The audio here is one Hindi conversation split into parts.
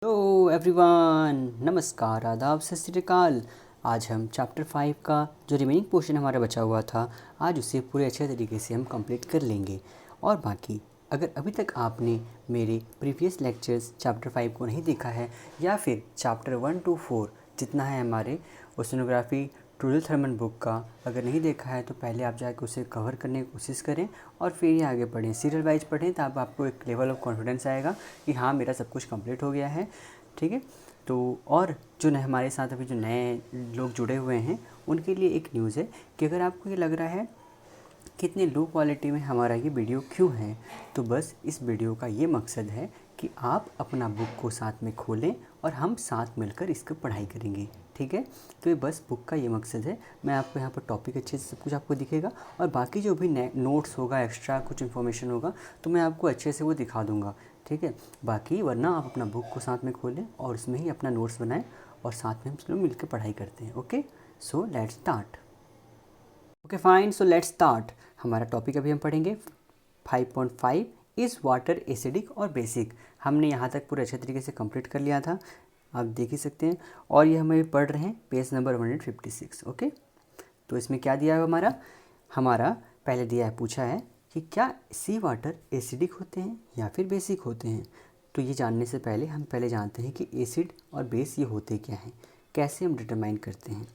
हेलो एवरीवन, नमस्कार, आदाब, सत श्री अकाल। आज हम चैप्टर 5 का जो रिमेनिंग पोर्शन हमारा बचा हुआ था, आज उसे पूरे अच्छे तरीके से हम कंप्लीट कर लेंगे। और बाकी अगर अभी तक आपने मेरे प्रीवियस लेक्चर्स चैप्टर 5 को नहीं देखा है या फिर चैप्टर 1 to 4 जितना है हमारे ओशनोग्राफी ट्रूडल थर्मन बुक का अगर नहीं देखा है तो पहले आप जाकर उसे कवर करने की कोशिश करें और फिर ही आगे पढ़ें, सीरियल वाइज पढ़ें, तब आपको एक लेवल ऑफ कॉन्फिडेंस आएगा कि हाँ मेरा सब कुछ कंप्लीट हो गया है। ठीक है, तो और जो हमारे साथ अभी जो नए लोग जुड़े हुए हैं उनके लिए एक न्यूज़ है कि अगर आपको ये लग रहा है कि इतनी लो क्वालिटी में हमारा ये वीडियो क्यों है, तो बस इस वीडियो का ये मकसद है कि आप अपना बुक को साथ में खोलें और हम साथ मिलकर इसकी पढ़ाई करेंगे। ठीक है, तो ये बस बुक का ये मकसद है। मैं आपको यहाँ पर टॉपिक अच्छे से सब कुछ आपको दिखेगा और बाकी जो भी नोट्स होगा, एक्स्ट्रा कुछ इन्फॉर्मेशन होगा तो मैं आपको अच्छे से वो दिखा दूँगा। ठीक है, बाकी वरना आप अपना बुक को साथ में खोलें और उसमें ही अपना नोट्स बनाएं और साथ में हम लोग मिलकर पढ़ाई करते हैं। Okay, so let's start. Okay fine, so let's start. हमारा टॉपिक अभी हम पढ़ेंगे 5.5 इज़ वाटर एसिडिक और बेसिक। हमने यहाँ तक पूरे अच्छे तरीके से कंप्लीट कर लिया था, आप देख ही सकते हैं। और ये हमें पढ़ रहे हैं पेज नंबर 156। ओके, तो इसमें क्या दिया है हमारा पहले दिया है, पूछा है कि क्या सी वाटर एसिडिक होते हैं या फिर बेसिक होते हैं। तो ये जानने से पहले हम जानते हैं कि एसिड और बेस ये होते क्या हैं, कैसे हम डिटरमाइन करते हैं।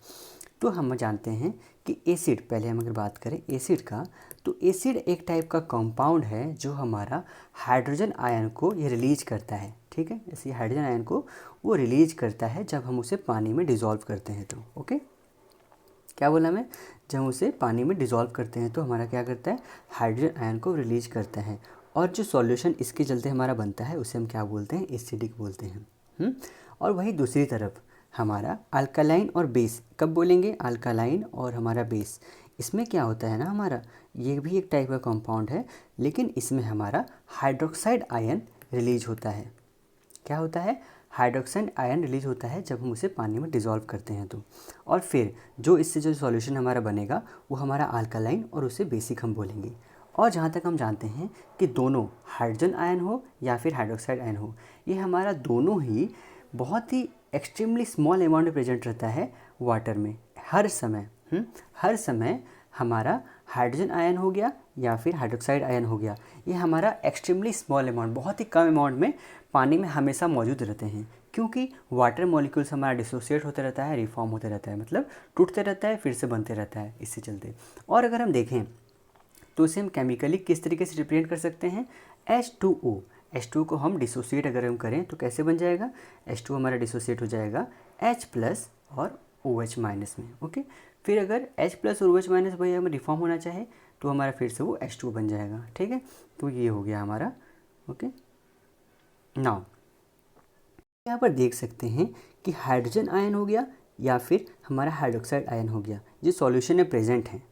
तो हम जानते हैं कि एसिड, पहले हम अगर बात करें एसिड का, तो एसिड एक टाइप का कंपाउंड है जो हमारा हाइड्रोजन आयन को ये रिलीज करता है। ठीक है, ऐसे हाइड्रोजन आयन को वो रिलीज करता है जब हम उसे पानी में डिज़ोल्व करते हैं। तो ओके, क्या बोला मैं, जब हम उसे पानी में डिज़ोल्व करते हैं तो हमारा क्या करता है, हाइड्रोजन आयन को रिलीज करता है। और जो सॉल्यूशन इसके चलते हमारा बनता है उसे हम क्या बोलते हैं, एसिडिक बोलते हैं। और वही दूसरी तरफ हमारा अल्कालाइन और बेस, कब बोलेंगे, अल्कालाइन और हमारा बेस, इसमें क्या होता है ना, हमारा ये भी एक टाइप का कंपाउंड है लेकिन इसमें हमारा हाइड्रोक्साइड आयन रिलीज होता है। क्या होता है, हाइड्रोक्साइड आयन रिलीज होता है जब हम उसे पानी में डिज़ोल्व करते हैं तो। और फिर जो इससे जो सॉल्यूशन हमारा बनेगा वो हमारा अल्कालाइन और उसे बेसिक हम बोलेंगे। और जहाँ तक हम जानते हैं कि दोनों हाइड्रोजन आयन हो या फिर हाइड्रोक्साइड आयन हो, ये हमारा दोनों ही बहुत ही एक्सट्रीमली स्मॉल अमाउंट में प्रेजेंट रहता है वाटर में हर समय। हर समय हमारा हाइड्रोजन आयन हो गया या फिर हाइड्रोक्साइड आयन हो गया, ये हमारा एक्सट्रीमली स्मॉल अमाउंट, बहुत ही कम अमाउंट में पानी में हमेशा मौजूद रहते हैं, क्योंकि वाटर मॉलिक्यूल्स हमारा डिसोसिएट होते रहता है, रिफॉर्म होते रहता है, मतलब टूटते रहता है फिर से बनते रहता है, इससे चलते। और अगर हम देखें तो इसे हम केमिकली किस तरीके से रिप्रेजेंट कर सकते हैं, H2O। H2O को हम डिसोसिएट अगर हम करें तो कैसे बन जाएगा, H2O हमारा डिसोसिएट हो जाएगा H प्लस और OH माइनस में। ओके, फिर अगर H प्लस और OH माइनस वही हमें रिफॉर्म होना चाहे तो हमारा फिर से वो H2O बन जाएगा। ठीक है, तो ये हो गया हमारा। ओके, नाउ यहाँ पर देख सकते हैं कि हाइड्रोजन आयन हो गया या फिर हमारा हाइड्रोक्साइड आयन हो गया, जो सॉल्यूशन में प्रेजेंट है।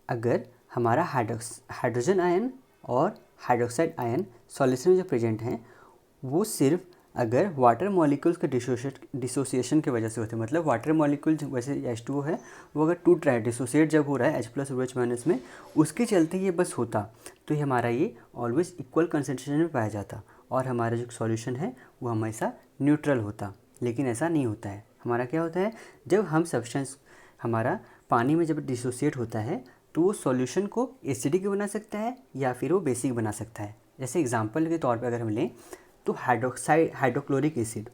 अगर हमारा हाइड्रोजन आयन और हाइड्रोक्साइड आयन सॉल्यूशन में जो प्रेजेंट हैं वो सिर्फ अगर वाटर मॉलिक्यूल्स के डिसोसिएशन की वजह से होते हैं, मतलब वाटर मॉलिक्यूल वैसे H2O है वो अगर टूट रहा है, डिसोसिएट जब हो रहा है H प्लस और OH माइनस में, उसके चलते ये बस होता, तो ये हमारा ये ऑलवेज इक्वल कंसनट्रेशन में पाया जाता और हमारा जो सॉल्यूशन है वो हमेशा न्यूट्रल होता। लेकिन ऐसा नहीं होता है, हमारा क्या होता है, जब हम सब्सटेंस हमारा पानी में जब डिसोसिएट होता है तो वो सॉल्यूशन को एसिडिक बना सकता है या फिर वो बेसिक बना सकता है। जैसे एग्जांपल के तौर पे अगर हम लें तो हाइड्रोक्लोरिक एसिड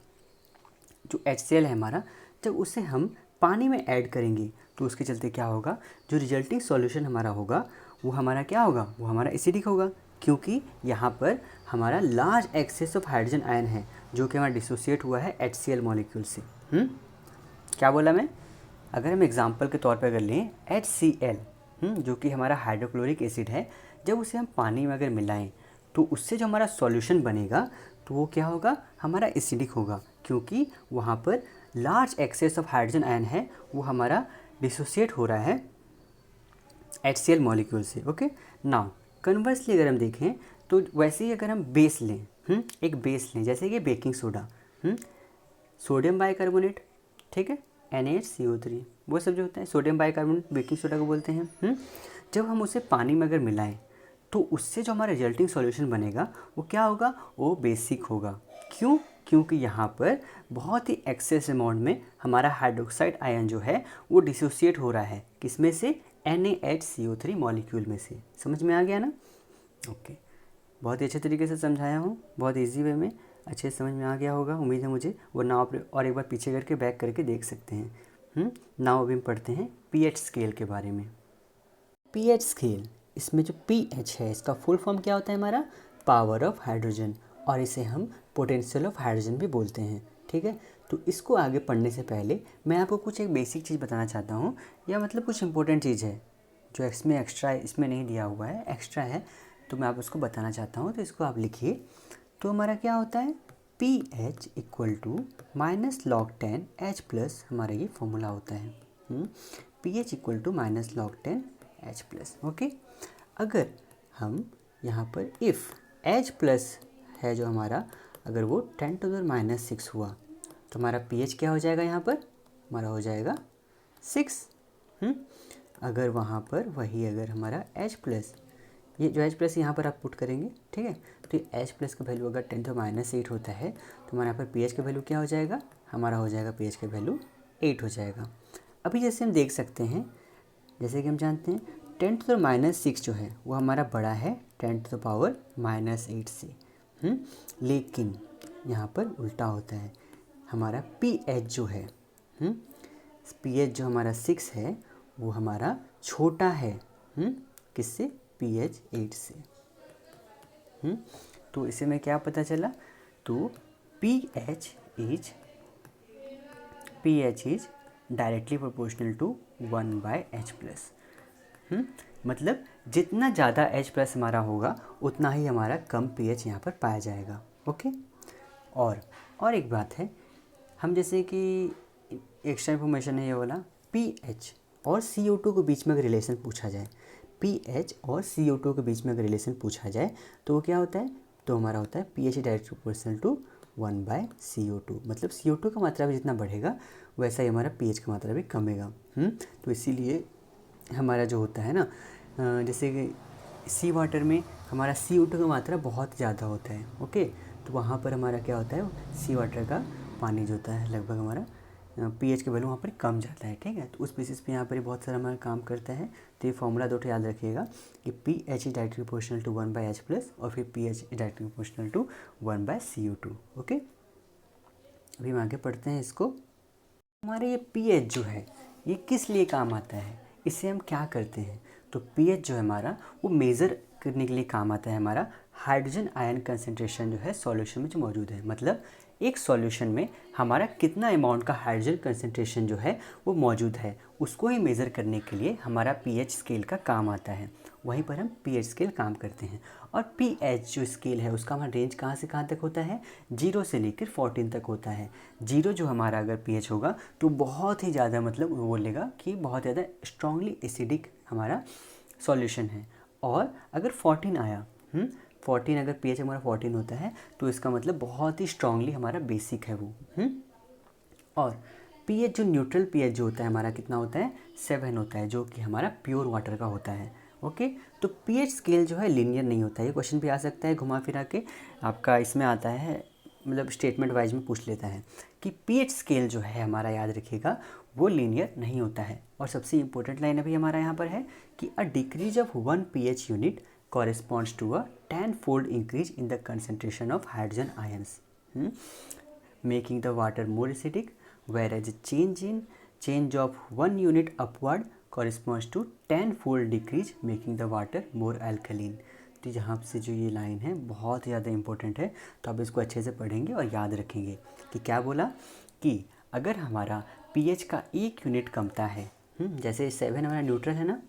जो HCl है हमारा, जब उसे हम पानी में ऐड करेंगे तो उसके चलते क्या होगा, जो रिजल्टिंग सॉल्यूशन हमारा होगा वो हमारा क्या होगा, वो हमारा एसिडिक होगा, क्योंकि यहाँ पर हमारा large access of hydrogen ion है जो कि हमारा डिसोसिएट हुआ है HCl मॉलिक्यूल से। क्या बोला मैं, अगर हम एग्जाम्पल के तौर पर अगर लें HCl, जो कि हमारा हाइड्रोक्लोरिक एसिड है, जब उसे हम पानी में अगर मिलाएं तो उससे जो हमारा सॉल्यूशन बनेगा तो वो क्या होगा, हमारा एसिडिक होगा, क्योंकि वहाँ पर large access of hydrogen ion है, वो हमारा डिसोसिएट हो रहा है HCl मॉलिक्यूल से। ओके, नाउ कन्वर्सली अगर हम देखें तो वैसे ही अगर हम बेस लें, एक बेस लें जैसे कि बेकिंग सोडा, सोडियम बाइकार्बोनेट, ठीक है, NaHCO3, वो सब जो होता है सोडियम बाइकार्बोनेट बेकिंग सोडा को बोलते हैं। जब हम उसे पानी में अगर मिलाएं तो उससे जो हमारा रिजल्टिंग सॉल्यूशन बनेगा वो क्या होगा, वो बेसिक होगा, क्यों? क्योंकि यहाँ पर बहुत ही एक्सेस अमाउंट में हमारा हाइड्रोक्साइड आयन जो है वो डिसोसिएट हो रहा है, किसमें से? NaHCO3 मॉलिक्यूल में से। समझ में आ गया ना? ओके, बहुत ही अच्छे तरीके से समझाया हूँ, बहुत इजी वे में, अच्छे से समझ में आ गया होगा उम्मीद है मुझे, वरना आप और एक बार पीछे करके बैक करके देख सकते हैं। नाउ अभी हम पढ़ते हैं पीएच स्केल के बारे में। पीएच स्केल, इसमें जो पीएच है इसका फुल फॉर्म क्या होता है हमारा? पावर ऑफ हाइड्रोजन, और इसे हम पोटेंशियल ऑफ हाइड्रोजन भी बोलते हैं। ठीक है, तो इसको आगे पढ़ने से पहले मैं आपको कुछ एक बेसिक चीज़ बताना चाहता हूँ, या मतलब कुछ इंपॉर्टेंट चीज़ है जो इसमें एक्स्ट्रा है, इसमें नहीं दिया हुआ है, एक्स्ट्रा है, तो मैं आप उसको बताना चाहता हूँ। तो इसको आप लिखिए। तो हमारा क्या होता है? P H equal to -log10 H plus, हमारा ये फॉर्मूला होता है। P H equal to -log10 H plus. Okay, अगर हम यहाँ पर इफ़ H प्लस है जो हमारा, अगर वो 10⁻⁻6 हुआ तो हमारा pH क्या हो जाएगा? यहाँ पर हमारा हो जाएगा 6। अगर वहाँ पर वही अगर हमारा H प्लस, ये जो H प्लस यहाँ पर आप पुट करेंगे, ठीक है, तो ये H प्लस का वैल्यू अगर 10⁻8 होता है तो हमारे यहाँ पर pH का वैल्यू क्या हो जाएगा? हमारा हो जाएगा pH का वैल्यू 8 हो जाएगा। अभी जैसे हम देख सकते हैं, जैसे कि हम जानते हैं 10⁻6 जो है वो हमारा बड़ा है 10⁻8 से। लेकिन यहाँ पर उल्टा होता है, हमारा pH जो है, pH जो हमारा 6 है वो हमारा छोटा है किससे? pH 8 से। तो इसे में क्या पता चला? तो pH is directly proportional to 1/H plus. मतलब जितना ज़्यादा H प्लस हमारा होगा उतना ही हमारा कम pH यहाँ पर पाया जाएगा। ओके, और एक बात है, हम जैसे कि एक्स्ट्रा इन्फॉर्मेशन है ये वाला, pH और CO2 के बीच में अगर रिलेशन पूछा जाए, pH और CO2 के बीच में अगर रिलेशन पूछा जाए तो वो क्या होता है? तो हमारा होता है pH direct proportional to 1/CO2। मतलब CO2 का मात्रा भी जितना बढ़ेगा वैसा ही हमारा pH का मात्रा भी कमेगा। तो इसीलिए हमारा जो होता है ना, जैसे कि सी वाटर में हमारा CO2 का मात्रा बहुत ज़्यादा होता है। ओके, तो वहाँ पर हमारा क्या होता है? सी वाटर का पानी जो होता है लगभग हमारा pH का वैल्यू वहाँ पर कम जाता है। ठीक है, तो उस बेसिस पे यहाँ पर बहुत सारा हमारा काम करता है। तो ये फॉर्मूला दो याद रखिएगा कि pH is directly proportional to 1/H plus, और फिर pH is directly proportional to 1/CO2। Okay, अभी हम आगे पढ़ते हैं इसको। हमारे ये pH जो है ये किस लिए काम आता है, इससे हम क्या करते हैं? तो pH जो है हमारा वो मेज़र करने के लिए काम आता है, हमारा हाइड्रोजन आयन कंसंट्रेशन जो है सॉल्यूशन में जो मौजूद है। मतलब एक सॉल्यूशन में हमारा कितना अमाउंट का हाइड्रोजन कंसंट्रेशन जो है वो मौजूद है, उसको ही मेज़र करने के लिए हमारा pH स्केल का काम आता है। वहीं पर हम pH स्केल काम करते हैं। और pH जो स्केल है उसका हमारा रेंज कहाँ से कहाँ तक होता है? 0 से लेकर 14 तक होता है। 0 जो हमारा अगर pH होगा तो बहुत ही ज़्यादा, मतलब वो बोलेगा कि बहुत ज़्यादा स्ट्रांगली एसिडिक हमारा सॉल्यूशन है। और अगर 14 आया, 14 अगर pH हमारा 14 होता है तो इसका मतलब बहुत ही स्ट्रांगली हमारा बेसिक है वो। और pH जो न्यूट्रल pH जो होता है हमारा कितना होता है? 7 होता है, जो कि हमारा प्योर वाटर का होता है। ओके, तो pH स्केल जो है लीनियर नहीं होता है। ये क्वेश्चन भी आ सकता है घुमा फिरा के, आपका इसमें आता है, मतलब स्टेटमेंट वाइज में पूछ लेता है कि pH स्केल जो है हमारा, याद रखिएगा, वो लीनियर नहीं होता है। और सबसे इंपॉर्टेंट लाइन अभी हमारा यहाँ पर है कि a decrease of 1 pH unit corresponds to a 10-fold increase in the concentration of hydrogen ions, making the water more acidic, whereas a change of 1 unit upward corresponds to 10-fold decrease, making the water more alkaline। तो यहाँ से जो ये लाइन है बहुत ज़्यादा इंपॉर्टेंट है, तो आप इसको अच्छे से पढ़ेंगे और याद रखेंगे कि क्या बोला कि अगर हमारा pH का 1 यूनिट कमता है, जैसे 7 हमारा न्यूट्रल है ना,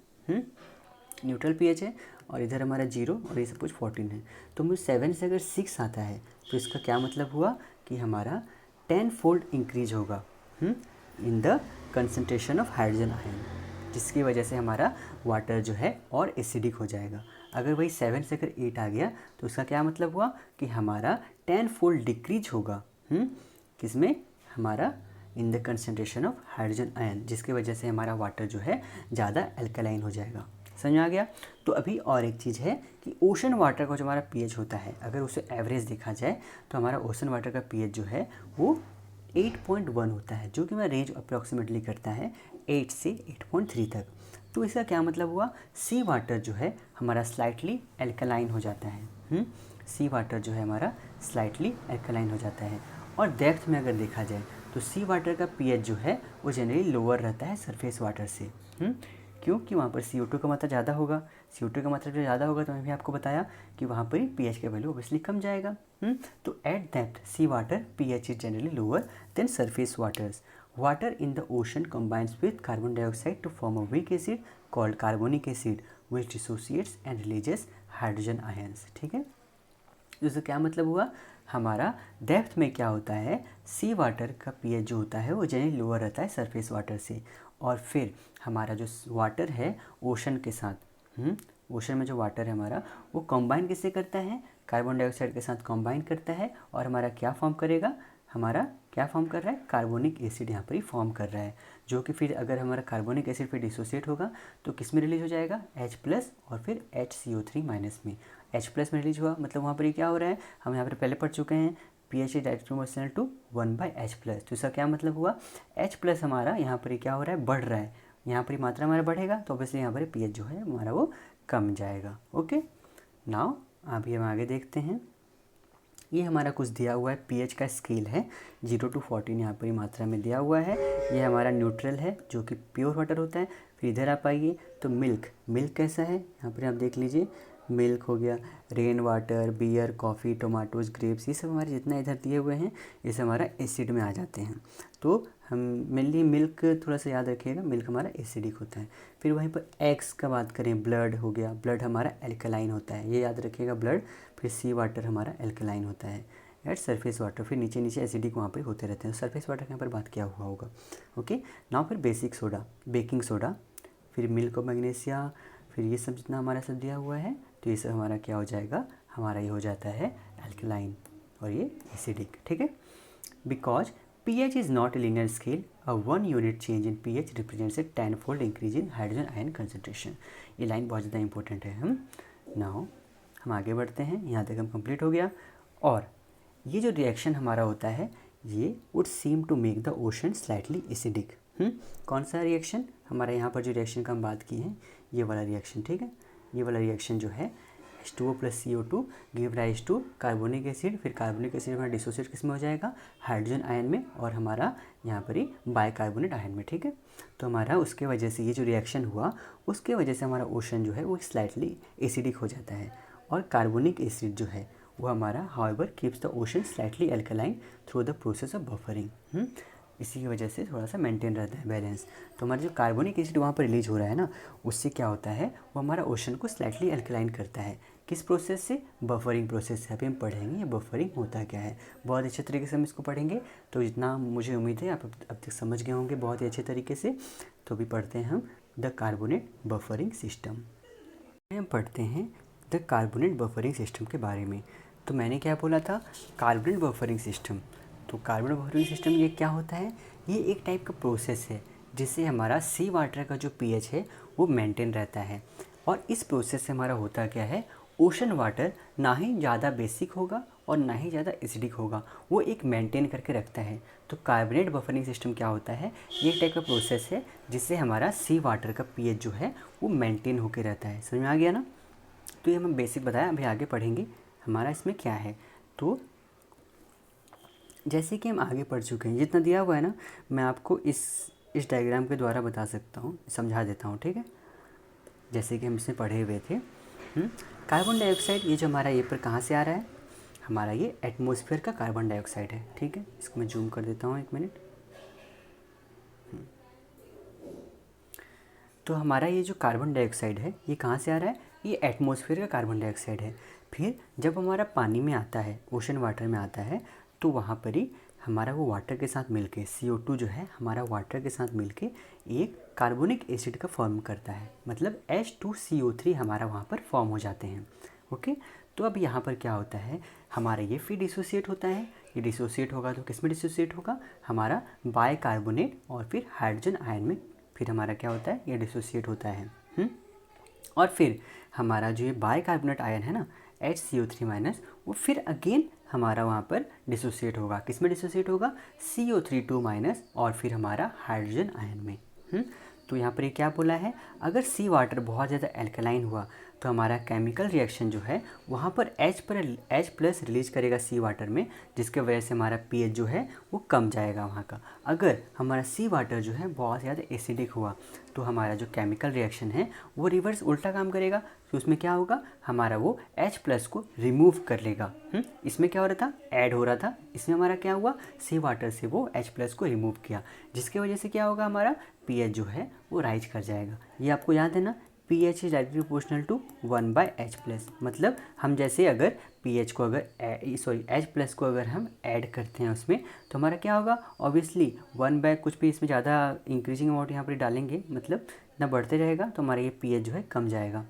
न्यूट्रल pH है, और इधर हमारा 0 और ये सब कुछ 14 है, तो मुझे 7 से अगर 6 आता है तो इसका क्या मतलब हुआ कि हमारा 10-fold इंक्रीज होगा in the concentration of hydrogen ion, जिसकी वजह से हमारा वाटर जो है और एसिडिक हो जाएगा। अगर वही 7 से अगर 8 आ गया तो उसका क्या मतलब हुआ कि हमारा 10-fold डिक्रीज होगा किसमें? हमारा in the concentration of hydrogen ion, जिसकी वजह से हमारा वाटर जो है ज़्यादा अल्कलाइन हो जाएगा। समझ में आ गया। तो अभी और एक चीज़ है कि ओशन वाटर का जो हमारा पीएच होता है, अगर उसे एवरेज देखा जाए तो हमारा ओशन वाटर का पीएच जो है वो 8.1 होता है, जो कि हमारा रेंज अप्रॉक्सीमेटली करता है 8 से 8.3 तक। तो इसका क्या मतलब हुआ, सी वाटर जो है हमारा स्लाइटली एल्कलाइन हो जाता है। सी वाटर जो है हमारा स्लाइटली एल्कलाइन हो जाता है। और डेप्थ में अगर देखा जाए तो सी वाटर का पीएच जो है वो जनरली लोअर रहता है सरफेस वाटर से। क्योंकि वहाँ पर CO2 का मात्रा ज़्यादा होगा। CO2 का मात्रा जो ज़्यादा होगा तो मैं भी आपको बताया कि वहाँ पर पीएच का वैल्यू ऑब्वियसली कम जाएगा। तो at depth sea water pH is generally lower than surface waters. Water in the ocean combines with carbon dioxide to form a weak acid called carbonic acid which dissociates and releases hydrogen ions। ठीक है, इससे क्या मतलब हुआ, हमारा डेप्थ में क्या होता है, सी वाटर का पीएच जो होता है वो जनरली लोअर रहता है सरफेस वाटर से। और फिर हमारा जो वाटर है ओशन के साथ, ओशन में जो वाटर है हमारा वो कंबाइन किससे करता है, कार्बन डाइऑक्साइड के साथ कंबाइन करता है और हमारा क्या फॉर्म करेगा, हमारा क्या फॉर्म कर रहा है, कार्बोनिक एसिड यहाँ पर ही फॉर्म कर रहा है, जो कि फिर अगर हमारा कार्बोनिक एसिड फिर डिसोसिएट होगा तो किस में रिलीज हो जाएगा, H+ और फिर HCO3- में। H+ में रिलीज हुआ मतलब वहाँ पर ये क्या हो रहा है, हम यहाँ पर पहले पढ़ चुके हैं pH is directly proportional to 1/H+। तो इसका क्या मतलब हुआ, H+ हमारा यहाँ पर क्या हो रहा है, बढ़ रहा है, यहाँ पर मात्रा हमारा बढ़ेगा तो ऑब्वियसली यहाँ पर pH जो है हमारा वो कम जाएगा। ओके, नाउ अभी हम आगे देखते हैं। ये हमारा कुछ दिया हुआ है, पीएच का स्केल है 0 to 14 यहाँ पर मात्रा में दिया हुआ है। ये हमारा न्यूट्रल है जो कि प्योर वाटर होता है। फिर इधर आप आइए तो मिल्क कैसा है, यहाँ पर आप देख लीजिए, मिल्क हो गया, rain water, beer, coffee, tomatoes, grapes, ये सब हमारे जितना इधर दिए हुए हैं ये सब हमारा एसिड में आ जाते हैं। तो हम मेनली मिल्क थोड़ा सा याद रखिएगा, मिल्क हमारा एसिडिक होता है। फिर वहीं पर एग्स का बात करें, ब्लड हो गया, ब्लड हमारा एल्कलाइन होता है, ये याद रखिएगा ब्लड। फिर सी वाटर हमारा एल्कलाइन होता है एट सरफेस वाटर, फिर नीचे नीचे एसिडिक वहाँ पे होते रहते हैं। सरफेस वाटर के यहाँ पर बात क्या हुआ होगा। ओके, नाउ फिर बेसिक सोडा, बेकिंग सोडा, फिर मिल्क और मैग्नीशिया, फिर ये सब जितना हमारा सब दिया हुआ है तो ये सब हमारा क्या हो जाएगा, हमारा ये हो जाता है एल्कलाइन और ये एसिडिक। ठीक है, because pH is not a linear scale, a 1 unit change in pH represents a 10-fold increase in hydrogen ion concentration। ये लाइन बहुत ज़्यादा इंपॉर्टेंट है। हम आगे बढ़ते हैं, यहाँ तक हम कंप्लीट हो गया। और ये जो रिएक्शन हमारा होता है ये would seem to make the ocean slightly acidic। कौन सा रिएक्शन, हमारा यहाँ पर जो रिएक्शन का हम बात की है ये वाला रिएक्शन। ठीक है, ये वाला रिएक्शन जो है H2O + CO2 give rise to carbonic acid, फिर कार्बोनिक एसिड हमारा डिसोसिएट किस में हो जाएगा, हाइड्रोजन आयन में, और हमारा यहाँ पर ही बाइकार्बोनेट आयन में। ठीक है, तो हमारा उसके वजह से ये जो रिएक्शन हुआ उसके वजह से हमारा ओशन जो है वो स्लाइटली एसिडिक हो जाता है। और कार्बोनिक एसिड जो है वो हमारा however keeps the ocean slightly alkaline through the process of buffering. इसी की वजह से थोड़ा सा मेंटेन रहता है बैलेंस। तो हमारा जो कार्बोनिक एसिड वहाँ पर रिलीज हो रहा है ना, उससे क्या होता है, वो हमारा ओशन को स्लाइटली एल्कलाइन करता है। किस प्रोसेस से, बफरिंग प्रोसेस से। अभी हम पढ़ेंगे ये बफरिंग होता क्या है, बहुत अच्छे तरीके से हम इसको पढ़ेंगे। तो जितना मुझे उम्मीद है आप अब तक समझ गए होंगे बहुत ही अच्छे तरीके से। तो अभी पढ़ते हैं हम द कार्बोनेट बफरिंग सिस्टम। हम पढ़ते हैं द कार्बोनेट बफरिंग सिस्टम के बारे में। तो मैंने क्या बोला था, कार्बोनेट बफरिंग सिस्टम। तो कार्बोनेट बफरिंग सिस्टम ये क्या होता है, ये एक टाइप का प्रोसेस है जिससे हमारा सी वाटर का जो पीएच है वो मेंटेन रहता है। और इस प्रोसेस से हमारा होता क्या है, ओशन वाटर ना ही ज़्यादा बेसिक होगा और ना ही ज़्यादा एसिडिक होगा, वो एक मेंटेन करके रखता है। तो कार्बोनेट बफरिंग सिस्टम क्या होता है, ये एक टाइप का प्रोसेस है जिससे हमारा सी वाटर का पीएच जो है वो मेंटेन होके रहता है। समझ में आ गया ना। तो ये हमें बेसिक बताया, अभी आगे पढ़ेंगे हमारा इसमें क्या है। तो जैसे कि हम आगे पढ़ चुके हैं, जितना दिया हुआ है ना मैं आपको इस डायग्राम के द्वारा बता सकता हूँ, समझा देता हूँ। ठीक है, जैसे कि हम इसमें पढ़े हुए थे। कार्बन डाइऑक्साइड ये जो हमारा ये पर कहाँ से आ रहा है, हमारा ये एटमॉस्फेयर का कार्बन डाइऑक्साइड है। ठीक है, इसको मैं जूम कर देता हूँ 1 मिनट। तो हमारा ये जो कार्बन डाइऑक्साइड है ये कहाँ से आ रहा है, ये एटमॉस्फेयर का कार्बन डाइऑक्साइड है। फिर जब हमारा पानी में आता है, ओशन वाटर में आता है, तो वहाँ पर ही हमारा वो वाटर के साथ मिलके CO2 जो है हमारा वाटर के साथ मिलके एक कार्बोनिक एसिड का फॉर्म करता है, मतलब H2CO3 हमारा वहाँ पर फॉर्म हो जाते हैं। ओके, तो अब यहाँ पर क्या होता है, हमारा ये फिर डिसोसिएट होता है। ये डिसोसिएट होगा तो किस में डिसोसिएट होगा, हमारा बाइकार्बोनेट और फिर हाइड्रोजन आयन में फिर हमारा क्या होता है, ये डिसोसिएट होता है। और फिर हमारा जो ये बाइकार्बोनेट आयन है ना HCO3 माइनस, वो फिर अगेन हमारा वहाँ पर डिसोसिएट होगा। किस में डिसोसिएट होगा? CO3 माइनस और फिर हमारा हाइड्रोजन आयन में। तो यहाँ पर ये क्या बोला है, अगर सी वाटर बहुत ज़्यादा एल्कलाइन हुआ तो हमारा केमिकल रिएक्शन जो है वहाँ पर H प्लस रिलीज करेगा सी वाटर में, जिसके वजह से हमारा pH जो है वो कम जाएगा वहाँ का। अगर हमारा सी वाटर जो है बहुत ज़्यादा एसिडिक हुआ तो हमारा जो केमिकल रिएक्शन है वो रिवर्स उल्टा काम करेगा। तो उसमें क्या होगा, हमारा वो H प्लस को रिमूव कर लेगा। इसमें क्या हो रहा था, ऐड हो रहा था, इसमें हमारा क्या हुआ, सी वाटर से वो H प्लस को रिमूव किया, जिसके वजह से क्या होगा, हमारा pH जो है वो राइज कर जाएगा। ये आपको याद है ना, pH is directly proportional to 1/H plus. मतलब हम जैसे अगर pH को अगर H प्लस को अगर हम ऐड करते हैं उसमें, तो हमारा क्या होगा, ऑब्वियसली 1/ कुछ भी इसमें ज़्यादा इंक्रीजिंग अमाउंट यहाँ पर डालेंगे, मतलब ना बढ़ते रहेगा, तो हमारा ये pH जो है कम जाएगा।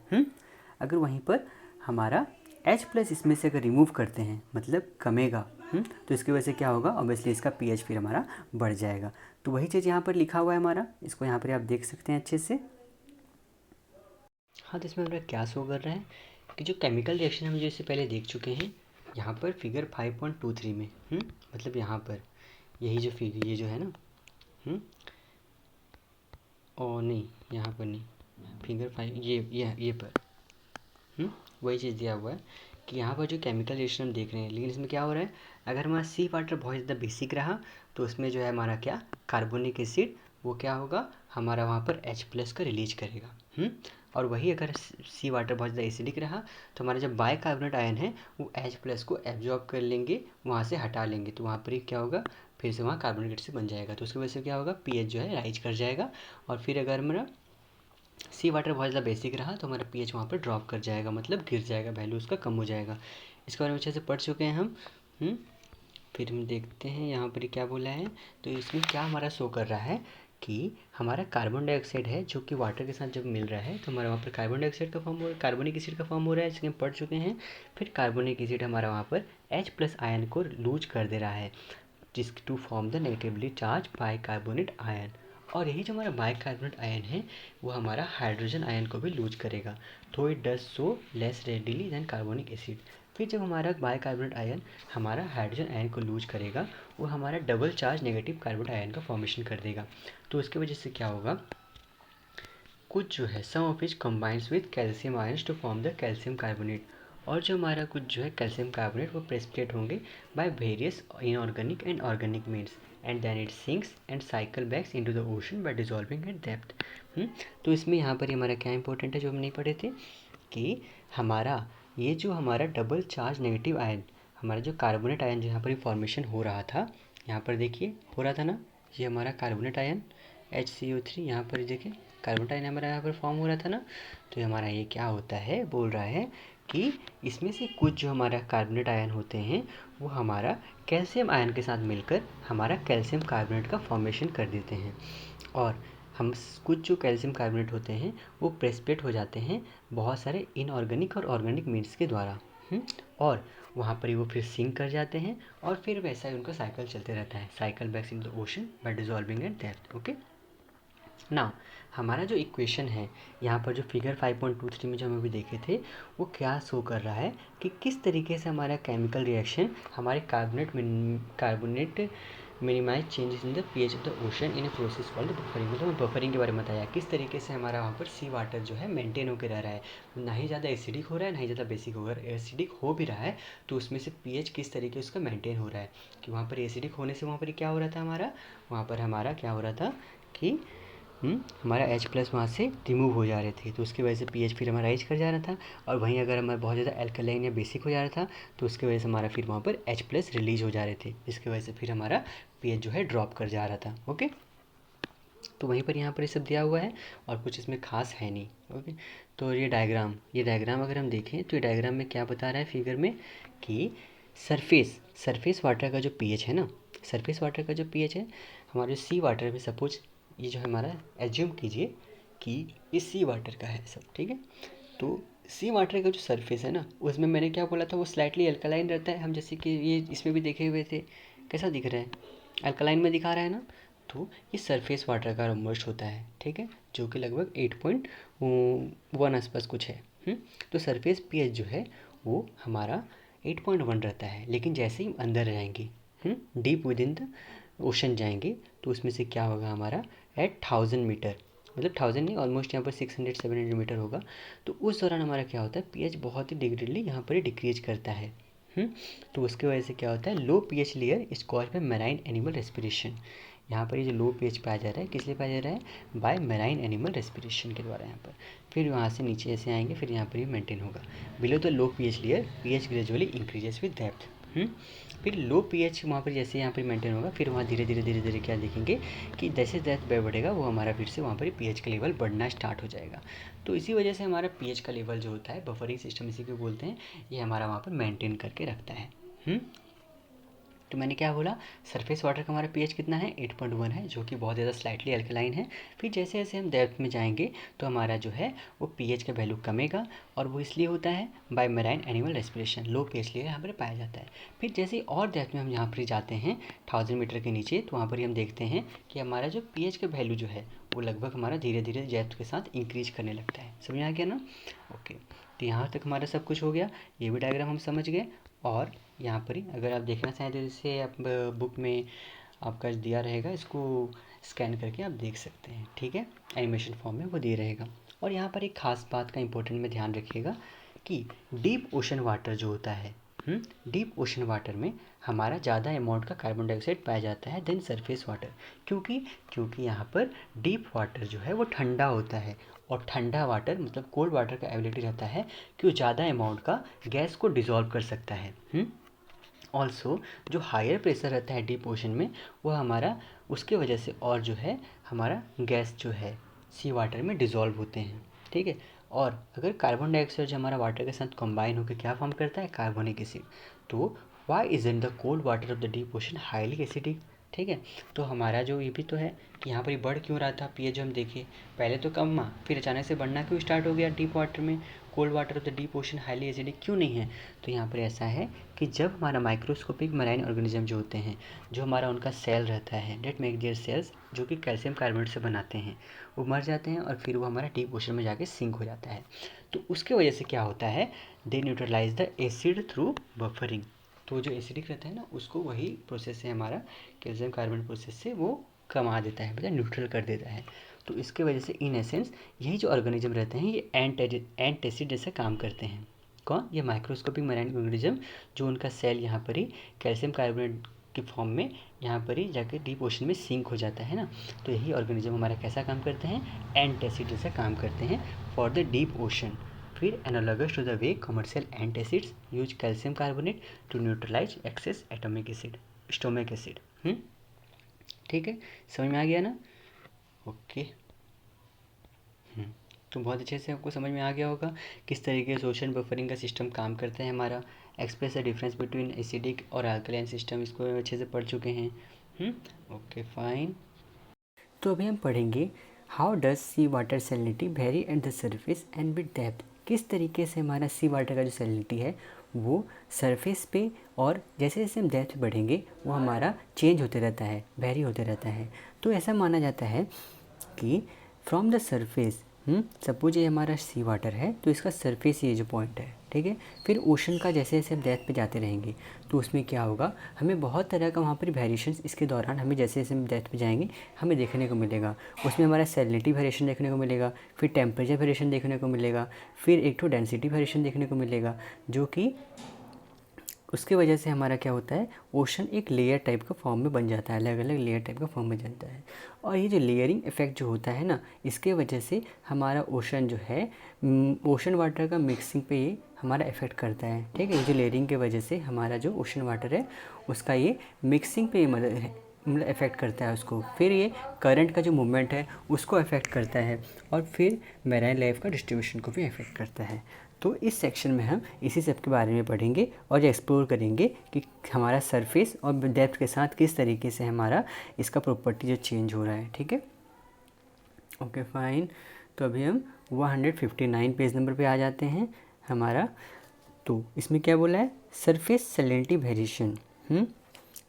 अगर वहीं पर हमारा H प्लस इसमें से अगर रिमूव करते हैं, मतलब कमेगा, तो इसकी वजह से क्या होगा, ऑब्वियसली इसका pH फिर हमारा बढ़ जाएगा। तो वही चीज़ यहाँ पर लिखा हुआ है हमारा, इसको यहाँ पर आप देख सकते हैं अच्छे से। हाँ, तो इसमें हमारा क्या शो कर रहा है कि जो केमिकल रिएक्शन हम जैसे पहले देख चुके हैं यहाँ पर फिगर 5.23 में, मतलब यहाँ पर यही जो फिगर ये जो है ना, और नहीं यहाँ पर नहीं, फिगर 5 ये पर वही चीज़ दिया हुआ है कि यहाँ पर जो केमिकल रिएक्शन हम देख रहे हैं, लेकिन इसमें क्या हो रहा है, अगर हमारा सी वाटर बहुत ज़्यादा बेसिक रहा तो उसमें जो है हमारा क्या, कार्बोनिक एसिड वो क्या होगा, हमारा वहाँ पर H प्लस का रिलीज करेगा। और वही अगर सी वाटर बहुत ज़्यादा एसिडिक रहा तो हमारा जब बाइकार्बोनेट आयन है वो H प्लस को एब्जॉर्ब कर लेंगे, वहाँ से हटा लेंगे, तो वहाँ पर ही क्या होगा, फिर से वहाँ कार्बोनिक एसिड बन जाएगा। तो उसकी वजह से क्या होगा, pH जो है राइज कर जाएगा। और फिर अगर हमारा सी वाटर बहुत ज़्यादा बेसिक रहा तो हमारा pH वहाँ पर ड्रॉप कर जाएगा, मतलब गिर जाएगा, वैल्यू उसका कम हो जाएगा। इसके बारे में अच्छे से पढ़ चुके हैं हम। फिर हम देखते हैं यहाँ पर क्या बोला है। तो इसमें क्या हमारा शो कर रहा है कि हमारा कार्बन डाइऑक्साइड है जो कि वाटर के साथ जब मिल रहा है तो हमारा वहाँ पर कार्बन डाइऑक्साइड का फॉर्म हो रहा है, कार्बोनिक एसिड का फॉर्म हो रहा है, जिसके हम पढ़ चुके हैं। फिर कार्बोनिक एसिड हमारा वहाँ पर H प्लस आयन को लूज कर दे रहा है, जिस to form the negatively charged bicarbonate ion. और यही जो हमारा बाइकार्बोनेट आयन है वो हमारा हाइड्रोजन आयन को भी लूज करेगा, तो it does so less readily than carbonic acid. फिर जब हमारा बाइकार्बोनेट आयन हमारा हाइड्रोजन आयन को लूज करेगा, वो हमारा double charge negative carbonate ion का फॉर्मेशन कर देगा। तो उसकी वजह से क्या होगा, कुछ जो है some of which combines with calcium ions to form the calcium carbonate. और जो हमारा कुछ जो है कैल्शियम कार्बोनेट वो प्रेसिपिटेट होंगे by various inorganic and organic means, and then it sinks and cycle backs into the ocean by dissolving at depth. तो इसमें यहाँ पर हमारा क्या इंपॉर्टेंट है जो हम नहीं पढ़े थे, कि हमारा ये जो हमारा डबल चार्ज नेगेटिव आयन, हमारा जो कार्बोनेट आयन जो यहाँ पर फॉर्मेशन हो रहा था, यहाँ पर देखिए हो रहा था ना, ये हमारा कार्बोनेट आयन HCO3, यहाँ पर देखिए कार्बोनेट आयन हमारा यहाँ पर फॉर्म हो रहा था ना। तो हमारा ये क्या होता है, बोल रहा है कि इसमें से कुछ जो हमारा कार्बोनेट आयन होते हैं वो हमारा कैल्शियम आयन के साथ मिलकर हमारा कैल्शियम कार्बोनेट का फॉर्मेशन कर देते हैं। और हम कुछ जो कैल्शियम कार्बोनेट होते हैं वो प्रेसिपिटेट हो जाते हैं बहुत सारे इनऑर्गेनिक और ऑर्गेनिक मीन्स के द्वारा, और वहाँ पर ही वो फिर सिंक कर जाते हैं, और फिर वैसा ही उनका साइकिल चलते रहता है, cycle backs in the ocean by dissolving at depth. Okay, ना हमारा जो इक्वेशन है यहाँ पर जो फिगर 5.23 में जो हम अभी देखे थे वो क्या शो कर रहा है कि किस तरीके से हमारा केमिकल रिएक्शन हमारे carbonate minimize changes in the pH of the ocean in a process called buffering. मतलब बफरिंग के बारे में बताया किस तरीके से हमारा वहाँ पर सी वाटर जो है मेंटेन होकर रह रहा है, ना ही ज़्यादा एसिडिक हो रहा है ना ही ज़्यादा बेसिक हो रहा है। एसिडिक हो भी रहा है तो उसमें से pH किस तरीके से उसका मेंटेन हो रहा है, कि वहाँ पर एसिडिक होने से वहाँ पर क्या हो रहा था, हमारा वहाँ पर हमारा क्या हो रहा था कि हमारा H प्लस वहाँ से रिमूव हो जा रहे थे, तो उसकी वजह से pH फिर हमारा राइज कर जा रहा था। और वहीं अगर हमारा बहुत ज़्यादा एल्कलाइन या बेसिक हो जा रहा था तो उसकी वजह से हमारा फिर वहाँ पर H प्लस रिलीज हो जा रहे थे, जिसकी वजह से फिर हमारा pH जो है ड्रॉप कर जा रहा था। ओके, तो वहीं पर यहाँ पर ये सब दिया हुआ है और कुछ इसमें खास है नहीं। ओके, तो ये डायग्राम अगर हम देखें तो ये डायग्राम में क्या बता रहा है फिगर में, कि सरफेस वाटर का जो pH है ना, सरफेस वाटर का जो pH है हमारे सी वाटर में, सपोज ये जो हमारा एज्यूम कीजिए कि ये सी वाटर का है सब, ठीक है। तो सी वाटर का जो सरफेस है ना उसमें मैंने क्या बोला था, वो स्लाइटली अल्कलाइन रहता है। हम जैसे कि ये इसमें भी देखे हुए थे, कैसा दिख रहा है, अल्कलाइन में दिखा रहा है ना। तो ये सरफेस वाटर का ऑलमोस्ट होता है, ठीक है, जो कि लगभग 1 आसपास कुछ है। तो सरफेस पीएच जो है वो हमारा 8.1 रहता है, लेकिन जैसे ही अंदर जाएंगे, deep with in the ocean जाएंगे, तो उसमें से क्या होगा हमारा एट 1000 मीटर, मतलब 1000 नहीं, ऑलमोस्ट यहाँ पर 600-700 मीटर होगा। तो उस दौरान हमारा क्या होता है, पीएच बहुत ही डिग्रेडली यहाँ पर ही डिक्रीज करता है। तो उसकी वजह से क्या होता है, low pH layer is called by marine animal respiration. यहाँ पर ये जो लो पीएच पाया जा रहा है, किस लिए पाया जा रहा है, बाय मैराइन एनिमल रेस्पिरेशन के द्वारा यहाँ पर। फिर वहाँ से नीचे ऐसे आएंगे, फिर यहाँ पर ये मेंटेन होगा। Below the low pH layer pH gradually increases with depth. फिर लो पीएच वहाँ पर जैसे यहाँ पर मेंटेन होगा, फिर वहाँ धीरे धीरे क्या देखेंगे कि जैसे डेप्थ बढ़ेगा वो हमारा फिर से वहाँ पर पीएच का लेवल बढ़ना स्टार्ट हो जाएगा। तो इसी वजह से हमारा पीएच का लेवल जो होता है, बफरिंग सिस्टम इसी को बोलते हैं, ये हमारा वहाँ पर मेंटेन करके रखता है। तो मैंने क्या बोला, सरफेस वाटर का हमारा पीएच कितना है, 8.1 है, जो कि बहुत ज़्यादा स्लाइटली अल्कलाइन है। फिर जैसे जैसे हम डेप्थ में जाएंगे तो हमारा जो है वो पीएच का वैल्यू कमेगा, और वो इसलिए होता है बाय मैराइन एनिमल रेस्पिरेशन, लो पीएच लेयर यहाँ पर पाया जाता है। फिर जैसे ही और डेप्थ में हम यहाँ पर जाते हैं 1000 मीटर के नीचे, तो वहाँ पर हम देखते हैं कि हमारा जो पीएच का वैल्यू जो है वो लगभग हमारा धीरे धीरे डेप्थ के साथ इंक्रीज करने लगता है। समझ आ गया ना? ओके, तो यहाँ तक हमारा सब कुछ हो गया, ये भी डायग्राम हम समझ गए। और यहाँ पर ही अगर आप देखना चाहें तो इसे आप बुक में आपका दिया रहेगा, इसको स्कैन करके आप देख सकते हैं, ठीक है, एनिमेशन फॉर्म में वो दे रहेगा। और यहाँ पर एक खास बात का इंपॉर्टेंट में ध्यान रखिएगा कि डीप ओशन वाटर जो होता है, डीप ओशन वाटर में हमारा ज़्यादा अमाउंट का कार्बन डाइऑक्साइड पाया जाता है देन सरफेस वाटर। क्योंकि यहाँ पर डीप वाटर जो है वो ठंडा होता है, और ठंडा वाटर मतलब कोल्ड वाटर का एबिलिटी रहता है कि वो ज़्यादा अमाउंट का गैस को डिज़ोल्व कर सकता है। ऑल्सो जो हायर प्रेशर रहता है डीप ओशन में, वो हमारा उसके वजह से और जो है हमारा गैस जो है सी वाटर में डिज़ोल्व होते हैं, ठीक है। और अगर कार्बन डाइऑक्साइड जो हमारा वाटर के साथ कंबाइन होकर क्या फॉर्म करता है, कार्बोनिक एसिड, तो why is in the cold water of the deep ocean highly acidic, ठीक है। तो हमारा जो ये भी तो है कि यहाँ पर ये बढ़ क्यों रहा था पीएच, जो हम देखे पहले तो कम हुआ, फिर अचानक से बढ़ना क्यों स्टार्ट हो गया डीप वाटर में, cold water of the deep ocean highly acidic क्यों नहीं है। तो यहाँ पर ऐसा है कि जब हमारा माइक्रोस्कोपिक मराइन ऑर्गेनिज्म जो होते हैं, जो हमारा उनका सेल रहता है, डेट मेक देयर सेल्स, जो कि कैल्शियम कार्बोनेट से बनाते हैं, वो मर जाते हैं और फिर वो हमारा डीप ओशन में जाके सिंक हो जाता है। तो उसके वजह से क्या होता है, they neutralize the acid through buffering. तो जो एसिडिक रहता है ना, उसको वही प्रोसेस से हमारा कैल्शियम कार्बोनेट प्रोसेस से वो कमा देता है, मतलब न्यूट्रल कर देता है। तो इसके वजह से इन एसेंस यही जो ऑर्गेनिज्म रहते हैं ये एंट एसिड जैसा काम करते हैं। कौन, ये माइक्रोस्कोपिक मराइन ऑर्गेनिज्म, जो उनका सेल यहाँ पर ही कैल्शियम कार्बोनेट के फॉर्म में यहाँ पर ही जाके डीप ओशन में सिंक हो जाता है ना। तो यही ऑर्गेनिज्म हमारा कैसा काम करते हैं, एंट एसिड जैसा काम करते हैं फॉर द डीप ओशन। फिर analogous to the way commercial antacids use calcium carbonate to neutralize excess atomic acid, stomach acid. ठीक है, समझ में आ गया ना? ओके। तो बहुत अच्छे से आपको समझ में आ गया होगा किस तरीके से ओशन बफरिंग का सिस्टम काम करता है हमारा। Express the difference between acidic और अल्कलाइन सिस्टम, इसको अच्छे से पढ़ चुके हैं। Okay fine. तो अभी हम पढ़ेंगे how does she water salinity very at the surface and with depth. किस तरीके से हमारा सी वाटर का जो सैलिनिटी है वो सरफेस पे और जैसे जैसे हम डेप्थ बढ़ेंगे वो हमारा चेंज होते रहता है, वेरी होते रहता है। तो ऐसा माना जाता है कि फ्रॉम द सरफेस, सपोज ये हमारा सी वाटर है तो इसका सरफेस ये जो पॉइंट है, ठीक है। फिर ओशन का जैसे जैसे हम डेप्थ पे जाते रहेंगे तो उसमें क्या होगा, हमें बहुत तरह का वहाँ पर वेरिएशंस इसके दौरान हमें जैसे जैसे हम डेप्थ पे जाएंगे हमें देखने को मिलेगा। उसमें हमारा सैलिनिटी वेरिएशन देखने को मिलेगा, फिर टेम्परेचर वेरिएशन देखने को मिलेगा, फिर एक तो डेंसिटी वेरिएशन देखने को मिलेगा, जो कि उसके वजह से हमारा क्या होता है, ओशन एक लेयर टाइप का फॉर्म में बन जाता है, अलग अलग लेयर टाइप का फॉर्म में जाता है। और ये जो लेयरिंग इफेक्ट जो होता है ना, इसके वजह से हमारा ओशन जो है, ओशन वाटर का मिक्सिंग पे ये हमारा इफेक्ट करता है, ठीक है। ये जो लेयरिंग के वजह से हमारा जो ओशन वाटर है उसका ये मिक्सिंग पे मतलब इफ़ेक्ट करता है उसको। फिर ये करंट का जो मूवमेंट है उसको इफ़ेक्ट करता है, और फिर मैराइन लाइफ का डिस्ट्रीब्यूशन को भी इफ़ेक्ट करता है। तो इस सेक्शन में हम इसी सब के बारे में पढ़ेंगे और एक्सप्लोर करेंगे कि हमारा सरफेस और डेप्थ के साथ किस तरीके से हमारा इसका प्रॉपर्टी जो चेंज हो रहा है, ठीक है। Okay fine. तो अभी हम 159 पेज नंबर पे आ जाते हैं हमारा। तो इसमें क्या बोला है, सरफेस सैलिनिटी वेरिएशन।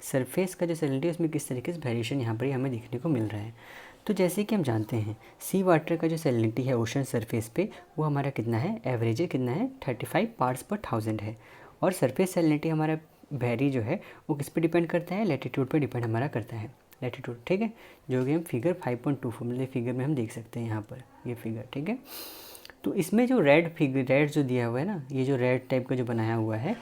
सरफेस का जो सैलिनिटी है उसमें किस तरीके से वेरिएशन यहाँ पर हमें देखने को मिल रहा है। तो जैसे कि हम जानते हैं सी वाटर का जो सैलिनिटी है ओशन सरफेस पे वो हमारा कितना है, एवरेज कितना है 35 पार्ट्स पर 1000 है। और सरफेस सैलिनिटी हमारा वेरी जो है वो किस पे डिपेंड करता है, लैटिट्यूड पे डिपेंड हमारा करता है, लैटिट्यूड, ठीक है, जो कि हम फिगर 5.24 मतलब फिगर में हम देख सकते हैं यहाँ पर ये फिगर, ठीक है। तो इसमें जो रेड जो दिया हुआ है ना, ये जो रेड टाइप का जो बनाया हुआ है,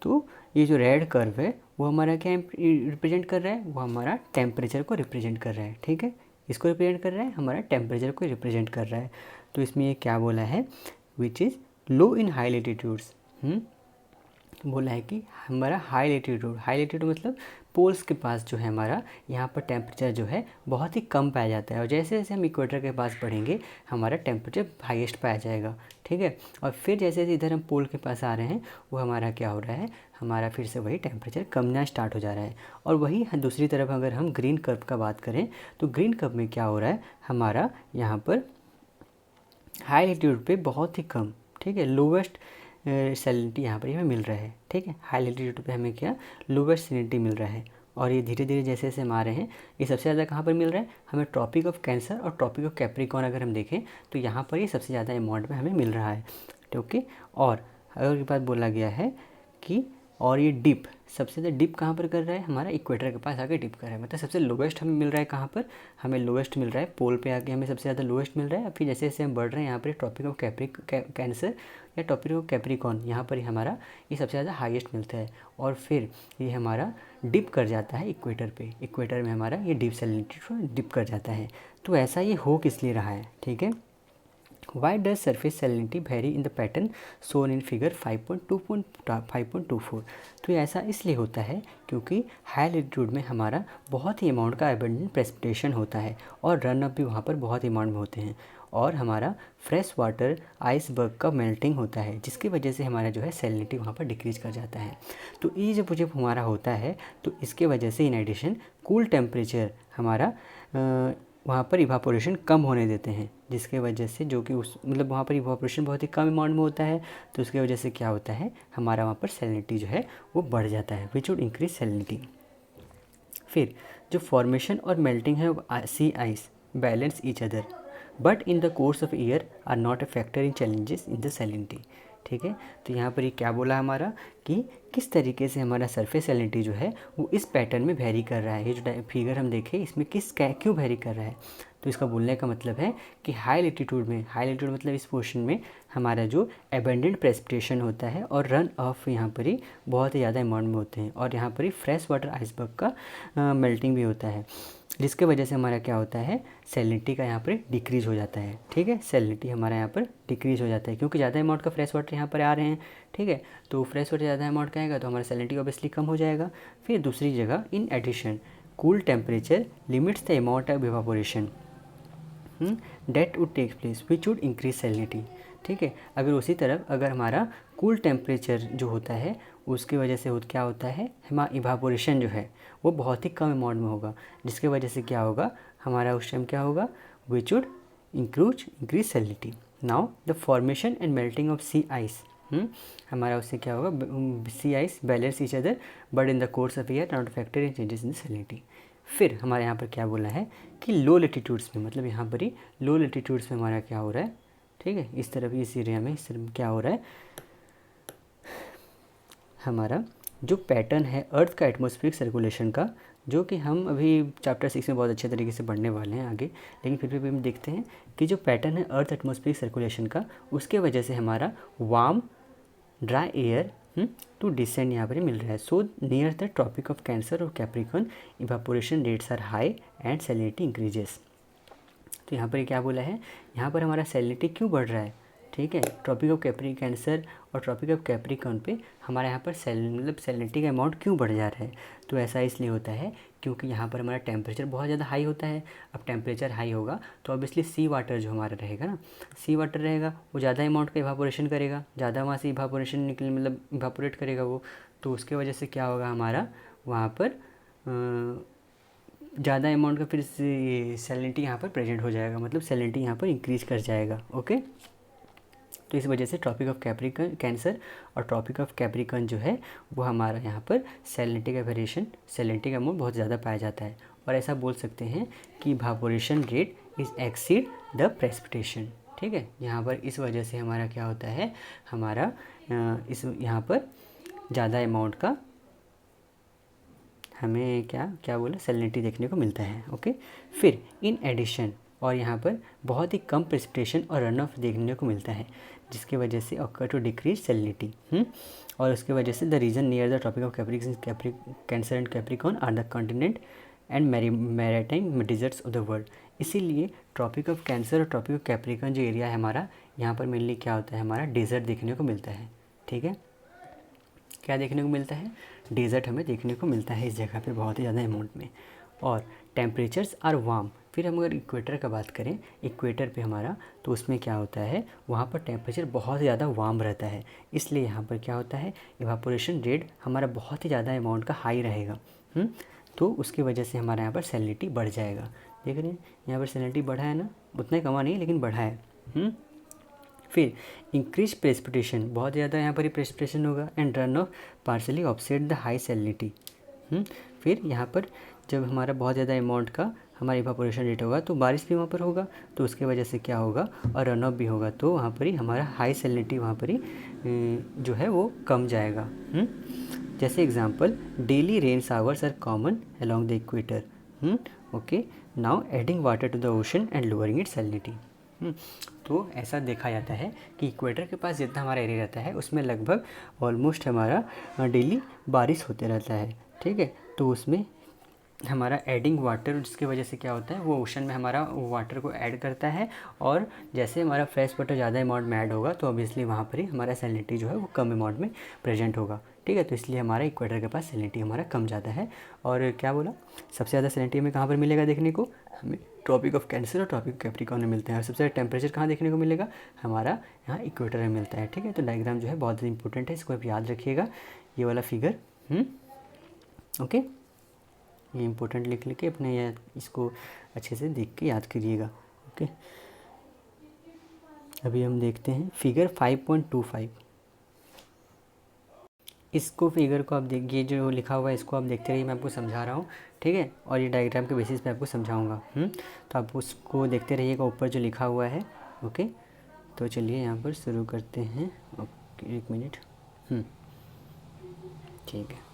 तो ये जो रेड कर्व है वो हमारा क्या रिप्रेजेंट कर रहा है, वो हमारा टेम्परेचर को रिप्रेजेंट कर रहा है, ठीक है, इसको रिप्रेजेंट कर रहा है, हमारा टेम्परेचर को रिप्रेजेंट कर रहा है। तो इसमें ये क्या बोला है, which is low in high latitudes, बोला है कि हमारा हाई लेटीट्यूड मतलब पोल्स के पास जो है हमारा यहाँ पर टेम्परेचर जो है बहुत ही कम पाया जाता है, और जैसे जैसे हम इक्वेटर के पास बढ़ेंगे हमारा टेम्परेचर हाईएस्ट पाया जाएगा, ठीक है। और फिर जैसे जैसे इधर हम पोल के पास आ रहे हैं वो हमारा क्या हो रहा है, हमारा फिर से वही टेम्परेचर कमना स्टार्ट हो जा रहा है। और वही दूसरी तरफ अगर हम ग्रीन कर्व का बात करें तो ग्रीन कर्व में क्या हो रहा है, हमारा यहाँ पर हाई लेटीट्यूड पे बहुत ही कम, ठीक है, लोवेस्ट सैलिनिटी यहाँ पर हमें मिल रहा है, ठीक है, हाई लेटीट्यूड पे हमें क्या लोवेस्ट सैलिनिटी मिल रहा है। और ये धीरे धीरे जैसे जैसे हम आ रहे हैं ये सबसे ज़्यादा कहाँ पर मिल रहा है, हमें ट्रॉपिक ऑफ कैंसर और ट्रॉपिक ऑफ कैप्रिकॉर्न अगर हम देखें तो यहाँ पर ये सबसे ज़्यादा अमाउंट में हमें मिल रहा है, ओके। और अगर ये बात बोला गया है कि और ये डिप सबसे ज़्यादा डिप कहाँ पर कर रहा है, हमारा इक्वेटर के पास आके डिप कर रहा है, मतलब सबसे लोवेस्ट हमें मिल रहा है कहाँ पर, हमें लोवेस्ट मिल रहा है पोल पे आके, हमें सबसे ज़्यादा लोवेस्ट मिल रहा है। फिर जैसे जैसे हम बढ़ रहे हैं यहाँ पर ट्रॉपिक ऑफ कैंसर या ट्रॉपिक ऑफ कैप्रिकॉर्न यहाँ पर ही हमारा ये सबसे ज़्यादा हाईएस्ट मिलता है, और फिर ये हमारा डिप कर जाता है इक्वेटर पे, इक्वेटर में हमारा ये डीप सैलिनिटी डिप कर जाता है। तो ऐसा ये हो किस लिए रहा है, ठीक है। Why does surface salinity vary in the pattern shown in figure 5.24? तो ये ऐसा इसलिए होता है क्योंकि हाई लेटीट्यूड में हमारा बहुत ही अमाउंट का एबंडेंट प्रेसिपिटेशन होता है और रन अप भी वहाँ पर बहुत ही अमाउंट में होते हैं, और हमारा फ्रेश वाटर आइसबर्ग का मेल्टिंग होता है जिसकी वजह से हमारा जो है सैलिनिटी वहाँ पर डिक्रीज कर जाता है। तो ये जब हमारा होता है तो इसके वजह से इन एडिशन कूल टेम्परेचर हमारा वहाँ पर इवापोरेशन कम होने देते हैं, जिसके वजह से जो कि उस मतलब वहाँ पर इवापोरेशन बहुत ही कम अमाउंट में होता है, तो उसकी वजह से क्या होता है, हमारा वहाँ पर सैलिनिटी जो है वो बढ़ जाता है, विच वुड इंक्रीज सैलिनिटी। फिर जो फॉर्मेशन और मेल्टिंग है sea ice balance each other but in the course of year are not a factor in challenges in the salinity, ठीक है। तो यहाँ पर ये क्या बोला हमारा कि किस तरीके से हमारा सरफेस सैलिनिटी जो है वो इस पैटर्न में वेरी कर रहा है, ये जो फिगर हम देखें इसमें क्यों वेरी कर रहा है। तो इसका बोलने का मतलब है कि हाई लेटीट्यूड मतलब इस पोर्शन में हमारा जो एबंडेंट प्रेसिपिटेशन होता है और रन ऑफ यहाँ पर ही बहुत ही ज़्यादा अमाउंट में होते हैं, और यहाँ पर ही फ्रेश वाटर आइसबर्ग का मेल्टिंग भी होता है, जिसके वजह से हमारा क्या होता है, सैलिनिटी का यहाँ पर डिक्रीज हो जाता है, ठीक है, सैलिनिटी हमारा यहाँ पर डिक्रीज हो जाता है क्योंकि ज़्यादा अमाउंट का फ्रेश वाटर यहाँ पर आ रहे हैं, ठीक है। तो फ्रेश वाटर ज़्यादा अमाउंट का आएगा तो हमारा सैलिनिटी ऑब्वियसली कम हो जाएगा। फिर दूसरी जगह in addition cool temperature limits the amount of evaporation that would take place which would increase salinity, ठीक है। अगर उसी तरफ अगर हमारा कूल टेम्परेचर जो होता है उसकी वजह से क्या होता है, हमारा इवापोरेशन जो है वो बहुत ही कम अमाउंट में होगा, जिसके वजह से क्या होगा, हमारा उस टाइम क्या होगा, which would increase salinity. Now the formation and melting of sea ice, हमारा उससे क्या होगा, sea ice balance each other but in the course of year not factor in changes in the salinity. फिर हमारे यहाँ पर क्या बोला है कि लो लेटीट्यूड्स में, मतलब यहाँ पर ही लो लेटीट्यूड्स में हमारा क्या हो रहा है, ठीक है, इस तरफ इस एरिया में इस तरफ क्या हो रहा है, हमारा जो पैटर्न है अर्थ का एटमॉस्फेरिक सर्कुलेशन का, जो कि हम अभी चैप्टर 6 में बहुत अच्छे तरीके से पढ़ने वाले हैं आगे, लेकिन फिर भी हम देखते हैं कि जो पैटर्न है अर्थ एटमॉस्फेरिक सर्कुलेशन का, उसके वजह से हमारा warm dry air to descend यहाँ पर मिल रहा है। So near the Tropic of Cancer और Capricorn evaporation rates are high and salinity increases. तो यहाँ पर क्या बोला है, यहाँ पर हमारा सैलिनिटी क्यों बढ़ रहा है, ठीक है, ट्रॉपिक ऑफ कैंसर और ट्रॉपिक ऑफ कैप्रिकॉर्न पे हमारे यहाँ पर सैलिनिटी का अमाउंट क्यों बढ़ जा रहा है। तो ऐसा इसलिए होता है क्योंकि यहाँ पर हमारा टेम्परेचर बहुत ज़्यादा हाई होता है। अब टेम्परेचर हाई होगा तो ऑब्वियसली सी वाटर जो हमारा रहेगा ना, सी वाटर रहेगा वो ज़्यादा अमाउंट का इवापोरेशन करेगा, ज़्यादा वहाँ से इवापोरेशन मतलब इवापोरेट करेगा वो, तो उसके वजह से क्या होगा, हमारा वहाँ पर ज़्यादा अमाउंट का फिर सैलिनिटी यहाँ पर प्रेजेंट हो जाएगा, मतलब सैलिनिटी यहाँ पर इंक्रीज कर जाएगा, ओके। तो इस वजह से ट्रॉपिक ऑफ कैप्रिकॉर्न कैंसर और ट्रॉपिक ऑफ कैप्रिकॉर्न जो है वो हमारा यहाँ पर सैलिनिटी का वेरिएशन, सैलिनिटी का अमाउंट बहुत ज़्यादा पाया जाता है। और ऐसा बोल सकते हैं कि evaporation rate is exceed the precipitation. ठीक है, यहाँ पर इस वजह से हमारा क्या होता है, हमारा इस यहाँ पर ज़्यादा अमाउंट का हमें क्या क्या बोला, सैलिनिटी देखने को मिलता है। ओके, फिर इन एडिशन और यहाँ पर बहुत ही कम प्रेसिपिटेशन और रन ऑफ देखने को मिलता है, जिसकी वजह से ऑकर टू डिक्रीज सैलिनिटी। और उसकी वजह से the region near the Tropic of Cancer and Capricorn are the continent and maritime deserts of the world. इसीलिए ट्रॉपिक ऑफ कैंसर और ट्रॉपिक ऑफ कैप्रिकॉर्न जो एरिया है हमारा, यहाँ पर मेनली क्या होता है, हमारा डेजर्ट देखने को मिलता है। ठीक है, क्या देखने को मिलता है, डेजर्ट हमें देखने को मिलता है इस जगह पे बहुत ही ज़्यादा अमाउंट में। और टेम्परेचर्स आर वार्म। फिर हम अगर इक्वेटर का बात करें, इक्वेटर पे हमारा, तो उसमें क्या होता है, वहाँ पर टेम्परेचर बहुत ज़्यादा वार्म रहता है, इसलिए यहाँ पर क्या होता है, इवापोरेशन रेट हमारा बहुत ही ज़्यादा अमाउंट का हाई रहेगा। तो उसकी वजह से हमारे यहाँ पर सैलिनिटी बढ़ जाएगा। देख रहे हैं यहाँ पर सैलिनिटी बढ़ा है ना, उतना कमा नहीं लेकिन बढ़ा है। फिर इंक्रीज प्रेसिपिटेशन, बहुत ज़्यादा यहाँ पर ही प्रेसिपिटेशन होगा and run off partially offset the high salinity. फिर यहाँ पर जब हमारा बहुत ज़्यादा अमाउंट का हमारा इवापोरेशन रेट होगा तो बारिश भी वहाँ पर होगा, तो उसके वजह से क्या होगा, और रन ऑफ भी होगा, तो वहाँ पर ही हमारा हाई सैलिनिटी वहाँ पर ही जो है वो कम जाएगा। जैसे example, daily rain showers are common along the equator. Okay, now adding water to the ocean and lowering it salinity. तो ऐसा देखा जाता है कि इक्वेटर के पास जितना हमारा एरिया रहता है उसमें लगभग ऑलमोस्ट हमारा डेली बारिश होते रहता है। ठीक है, तो उसमें हमारा एडिंग वाटर, जिसकी वजह से क्या होता है, वो ओशन में हमारा वाटर को ऐड करता है, और जैसे हमारा फ्रेश वाटर ज़्यादा अमाउंट में ऐड होगा तो ऑब्वियसली वहाँ पर ही हमारा सैलिनिटी जो है वो कम अमाउंट में प्रेजेंट होगा। ठीक है, तो इसलिए हमारा इक्वेटर के पास सैलिनिटी हमारा कम जाता है। और क्या बोला, सबसे ज़्यादा सैलिनिटी हमें कहाँ पर मिलेगा देखने को, हमें ट्रॉपिक ऑफ कैंसर और ट्रॉपिक ऑफ कैप्रिकॉर्न में मिलते हैं। और सबसे ज़्यादा टेम्परेचर कहाँ देखने को मिलेगा, हमारा यहाँ इक्वेटर में मिलता है। ठीक है, तो डायग्राम जो है बहुत ज़्यादा इंपॉर्टेंट है, इसको आप याद रखिएगा, ये वाला फिगर। ओके, ये इंपॉर्टेंट लिख के अपने इसको अच्छे से देख के याद करिएगा। ओके, अभी हम देखते हैं फिगर 5.25। इसको फिगर को आप देखिए, जो लिखा हुआ है इसको आप देखते रहिए, मैं आपको समझा रहा हूँ। ठीक है, और ये डायग्राम के बेसिस पे आपको समझाऊंगा। तो आप उसको देखते रहिएगा, ऊपर जो लिखा हुआ है। ओके, तो चलिए यहाँ पर शुरू करते हैं। ओके, एक मिनट। ठीक है,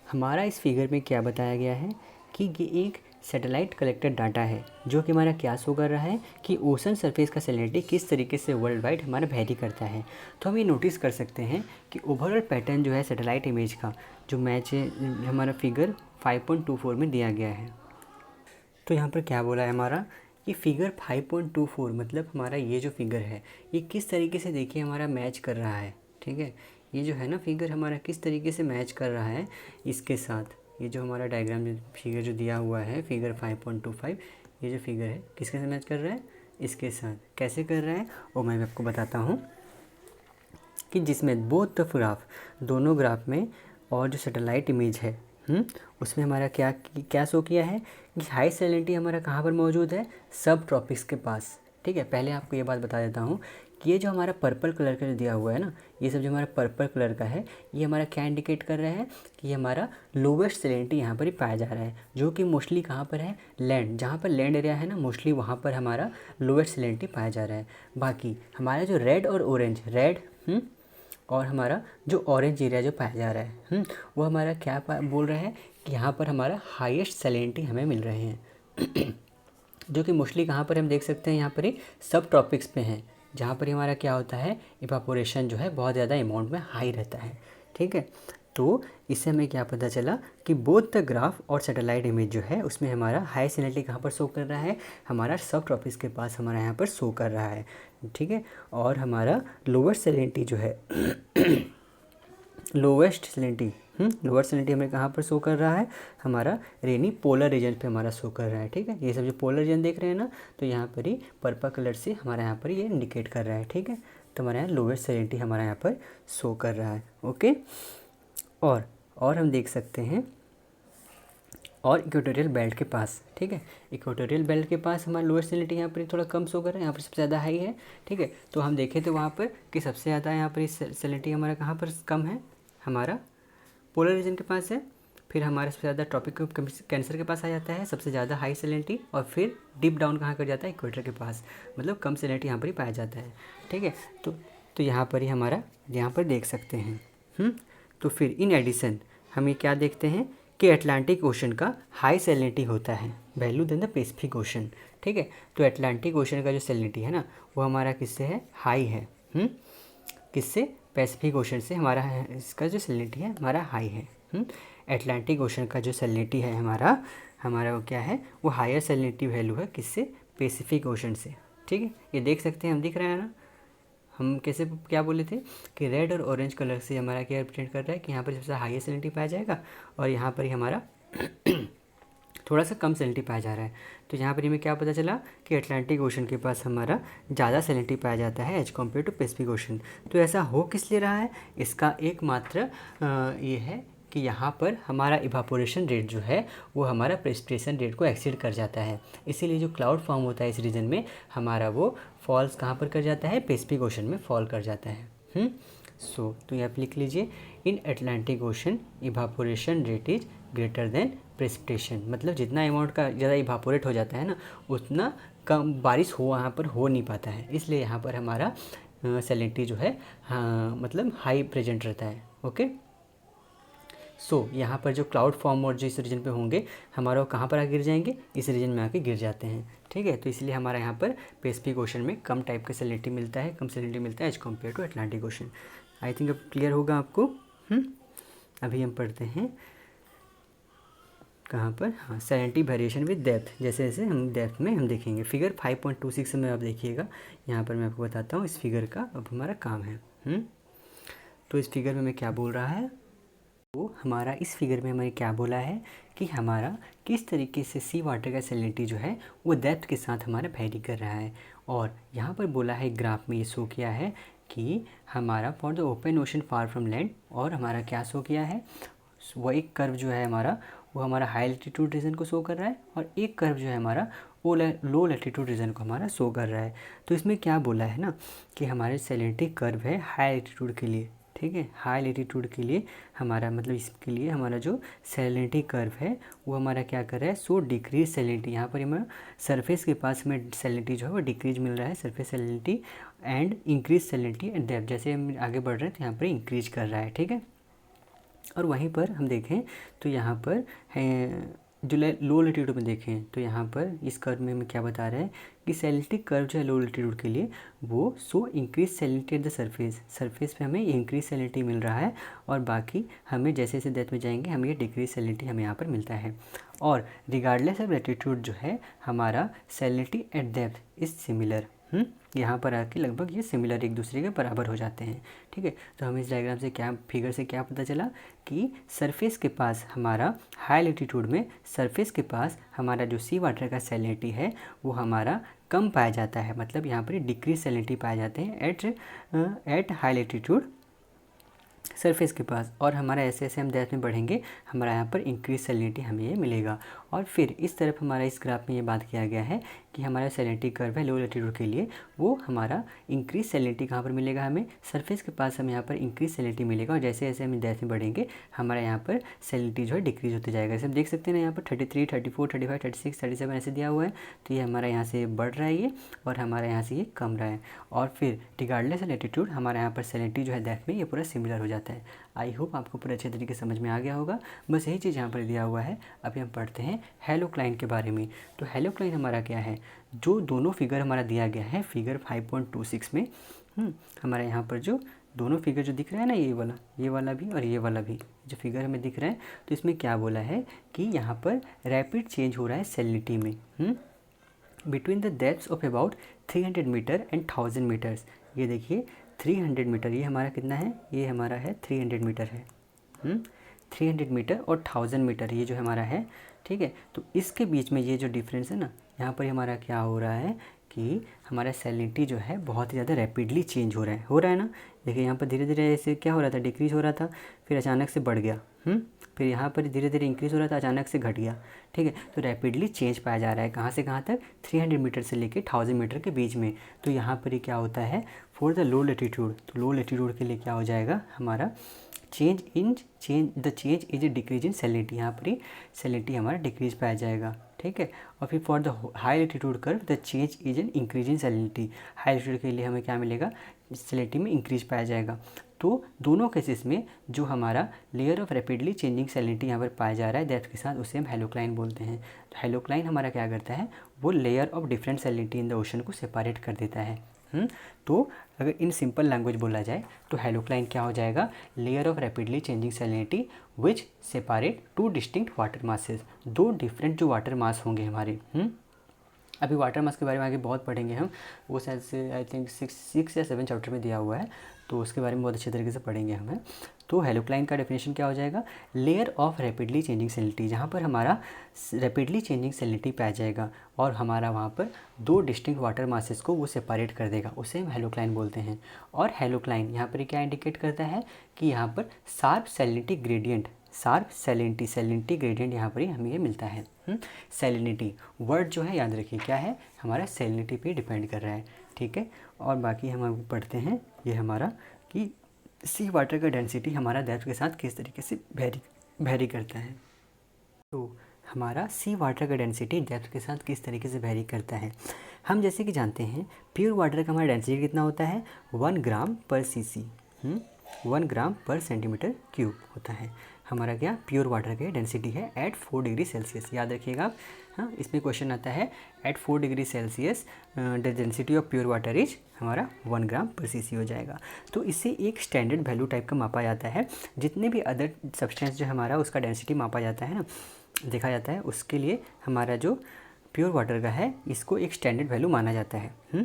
हमारा इस फिगर में क्या बताया गया है कि ये एक सैटेलाइट कलेक्टेड डाटा है, जो कि हमारा क्या शो कर रहा है कि ओशन सरफेस का सैलिनिटी किस तरीके से वर्ल्ड वाइड हमारा वेरी करता है। तो हम ये नोटिस कर सकते हैं कि ओवरऑल पैटर्न जो है सैटेलाइट इमेज का जो मैच है हमारा फिगर 5.24 में दिया गया है। तो यहाँ पर क्या बोला है हमारा, ये फिगर 5.24 मतलब हमारा ये जो फिगर है ये किस तरीके से देखिए हमारा मैच कर रहा है। ठीक है, ये जो है ना फिगर हमारा किस तरीके से मैच कर रहा है इसके साथ, ये जो हमारा डायग्राम फिगर जो दिया हुआ है फिगर 5.25, ये जो फिगर है किसके साथ मैच कर रहा है, इसके साथ। कैसे कर रहा है वो मैं आपको बताता हूँ, कि जिसमें बोथ द ग्राफ, दोनों ग्राफ में, और जो सैटेलाइट इमेज है उसमें हमारा क्या क्या शो किया है कि हाई सैलिनिटी हमारा कहाँ पर मौजूद है, सब ट्रॉपिक्स के पास। ठीक है, पहले आपको ये बात बता देता हूँ कि ये जो हमारा पर्पल कलर का जो दिया हुआ है ना, ये सब जो हमारा पर्पल कलर का है, ये हमारा क्या इंडिकेट कर रहा है कि हमारा लोवेस्ट सैलिनिटी यहाँ पर ही पाया जा रहा है, जो कि मोस्टली कहाँ पर है, लैंड, जहाँ पर लैंड एरिया है ना, मोस्टली वहाँ पर हमारा लोवेस्ट सैलिनिटी पाया जा रहा है। बाकी हमारा जो रेड और ऑरेंज, रेड और हमारा जो ऑरेंज एरिया जो पाया जा रहा है वो हमारा क्या बोल रहा है कि यहाँ पर हमारा हाईएस्ट सैलिनिटी हमें मिल रहे हैं जो कि मोस्टली कहाँ पर हम देख सकते हैं, यहाँ पर ही सब ट्रॉपिक्स पे हैं, जहाँ पर हमारा क्या होता है, इवापोरेशन जो है बहुत ज़्यादा अमाउंट में हाई रहता है। ठीक है, तो इससे हमें क्या पता चला कि बोथ द ग्राफ और सैटेलाइट इमेज जो है उसमें हमारा हाई सैलिनिटी कहाँ पर शो कर रहा है, हमारा सब ट्रॉपिक्स के पास हमारा यहाँ पर शो कर रहा है। ठीक है, और हमारा लोवेस्ट सैलिनिटी जो है लोवेस्ट सैलिनिटी लोअर सैलिनिटी हमें कहाँ पर शो कर रहा है, हमारा रेनी पोलर रीजन पे हमारा शो कर रहा है। ठीक है, ये सब जो पोलर रीजन देख रहे हैं ना, तो यहाँ पर ही पर्पल कलर से हमारा यहाँ पर ये इंडिकेट कर रहा है। ठीक है, तो हमारे यहाँ लोवेस्ट सैलिनिटी हमारा यहाँ पर शो कर रहा है। ओके, और हम देख सकते हैं, और इक्वेटोरियल बेल्ट के पास, ठीक है। इक्वेटोरियल बेल्ट के पास हमारा लोअर सैलिनिटी यहाँ पर थोड़ा कम शो कर रहा है, यहाँ पर सबसे ज़्यादा हाई है, ठीक है। तो हम देखें तो वहाँ पर कि सबसे ज़्यादा यहाँ पर सैलिनिटी हमारा कहाँ पर कम है, हमारा पोलर रीजन के पास है। फिर हमारे सबसे ज़्यादा ट्रॉपिक कैंसर के पास आ जाता है, सबसे ज़्यादा हाई सैलिनिटी, और फिर डीप डाउन कहाँ कर जाता है, इक्वेटर के पास, मतलब कम सैलिनिटी यहाँ पर ही पाया जाता है, ठीक है। तो यहाँ पर ही हमारा यहाँ पर देख सकते हैं। तो फिर इन एडिशन हम ये क्या देखते हैं कि अटलांटिक ओशन का हाई सैलिनिटी होता है value then the Pacific Ocean, ठीक है। तो अटलांटिक ओशन का जो सैलिनिटी है ना वो हमारा किससे है, हाई है। किससे, पैसिफिक ओशन से हमारा इसका जो सैलिनिटी है हमारा हाई है। अटलांटिक ओशन का जो सैलिनिटी है हमारा वो क्या है, वो हायर सैलिनिटी वैल्यू है किससे, पैसिफिक ओशन से, ठीक है। ये देख सकते हैं, हम दिख रहा है ना, हम कैसे क्या बोले थे कि रेड और ऑरेंज कलर से हमारा क्या रिप्रेजेंट कर रहा है कि यहाँ पर सबसे हाईएस्ट सैलिनिटी पाया जाएगा और यहाँ पर ही हमारा थोड़ा सा कम सैलिनिटी पाया जा रहा है। तो यहाँ पर हमें क्या पता चला कि अटलांटिक ओशन के पास हमारा ज़्यादा सैलिनिटी पाया जाता है as compare to Pacific Ocean. तो ऐसा हो किस लिए रहा है, इसका एकमात्र ये है कि यहाँ पर हमारा इवापोरेशन रेट जो है वो हमारा प्रेसिपिटेशन रेट को एक्सीड कर जाता है, इसीलिए जो क्लाउड फॉर्म होता है इस रीजन में हमारा वो फॉल्स कहाँ पर कर जाता है, पैसिफिक ओशन में फॉल कर जाता है। तो यहाँ पर लिख लीजिए, in Atlantic Ocean evaporation rate is greater than precipitation, मतलब जितना अमाउंट का ज़्यादा इवापोरेट हो जाता है ना उतना कम बारिश वहाँ पर हो नहीं पाता है, इसलिए यहाँ पर हमारा सैलिनिटी जो है मतलब हाई प्रेजेंट रहता है। ओके, यहाँ पर जो क्लाउड फॉर्म और जो इस रीजन पे होंगे हमारा वो कहाँ पर आके गिर जाएंगे, इस रीजन में आके गिर जाते हैं, ठीक है। तो इसलिए हमारा यहाँ पर पैसिफिक ओशन में कम टाइप का सैलिनिटी मिलता है, कम सैलिनिटी मिलता है as compare to Atlantic Ocean. I think अब क्लियर होगा आपको। अभी हम पढ़ते हैं कहाँ पर, हाँ, सैलिनिटी वेरिएशन विद डेप्थ, जैसे जैसे हम डेप्थ में हम देखेंगे। फिगर 5.26 में आप देखिएगा, यहाँ पर मैं आपको बताता हूँ इस फिगर का अब हमारा काम है। तो इस फिगर में मैं क्या बोल रहा है, वो हमारा इस फिगर में हमें क्या बोला है कि हमारा किस तरीके से सी वाटर का सैलिनिटी जो है वो डेप्थ के साथ हमारा वेरी कर रहा है। और यहाँ पर बोला है ग्राफ में ये शो किया है कि हमारा for the open ocean far from land, और हमारा क्या शो किया है, वो एक कर्व जो है हमारा वो हमारा हाई एल्टीट्यूड रीजन को शो कर रहा है, और एक कर्व जो है हमारा वो लो एल्टीट्यूड रीजन को हमारा शो कर रहा है। तो इसमें क्या बोला है ना कि हमारे सैलिनिटी कर्व है हाई एल्टीट्यूड के लिए, ठीक है। हाई एल्टीट्यूड के लिए हमारा मतलब इसके लिए हमारा जो सैलिनिटी कर्व है वो हमारा क्या कर रहा है, सो डिक्रीज सैलिनिटी, यहाँ पर हमारा सरफेस के पास में सैलिनिटी जो है वो डिक्रीज मिल रहा है, surface salinity and increase salinity and depth, जैसे हम आगे बढ़ रहे हैं तो यहाँ पर इंक्रीज कर रहा है, ठीक है। और वहीं पर हम देखें तो यहाँ पर है जो लो एल्टीट्यूड में देखें तो यहाँ पर इस कर्व में हमें क्या बता रहा है कि सैलिनिटी कर्व जो है लो एल्टीट्यूड के लिए वो so increase salinity eight the surface पे हमें इंक्रीज सैलिनिटी मिल रहा है, और बाकी हमें जैसे जैसे डेप्थ में जाएंगे हमें ये डिक्रीज सैलिनिटी हमें यहाँ पर मिलता है। और रिगार्डलेस ऑफ एल्टीट्यूड जो है हमारा salinity eight depth is similar, यहाँ पर आके लगभग ये सिमिलर एक दूसरे के बराबर हो जाते हैं, ठीक है। तो हमें इस डायग्राम से क्या, फिगर से क्या पता चला कि सरफेस के पास हमारा हाई एल्टीट्यूड में सरफेस के पास हमारा जो सी वाटर का सैलिनिटी है वो हमारा कम पाया जाता है, मतलब यहाँ पर डिक्रीज सैलिनिटी पाए जाते हैं एट हाई एल्टीट्यूड सरफेस के पास, और हमारा ऐसे ऐसे हम डेप्थ में बढ़ेंगे हमारा यहाँ पर इंक्रीज सैलिनिटी हमें ये मिलेगा। और फिर इस तरफ हमारा इस ग्राफ में ये बात किया गया है कि हमारा सैलिनिटी कर्व है लो एल्टीट्यूड के लिए वो हमारा इंक्रीज सैलिनिटी कहाँ पर मिलेगा, हमें सरफेस के पास हमें यहाँ पर इंक्रीज सैलिनिटी मिलेगा, और जैसे जैसे हम डेप्थ में बढ़ेंगे हमारा यहाँ पर सैलिनिटी जो है डिक्रीज होते जाएगा। जैसे हम देख सकते हैं ना यहाँ पर 33, 34, 35, 36, 37 ऐसे दिया हुआ है, तो ये हमारा यहाँ से बढ़ रहा है ये, और हमारा यहाँ से ये कम रहा है। और फिर रिगार्डलेस ऑफ एल्टीट्यूड हमारा यहाँ पर सैलिनिटी जो है डेप्थ में ये पूरा सिमिलर हो जाता है। आई होप आपको पूरे अच्छे तरीके से समझ में आ गया होगा, बस यही चीज़ यहाँ पर दिया हुआ है। अभी हम पढ़ते हैं हेलोक्लाइन के बारे में। तो हेलोक्लाइन हमारा क्या है, जो दोनों फिगर हमारा दिया गया है फिगर 5.26 में, हमारा यहाँ पर जो दोनों फिगर जो दिख रहा है ना, ये वाला भी और ये वाला भी जो फिगर हमें दिख रहा है, तो इसमें क्या बोला है कि यहाँ पर रैपिड चेंज हो रहा है सैलिनिटी में between the depths of about 300 metre and 1000 metres. ये देखिए 300 मीटर, ये हमारा कितना है, ये हमारा है 300 मीटर है, 300 मीटर और 1000 मीटर ये जो हमारा है, ठीक है। तो इसके बीच में ये जो डिफरेंस है ना, यहाँ पर हमारा क्या हो रहा है कि हमारा सैलिनिटी जो है बहुत ही ज़्यादा रैपिडली चेंज हो रहा है ना। देखिए यहाँ पर धीरे धीरे ऐसे क्या हो रहा था, डिक्रीज़ हो रहा था, फिर अचानक से बढ़ गया, फिर यहाँ पर धीरे धीरे इंक्रीज़ हो रहा था, अचानक से घट गया। ठीक है, तो रैपिडली चेंज पाया जा रहा है। कहाँ से कहाँ तक, 300 मीटर से लेके 1000 मीटर के बीच में। तो यहाँ पर ही क्या होता है, फॉर द लो लेटीट्यूड, तो लो लेटीट्यूड के लिए क्या हो जाएगा हमारा, change is a decrease in salinity. यहाँ पर ही सैलिनिटी हमारा डिक्रीज पाया जाएगा। ठीक है, और फिर for the high latitude curve the change is an increase in salinity. High latitude के लिए हमें क्या मिलेगा, सैलिनिटी में इंक्रीज पाया जाएगा। तो दोनों केसेस में जो हमारा layer of rapidly changing salinity यहाँ पर पाया जा रहा है डेप्थ के साथ, उसे हम हेलोक्लाइन बोलते हैं। तो हेलोक्लाइन हमारा क्या करता है, वो layer of different salinity in the ocean को सेपरेट कर देता है। तो अगर इन सिंपल लैंग्वेज बोला जाए तो हेलोक्लाइन क्या हो जाएगा, layer of rapidly changing salinity which separate two distinct water masses. दो डिफरेंट जो वाटर मास होंगे हमारे, अभी वाटर मास के बारे में आगे बहुत पढ़ेंगे हम, वो शायद से आई थिंक 6 या 7 चैप्टर में दिया हुआ है, तो उसके बारे में बहुत अच्छे तरीके से पढ़ेंगे हमें। तो हेलोक्लाइन का डेफिनेशन क्या हो जाएगा, layer of rapidly changing salinity, जहाँ पर हमारा रैपिडली चेंजिंग सैलिनिटी पाया जाएगा और हमारा वहाँ पर दो डिस्टिंक्ट वाटर मासेस को वो सेपरेट कर देगा, उसे हम हेलोक्लाइन बोलते हैं। और हेलोक्लाइन यहाँ पर क्या इंडिकेट करता है कि यहाँ पर sharp salinity gradient, sharp salinity gradient यहाँ पर ही हमें ये मिलता है। सैलिनिटी वर्ड जो है याद रखिए क्या है, हमारा सैलिनिटी पे डिपेंड कर रहा है। ठीक है, और बाकी हम पढ़ते हैं ये हमारा कि सी वाटर का डेंसिटी हमारा डेप्थ के साथ किस तरीके से वेरी करता है। तो हमारा सी वाटर का डेंसिटी डेप्थ के साथ किस तरीके से वेरी करता है, हम जैसे कि जानते हैं प्योर वाटर का हमारा डेंसिटी कितना होता है, 1 ग्राम पर cc, 1 ग्राम पर सेंटीमीटर क्यूब होता है हमारा क्या, प्योर वाटर की डेंसिटी है एट 4 डिग्री सेल्सियस। याद रखिएगा आप, हाँ इसमें क्वेश्चन आता है at 4 degree Celsius the density of pure water is हमारा 1 ग्राम पर cc हो जाएगा। तो इससे एक स्टैंडर्ड वैल्यू टाइप का मापा जाता है, जितने भी अदर सब्सटेंस जो हमारा उसका डेंसिटी मापा जाता है ना, देखा जाता है, उसके लिए हमारा जो प्योर वाटर का है इसको एक स्टैंडर्ड वैल्यू माना जाता है।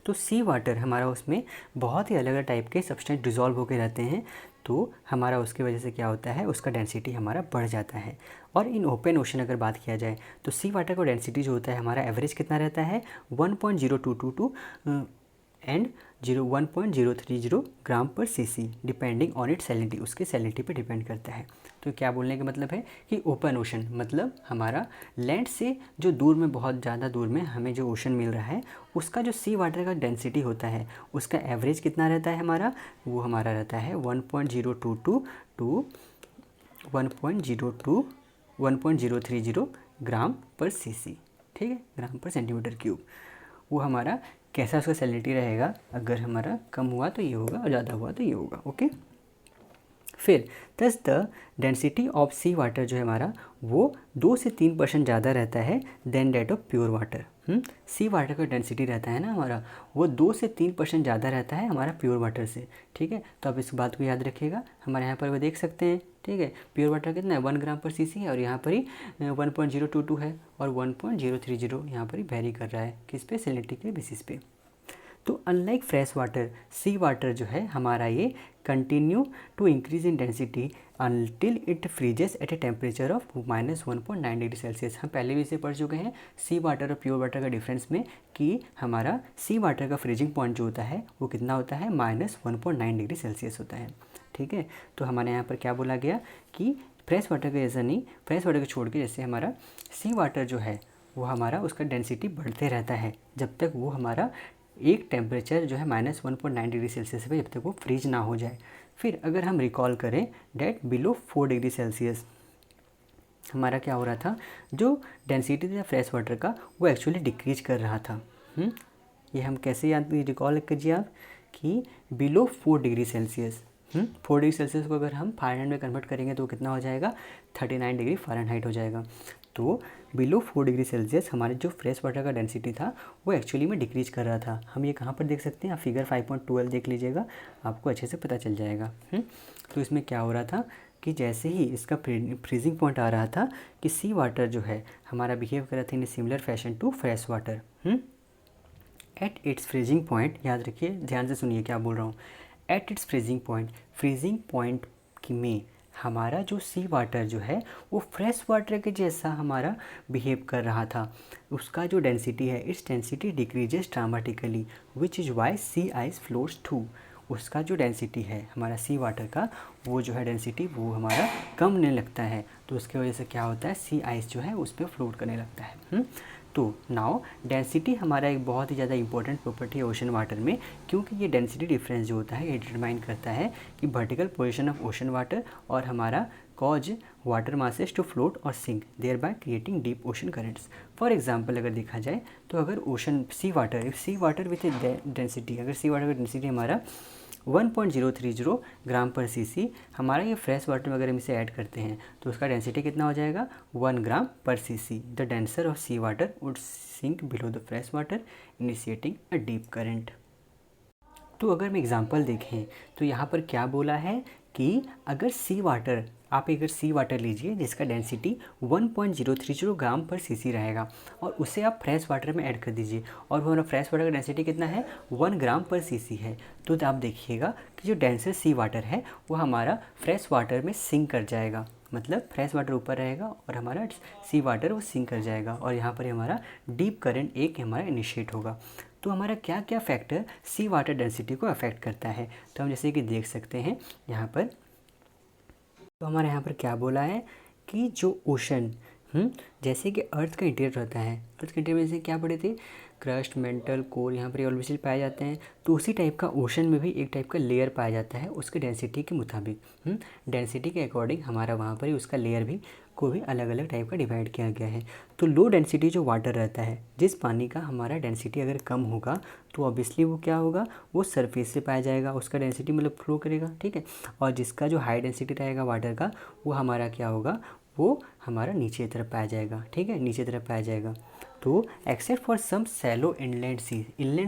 तो सी वाटर हमारा उसमें बहुत ही अलग अलग टाइप के सब्सटेंस डिज़ोल्व होकर रहते हैं, तो हमारा उसकी वजह से क्या होता है, उसका डेंसिटी हमारा बढ़ जाता है। और इन ओपन ओशन अगर बात किया जाए तो सी वाटर का डेंसिटी जो होता है हमारा एवरेज कितना रहता है, 1.0222 एंड 1.030 ग्राम पर cc depending on it salinity, उसके सैलिनिटी पे डिपेंड करता है। तो क्या बोलने का मतलब है कि ओपन ओशन मतलब हमारा लैंड से जो दूर में, बहुत ज़्यादा दूर में हमें जो ओशन मिल रहा है, उसका जो सी वाटर का डेंसिटी होता है उसका एवरेज कितना रहता है हमारा, वो हमारा रहता है 1.022 टू 1.030 ग्राम पर cc। ठीक है, ग्राम पर सेंटीमीटर क्यूब। वो हमारा कैसा उसका सैलिनिटी रहेगा, अगर हमारा कम हुआ तो ये होगा और ज़्यादा हुआ तो ये होगा। ओके, फिर thus the density of sea water जो है हमारा वो 2 से 3% ज़्यादा रहता है than that of pure water. Sea water का डेंसिटी रहता है ना हमारा, वो 2 से 3% ज़्यादा रहता है हमारा प्योर वाटर से। ठीक है, तो आप इस बात को याद रखिएगा, हमारे यहाँ पर वो देख सकते हैं। ठीक है, प्योर वाटर कितना है, 1 ग्राम पर cc है, और यहाँ पर ही 1.022 है और 1.030 यहाँ पर ही वेरी कर रहा है, किस पे, सैलिनिटी के बेसिस पे। तो unlike fresh water, sea water जो है हमारा ये continue to increase in density until it freezes at a temperature of -1.9 degree Celsius. हम पहले भी इसे पढ़ चुके हैं सी वाटर और प्योर वाटर का डिफरेंस में, कि हमारा सी वाटर का फ्रीजिंग पॉइंट जो होता है वो कितना होता है, -1.9 डिग्री सेल्सियस होता है। ठीक है, तो हमारे यहाँ पर क्या बोला गया कि फ्रेश वाटर का जैसा नहीं, फ्रेश वाटर को छोड़ के जैसे हमारा सी वाटर जो है वो हमारा उसका डेंसिटी बढ़ते रहता है जब तक वो हमारा एक टेम्परेचर जो है -1.9 डिग्री सेल्सियस पे जब तक वो फ्रीज ना हो जाए। फिर अगर हम रिकॉल करें डेट बिलो 4 डिग्री सेल्सियस हमारा क्या हो रहा था, जो डेंसिटी था फ्रेश वाटर का वो एक्चुअली डिक्रीज कर रहा था। ये हम कैसे याद रिकॉल कीजिए आप, कि below 4 degree Celsius, 4 degree Celsius को अगर हम फ़ारेनहाइट में कन्वर्ट करेंगे तो कितना हो जाएगा, 39 डिग्री फ़ारेनहाइट हो जाएगा। तो बिलो 4 डिग्री सेल्सियस हमारे जो फ्रेश वाटर का डेंसिटी था वो एक्चुअली में डिक्रीज कर रहा था। हम ये कहाँ पर देख सकते हैं, आप फिगर 5.12 देख लीजिएगा, आपको अच्छे से पता चल जाएगा। तो इसमें क्या हो रहा था कि जैसे ही इसका फ्रीजिंग पॉइंट आ रहा था कि सी वाटर जो है हमारा बिहेव कर रहा था in similar fashion to fresh water. At its freezing point, याद रखिए ध्यान से सुनिए क्या बोल रहा हूँ, at its freezing point, freezing point में हमारा जो सी वाटर जो है वो फ्रेश वाटर के जैसा हमारा बिहेव कर रहा था। उसका जो डेंसिटी है, its density decreases dramatically which is why sea ice floats too. उसका जो डेंसिटी है हमारा सी वाटर का, वो जो है डेंसिटी वो हमारा कम होने लगता है। तो उसकी वजह से क्या होता है, सी आइस जो है उस पर फ्लोट करने लगता है। तो नाउ डेंसिटी हमारा एक बहुत ही ज़्यादा इंपॉर्टेंट प्रॉपर्टी है ओशन वाटर में, क्योंकि ये डेंसिटी डिफरेंस जो होता है ये डिटरमाइन करता है कि vertical position of ocean water और हमारा cause water masses to float और sink thereby creating deep ocean currents. For example अगर देखा जाए तो अगर ocean sea water with density, अगर सी वाटर का डेंसिटी हमारा 1.030 ग्राम पर सीसी, हमारा ये फ्रेश वाटर में अगर हम इसे ऐड करते हैं तो उसका डेंसिटी कितना हो जाएगा 1 ग्राम पर cc. The denser of sea water would sink below the fresh water initiating a deep current. तो अगर हम एग्जांपल देखें तो यहाँ पर क्या बोला है कि अगर सी वाटर, आप अगर सी वाटर लीजिए जिसका डेंसिटी 1.030 ग्राम पर सीसी रहेगा और उसे आप फ्रेश वाटर में ऐड कर दीजिए और वो हमारा फ्रेश वाटर का डेंसिटी कितना है 1 ग्राम पर सीसी है, तो आप देखिएगा कि जो डेंसर सी वाटर है वो हमारा फ्रेश वाटर में सिंक कर जाएगा। मतलब फ्रेश वाटर ऊपर रहेगा और हमारा सी वाटर वो सिंक कर जाएगा और यहाँ पर हमारा डीप करंट एक हमारा इनिशिएट होगा। तो हमारा क्या क्या फैक्टर सी वाटर डेंसिटी को अफेक्ट करता है, तो हम जैसे कि देख सकते हैं यहाँ पर। तो हमारे यहाँ पर क्या बोला है कि जो ओशन जैसे कि अर्थ का इंटीरियर रहता है, अर्थ के इंटीरियर में जैसे क्या पढ़े थे, क्रस्ट, मेंटल, कोर, यहाँ पर ऑलवेज पाए जाते हैं। तो उसी टाइप का ओशन में भी एक टाइप का लेयर पाया जाता है उसके डेंसिटी के मुताबिक। डेंसिटी के अकॉर्डिंग हमारा वहाँ पर ही उसका लेयर भी को भी अलग अलग टाइप का डिवाइड किया गया है। तो लो डेंसिटी जो वाटर रहता है, जिस पानी का हमारा डेंसिटी अगर कम होगा तो ऑब्वियसली वो क्या होगा, वो सरफेस से पाया जाएगा, उसका डेंसिटी मतलब फ्लो करेगा, ठीक है। और जिसका जो हाई डेंसिटी रहेगा वाटर का, वो हमारा क्या होगा, वो हमारा नीचे तरफ पाया जाएगा, ठीक है, नीचे तरफ पाया जाएगा। तो except for some shallow inland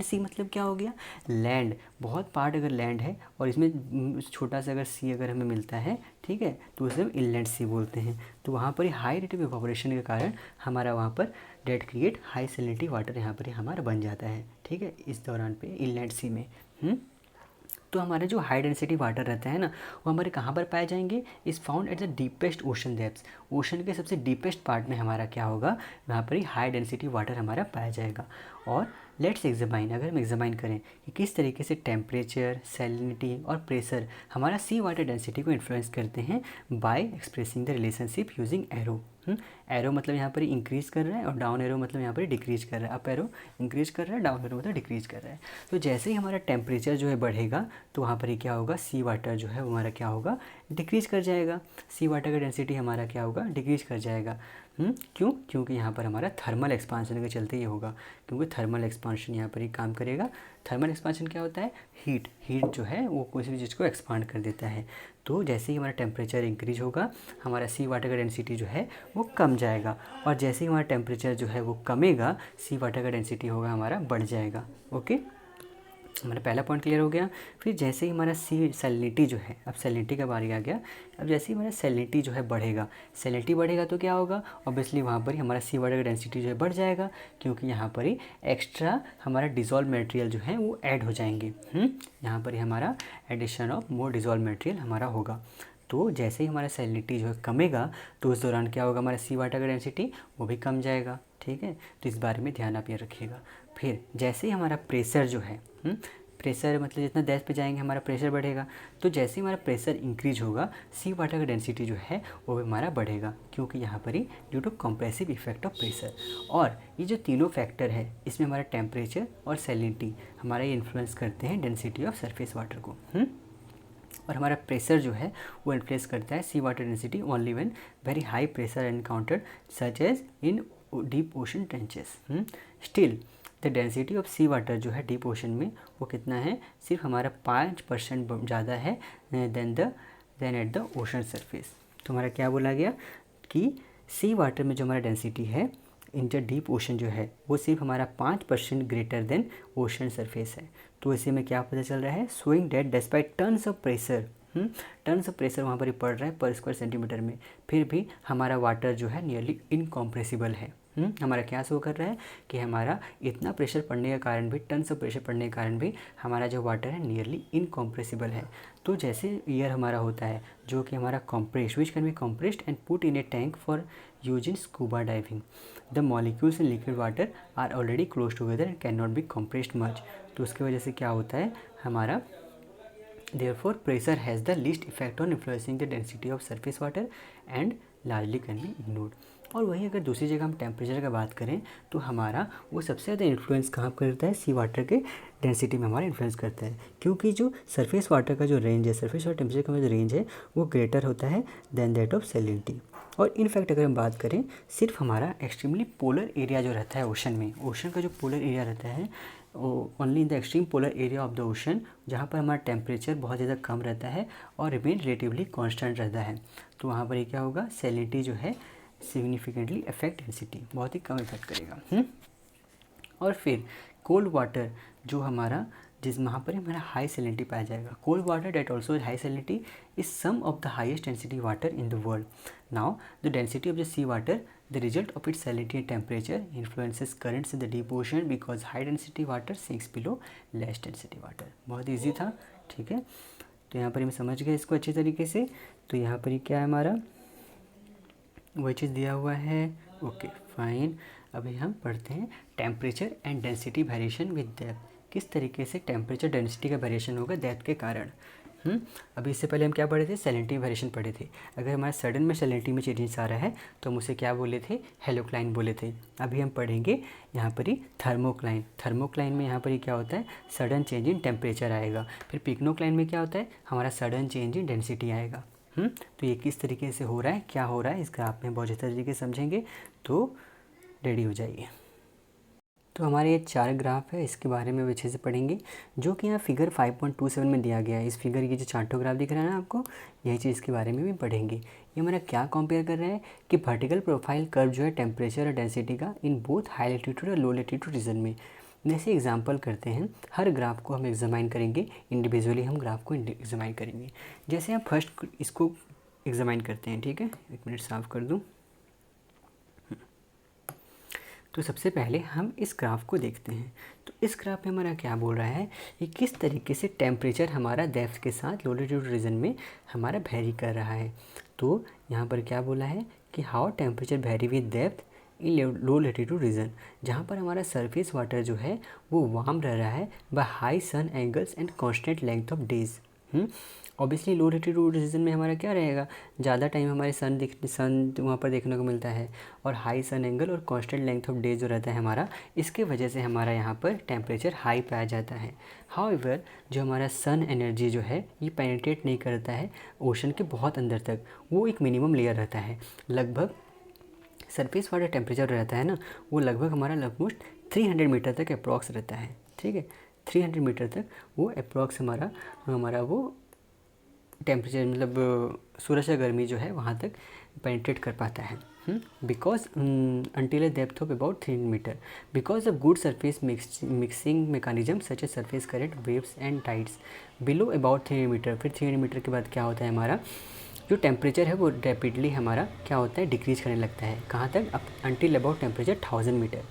sea मतलब क्या हो गया, लैंड, बहुत पार्ट अगर लैंड है और इसमें छोटा सा अगर सी अगर हमें मिलता है, ठीक है, तो उसे हम इनलैंड सी बोलते हैं। तो वहाँ पर हाई रेट ऑफ इवापोरेशन के कारण हमारा वहाँ पर that create high salinity water यहाँ पर हमारा बन जाता है, ठीक है, इस दौरान पे इनलैंड सी में। तो हमारे जो हाई डेंसिटी वाटर रहता है ना, वो हमारे कहाँ पर पाए जाएंगे, is found at the deepest ocean depths. Ocean के सबसे डीपेस्ट पार्ट में हमारा क्या होगा, वहाँ पर ही हाई डेंसिटी वाटर हमारा पाया जाएगा। और लेट्स एग्जामाइन, अगर हम एग्जामाइन करें कि किस तरीके से टेम्परेचर, सैलिनिटी और प्रेशर हमारा सी वाटर डेंसिटी को इन्फ्लुएंस करते हैं bye expressing the relationship using arrow. Arrow मतलब यहाँ पर इंक्रीज़ कर रहा है और डाउन एरो मतलब यहाँ पर डिक्रीज़ कर रहा है। अप एरो इंक्रीज़ कर रहा है, डाउन एरो मतलब डिक्रीज़ कर रहा है। तो जैसे ही हमारा टेम्परेचर जो है बढ़ेगा तो वहाँ पर ही क्या होगा, सी वाटर जो है वो हमारा क्या होगा, डिक्रीज़ कर जाएगा। सी वाटर का डेंसिटी हमारा क्या होगा, डिक्रीज़ कर जाएगा। क्यों, क्योंकि यहाँ पर हमारा थर्मल एक्सपांशन के चलते ये होगा, क्योंकि थर्मल एक्सपांशन यहाँ पर ही काम करेगा। थर्मल एक्सपांशन क्या होता है, हीट जो है वो किसी भी चीज़ को एक्सपांड कर देता है। तो जैसे ही हमारा टेम्परेचर इंक्रीज होगा, हमारा सी वाटर का डेंसिटी जो है वो कम जाएगा, और जैसे ही हमारा टेम्परेचर जो है वो कमेगा, सी वाटर का डेंसिटी होगा हमारा बढ़ जाएगा। ओके, हमारा पहला पॉइंट क्लियर हो गया। फिर जैसे ही हमारा सैलिनिटी जो है, अब सैलिनिटी का बारी आ गया। अब जैसे ही हमारा सैलिनिटी जो है बढ़ेगा, सैलिनिटी बढ़ेगा तो क्या होगा, ऑब्वियसली वहाँ पर ही हमारा सी वाटर का डेंसिटी जो है बढ़ जाएगा, क्योंकि यहाँ पर ही एक्स्ट्रा हमारा डिज़ोल्व मटेरियल जो है वो ऐड हो जाएंगे। यहाँ पर ही हमारा addition of more dissolve material हमारा होगा। तो जैसे ही हमारा सैलिनिटी जो है कमेगा, तो उस दौरान क्या होगा, हमारा सी वाटर का डेंसिटी वो भी कम जाएगा, ठीक है। तो इस बारे में ध्यान आप ये रखिएगा। फिर जैसे ही हमारा प्रेशर जो है, प्रेशर मतलब जितना डेप्थ पे जाएंगे हमारा प्रेशर बढ़ेगा। तो जैसे ही हमारा प्रेशर इंक्रीज होगा, सी वाटर का डेंसिटी जो है वो भी हमारा बढ़ेगा, क्योंकि यहाँ पर ही due to compressive effect of pressure. और ये जो तीनों फैक्टर है, इसमें हमारा टेम्परेचर और सैलिनिटी हमारा ये इन्फ्लुएंस करते हैं डेंसिटी ऑफ सरफेस वाटर को। और हमारा प्रेशर जो है वो इन्फ्लुएंस करता है sea water density only when very high pressure encountered such as in deep ocean trenches. Still the density of sea water जो है डीप ओशन में वो कितना है, सिर्फ हमारा 5% ज़्यादा है than at the ocean surface. तो हमारा क्या बोला गया कि सी वाटर में जो हमारा डेंसिटी है इन द डीप ओशन जो है वो सिर्फ हमारा 5% ग्रेटर देन ओशन सरफेस है। तो इसी में क्या पता चल रहा है, showing that despite tons of pressure, tons of pressure वहाँ पर ही पड़ रहा है पर स्क्वायर सेंटीमीटर में, फिर भी हमारा वाटर जो है नियरली इनकॉम्प्रेसिबल है। हमारा क्या शो कर रहा है कि हमारा इतना प्रेशर पड़ने के कारण भी, टन्स ऑफ प्रेशर पड़ने के कारण भी हमारा जो वाटर है नियरली इनकॉम्प्रेसिबल है। तो जैसे एयर हमारा होता है जो कि हमारा compressed which can be compressed and put in a tank for use in scuba diving. The molecules in liquid water are already close together and cannot be compressed much. तो उसकी वजह से क्या होता है हमारा therefore pressure has the least effect on influencing the density of surface water and largely can be ignored. और वहीं अगर दूसरी जगह हम टेम्परेचर का बात करें तो हमारा वो सबसे ज़्यादा इन्फ्लुएंस कहाँ करता है, सी वाटर के डेंसिटी में हमारा इन्फ्लुएंस करता है, क्योंकि जो सरफेस वाटर का जो रेंज है, सरफेस वाटर टेम्परेचर का जो रेंज है वो ग्रेटर होता है दैन दैट ऑफ सैलिनिटी. और इनफैक्ट अगर हम बात करें सिर्फ हमारा एक्सट्रीमली पोलर एरिया जो रहता है ओशन में, ओशन का जो पोलर एरिया रहता है only in the extreme polar area of the ocean, जहाँ पर हमारा टेम्परेचर बहुत ज़्यादा कम रहता है और रिमेन रिलेटिवली कांस्टेंट रहता है, तो वहाँ पर ये क्या होगा, सैलिनिटी जो है सिग्निफिकेंटली अफेक्ट डेंसिटी, बहुत ही कम इफेक्ट करेगा. और फिर कोल्ड वाटर जो हमारा जिस वहाँ पर हमारा हाई सैलिनिटी पाया जाएगा, cold water that also high salinity is some of the highest density water in the world. Now the density of the sea water, the result of its salinity and temperature influences currents in the deep ocean because high density water sinks below less density water. बहुत ईजी था, ठीक है. तो यहाँ पर हम समझ गए इसको अच्छे तरीके से. तो यहाँ पर क्या है हमारा वही चीज़ दिया हुआ है. Okay fine. अभी हम पढ़ते हैं temperature and density variation with depth. किस तरीके से टेम्परेचर डेंसिटी का वेरिएशन होगा डेप्थ के कारण. अभी इससे पहले हम क्या पढ़े थे, सैलिनिटी वेरिएशन पढ़े थे. अगर हमारा सडन में सैलिनिटी में चेंजेस आ रहा है तो हम उसे क्या बोले थे, हेलोक्लाइन बोले थे. अभी हम पढ़ेंगे यहाँ पर ही थर्मोक्लाइन. थर्मोक्लाइन में यहाँ पर ही क्या होता है, सडन चेंज इन टेम्परेचर आएगा. फिर पिक्नोक्लाइन में क्या होता है, हमारा सडन चेंज इन डेंसिटी आएगा. तो ये किस तरीके से हो रहा है, क्या हो रहा है, इस ग्राफ में बहुत अच्छे तरीके से समझेंगे तो रेडी हो जाइए. तो हमारे ये 4 ग्राफ है, इसके बारे में अच्छे से पढ़ेंगे, जो कि यहाँ फिगर 5.27 में दिया गया है. इस फिगर की जो चार्टो ग्राफ दिख रहा है ना आपको, यही चीज़ इसके बारे में भी पढ़ेंगे. ये हमारा क्या कंपेयर कर रहा है कि वर्टिकल प्रोफाइल कर्व जो है टेम्परेचर और डेंसिटी का इन बोथ हाई लेटीट्यूड और लो लेटीट्यूड रीजन में. जैसे एग्जांपल करते हैं, हर ग्राफ को हम एग्जामाइन करेंगे, इंडिविजुअली हम ग्राफ को एग्जामाइन करेंगे. जैसे हम फर्स्ट इसको एग्जामाइन करते हैं, ठीक है. 1 मिनट साफ कर दूँ. तो सबसे पहले हम इस ग्राफ को देखते हैं. तो इस ग्राफ में हमारा क्या बोल रहा है कि किस तरीके से टेम्परेचर हमारा डेप्थ के साथ लो लेटीट्यूड रीजन में हमारा वेरी कर रहा है. तो यहाँ पर क्या बोला है कि how temperature vary with depth in low latitude region, जहाँ पर हमारा सरफेस वाटर जो है वो वार्म रह रहा है by high sun angles and constant length of days. Obviously low latitude region में हमारा क्या रहेगा, ज़्यादा टाइम हमारे सन वहाँ पर देखने को मिलता है और हाई सन एंगल और कांस्टेंट लेंथ ऑफ डे जो रहता है हमारा, इसके वजह से हमारा यहाँ पर टेम्परेचर हाई पाया जाता है. हाउएवर जो हमारा सन एनर्जी जो है ये पेनिट्रेट नहीं करता है ओशन के बहुत अंदर तक, वो एक मिनिमम लेयर रहता है. लगभग सरफेस वाटर टेम्परेचर रहता है ना, वो लगभग हमारा लगभग 300 मीटर तक अप्रॉक्स रहता है, ठीक है. 300 मीटर तक वो अप्रॉक्स हमारा वो टेम्परेचर मतलब सूरज का गर्मी जो है वहाँ तक पेनिट्रेट कर पाता है. Because until a depth of about 300 metre, because of good surface mixing mechanism such as surface current, waves and tides below about 300 metre. फिर 300 मीटर के बाद क्या होता है, हमारा जो टेम्परेचर है वो रैपिडली हमारा क्या होता है, डिक्रीज करने लगता है. कहाँ तक, until about टेम्परेचर 1000 मीटर.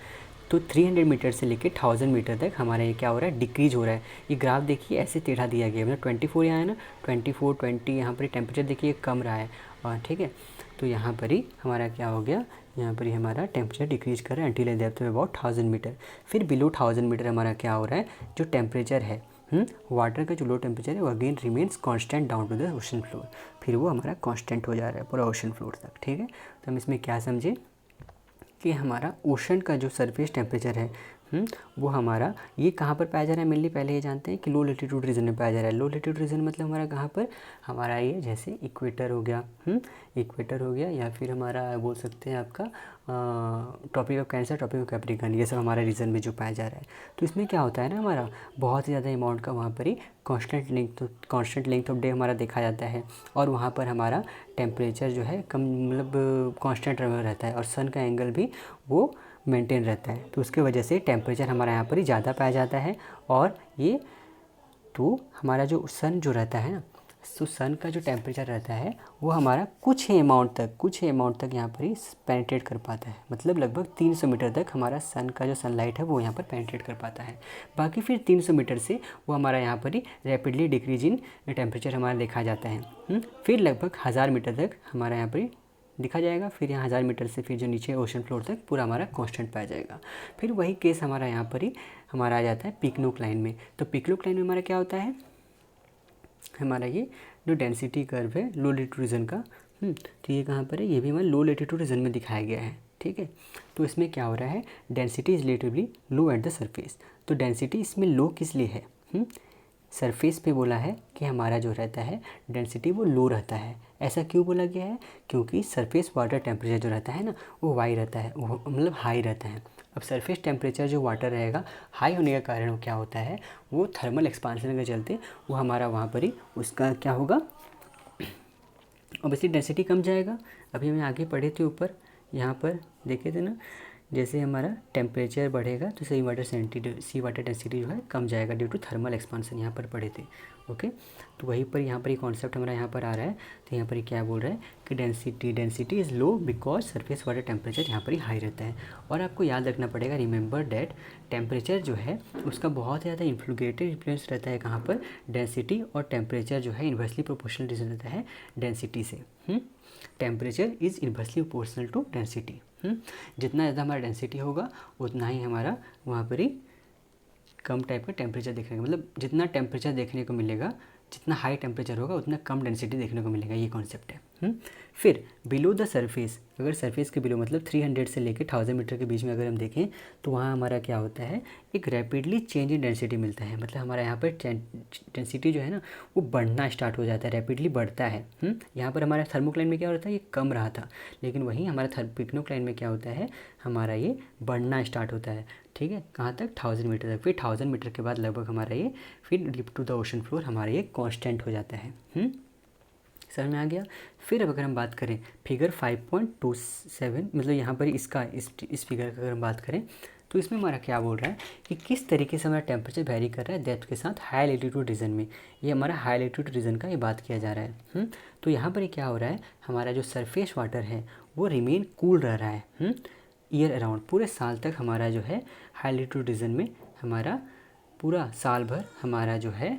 तो 300 मीटर से लेके 1000 मीटर तक हमारा ये क्या हो रहा है, डिक्रीज हो रहा है. ये ग्राफ देखिए ऐसे टेढ़ा दिया गया है, मतलब 24 यहाँ है ना, 24 20 यहाँ पर टेम्परेचर देखिए कम रहा है, और ठीक है. तो यहाँ पर ही हमारा क्या हो गया, यहाँ पर ही हमारा टेम्परेचर डिक्रीज कर रहा है until a depth of about 1000 metre. फिर बिलो 1000 मीटर हमारा क्या हो रहा है, जो टेम्परेचर है वाटर का जो लो टेम्परेचर है वो again remains constant down to the ocean floor. फिर वो हमारा कांस्टेंट हो जा रहा है पूरा ओशन फ्लोर तक, ठीक है. तो हम इसमें क्या समझे कि हमारा ओशन का जो सरफेस टेम्परेचर है वो हमारा ये कहाँ पर पाया जा रहा है, मेनली पहले ये जानते हैं कि लो लेटीट्यूड रीजन में पाया जा रहा है. लो लेटीट्यूड रीजन मतलब हमारा कहाँ पर, हमारा ये जैसे इक्वेटर हो गया, इक्वेटर हो गया, या फिर हमारा बोल सकते हैं आपका Tropic of Cancer, Tropic of Capricorn, ये सब हमारा रीजन में जो पाया जा रहा है. तो इसमें क्या होता है ना, हमारा बहुत ज़्यादा अमाउंट का वहाँ पर ही कांस्टेंट लेंथ ऑफ डे हमारा देखा जाता है, और वहाँ पर हमारा टेम्परेचर जो है कम मतलब कांस्टेंट रहता है, और सन का एंगल भी वो मेंटेन रहता है. तो उसके वजह से टेम्परेचर हमारा यहाँ पर ही ज़्यादा पाया जाता है. और ये तो हमारा जो सन जो रहता है ना, तो सन का जो टेम्परेचर रहता है वो हमारा कुछ ही अमाउंट तक यहाँ पर ही पेनिट्रेट कर पाता है, मतलब लगभग 300 मीटर तक हमारा सन का जो सनलाइट है वो यहाँ पर पेनिट्रेट कर पाता है। बाकी फिर 300 मीटर से वो हमारा यहाँ पर ही रैपिडली डिक्रीज इन टेम्परेचर हमारा देखा जाता है। फिर लगभग 1000 मीटर तक हमारा यहाँ पर ही दिखा जाएगा। फिर यहाँ 1000 मीटर से फिर जो नीचे ओशन फ्लोर तक पूरा हमारा कांस्टेंट पाया जाएगा। फिर वही केस हमारा यहाँ पर ही हमारा आ जाता है पिकनोक लाइन में। तो पिकनोक लाइन में हमारा क्या होता है, हमारा ये जो डेंसिटी कर्व है लो लेटीट्यूड रीजन का, तो ये कहाँ पर है, ये भी हमारा लो लेटीट्यूड रीजन में दिखाया गया है। ठीक है, तो इसमें क्या हो रहा है, density is relatively low eight the surface. तो डेंसिटी इसमें लो किस लिए है, सरफेस पे बोला है कि हमारा जो रहता है डेंसिटी वो लो रहता है। ऐसा क्यों बोला गया है, क्योंकि सरफेस वाटर टेम्परेचर जो रहता है ना वो वाई रहता है, वो मतलब हाई रहता है। अब सरफेस टेम्परेचर जो वाटर रहेगा हाई होने का कारण वो क्या होता है, वो थर्मल एक्सपांसन के चलते वो हमारा वहाँ पर ही उसका क्या होगा, ऑब्वियसली डेंसिटी कम जाएगा। अभी हमें आगे पढ़े थे ऊपर, यहाँ पर देखे थे ना, जैसे हमारा टेम्परेचर बढ़ेगा तो सी वाटर डेंसिटी जो है कम जाएगा ड्यू टू थर्मल एक्सपांसन, यहाँ पर पढ़े थे। ओके, तो वहीं पर यहाँ पर ये कॉन्सेप्ट हमारा यहाँ पर आ रहा है। तो यहाँ पर ये क्या बोल रहा है कि density is low because surface water temperature यहाँ पर ही हाई रहता है। और आपको याद रखना पड़ेगा, रिमेंबर डैट टेम्परेचर जो है उसका बहुत ज़्यादा इन्फ्लुएंस रहता है कहाँ पर, डेंसिटी, और टेम्परेचर जो है इन्वर्सली प्रोपोर्शनल रहता है डेंसिटी से। Temperature is inversely proportional to density. जितना ज़्यादा हमारा डेंसिटी होगा उतना ही हमारा वहाँ पर ही कम टाइप का टेम्परेचर देखने को, मतलब जितना टेम्परेचर देखने को मिलेगा, जितना हाई टेम्परेचर होगा उतना कम डेंसिटी देखने को मिलेगा, ये कॉन्सेप्ट है। फिर बिलो द सरफेस, अगर सरफेस के बिलो मतलब 300 से लेकर 1000 मीटर के बीच में अगर हम देखें तो वहाँ हमारा क्या होता है, एक रैपिडली चेंज इन डेंसिटी मिलता है। मतलब हमारा यहाँ पर डेंसिटी जो है ना वो बढ़ना स्टार्ट हो जाता है, रैपिडली बढ़ता है। यहाँ पर हमारा थर्मोक्लाइन में क्या होता है, ये कम रहा था, लेकिन वहीं हमारा पिकनोक्लाइन में क्या होता है, हमारा ये बढ़ना स्टार्ट होता है। ठीक है, कहाँ तक, 1000 मीटर तक। फिर 1000 मीटर के बाद लगभग हमारा ये फिर dip to the ocean floor हमारा ये कांस्टेंट हो जाता है। समझ में आ गया। फिर अब अगर हम बात करें फिगर 5.27, मतलब यहाँ पर इसका इस फिगर का अगर हम बात करें तो इसमें हमारा क्या बोल रहा है कि किस तरीके से हमारा टेम्परेचर वेरी कर रहा है डेप्थ के साथ हाई एल्टीट्यूड रीजन में। ये हमारा हाई एल्टीट्यूड रीजन का ये बात किया जा रहा है। तो यहाँ पर क्या हो रहा है, हमारा जो सरफेस वाटर है वो रिमेन कूल रह रहा है ईयर अराउंड, पूरे साल तक हमारा जो है हाई एल्टीट्यूड रीजन में हमारा पूरा साल भर हमारा जो है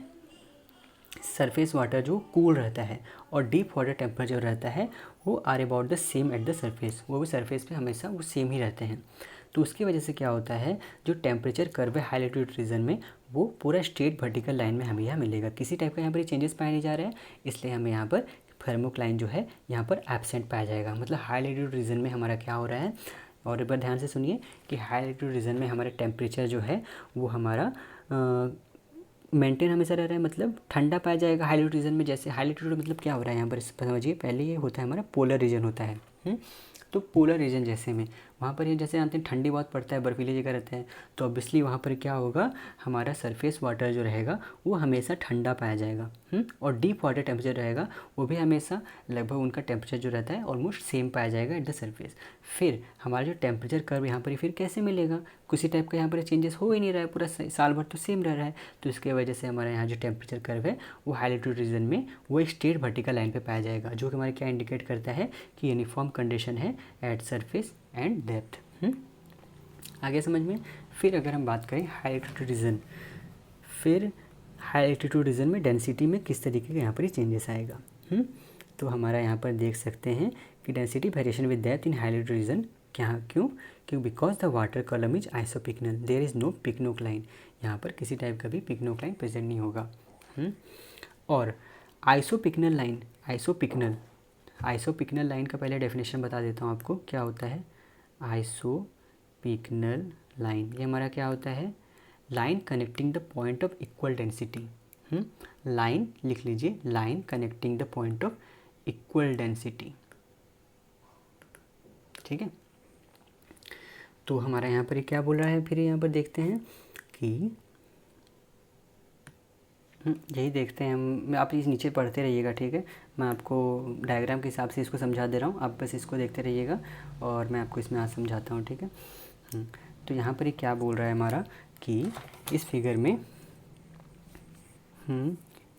सरफेस वाटर जो कूल रहता है, और डीप वाटर टेम्परेचर रहता है वो are about the same at the surface, वो भी सरफेस पे हमेशा वो सेम ही रहते हैं। तो उसकी वजह से क्या होता है, जो टेम्परेचर कर्व है हाई एल्टीट्यूड रीजन में वो पूरा स्ट्रेट वर्टिकल लाइन में हमें यहाँ मिलेगा, किसी टाइप का यहाँ पर चेंजेस पाए नहीं जा रहे हैं, इसलिए हमें यहाँ पर थर्मोक्लाइन जो है यहाँ पर एब्सेंट पाया जाएगा। मतलब हाई एल्टीट्यूड रीजन में हमारा क्या हो रहा है, और एक बार ध्यान से सुनिए कि हाई एल्टीट्यूड रीजन में हमारा टेम्परेचर जो है वो हमारा मेंटेन हमेशा रह रहा है, मतलब ठंडा पाया जाएगा हाई एल्टीट्यूड रीजन में। जैसे हाई एल्टीट्यूड मतलब क्या हो रहा है यहाँ पर समझिए, पहले ये होता है हमारा पोलर रीजन होता है। तो पोलर रीजन जैसे में वहाँ पर ये जैसे जानते हैं ठंडी बहुत पड़ता है, बर्फीली जगह रहते हैं, तो ऑब्वियसली वहाँ पर क्या होगा, हमारा सरफेस वाटर जो रहेगा वो हमेशा ठंडा पाया जाएगा। और डीप वाटर टेम्परेचर रहेगा वो भी हमेशा लगभग उनका टेम्परेचर जो रहता है ऑलमोस्ट सेम पाया जाएगा एट द सरफेस। फिर हमारा जो टेम्परेचर कर्व यहाँ पर फिर कैसे मिलेगा, किसी टाइप का यहाँ पर चेंजेस हो ही नहीं रहा है, पूरा साल भर तो सेम रह रहा है। तो इसके वजह से हमारे यहाँ जो टेम्परेचर कर्व है वो हाई एल्टीट्यूड रीजन में वो एक स्ट्रेट वर्टिकल लाइन पे पाया जाएगा, जो कि हमारे क्या इंडिकेट करता है कि यूनिफॉर्म कंडीशन है एट सरफेस एंड डेप्थ। आगे समझ में। फिर अगर हम बात करें हाई एल्टीट्यूड रीजन, फिर हाई एल्टीट्यूड रीजन में डेंसिटी में किस तरीके का यहाँ पर ही चेंजेस आएगा। तो हमारा यहाँ पर देख सकते हैं कि density variation with depth in high altitude region, क्यों because the water column is isopycnal, there is no pycnocline, यहाँ पर किसी टाइप का भी पिकनोक्लाइन प्रेजेंट नहीं होगा। और आइसोपिक्नल लाइन का पहले डेफिनेशन बता देता हूँ आपको, क्या होता है आइसोपिक्नल लाइन। ये हमारा क्या होता है, line connecting the point of equal density. Line लिख लीजिए, line connecting the point of equal density. ठीक है, तो हमारा यहाँ पर क्या बोल रहा है, फिर यहाँ पर देखते हैं कि यही देखते हैं हम, आप इस नीचे पढ़ते रहिएगा। ठीक है, मैं आपको डायग्राम के हिसाब से इसको समझा दे रहा हूँ, आप बस इसको देखते रहिएगा और मैं आपको इसमें आज समझाता हूँ। ठीक है, तो यहाँ पर क्या बोल रहा है हमारा कि इस फिगर में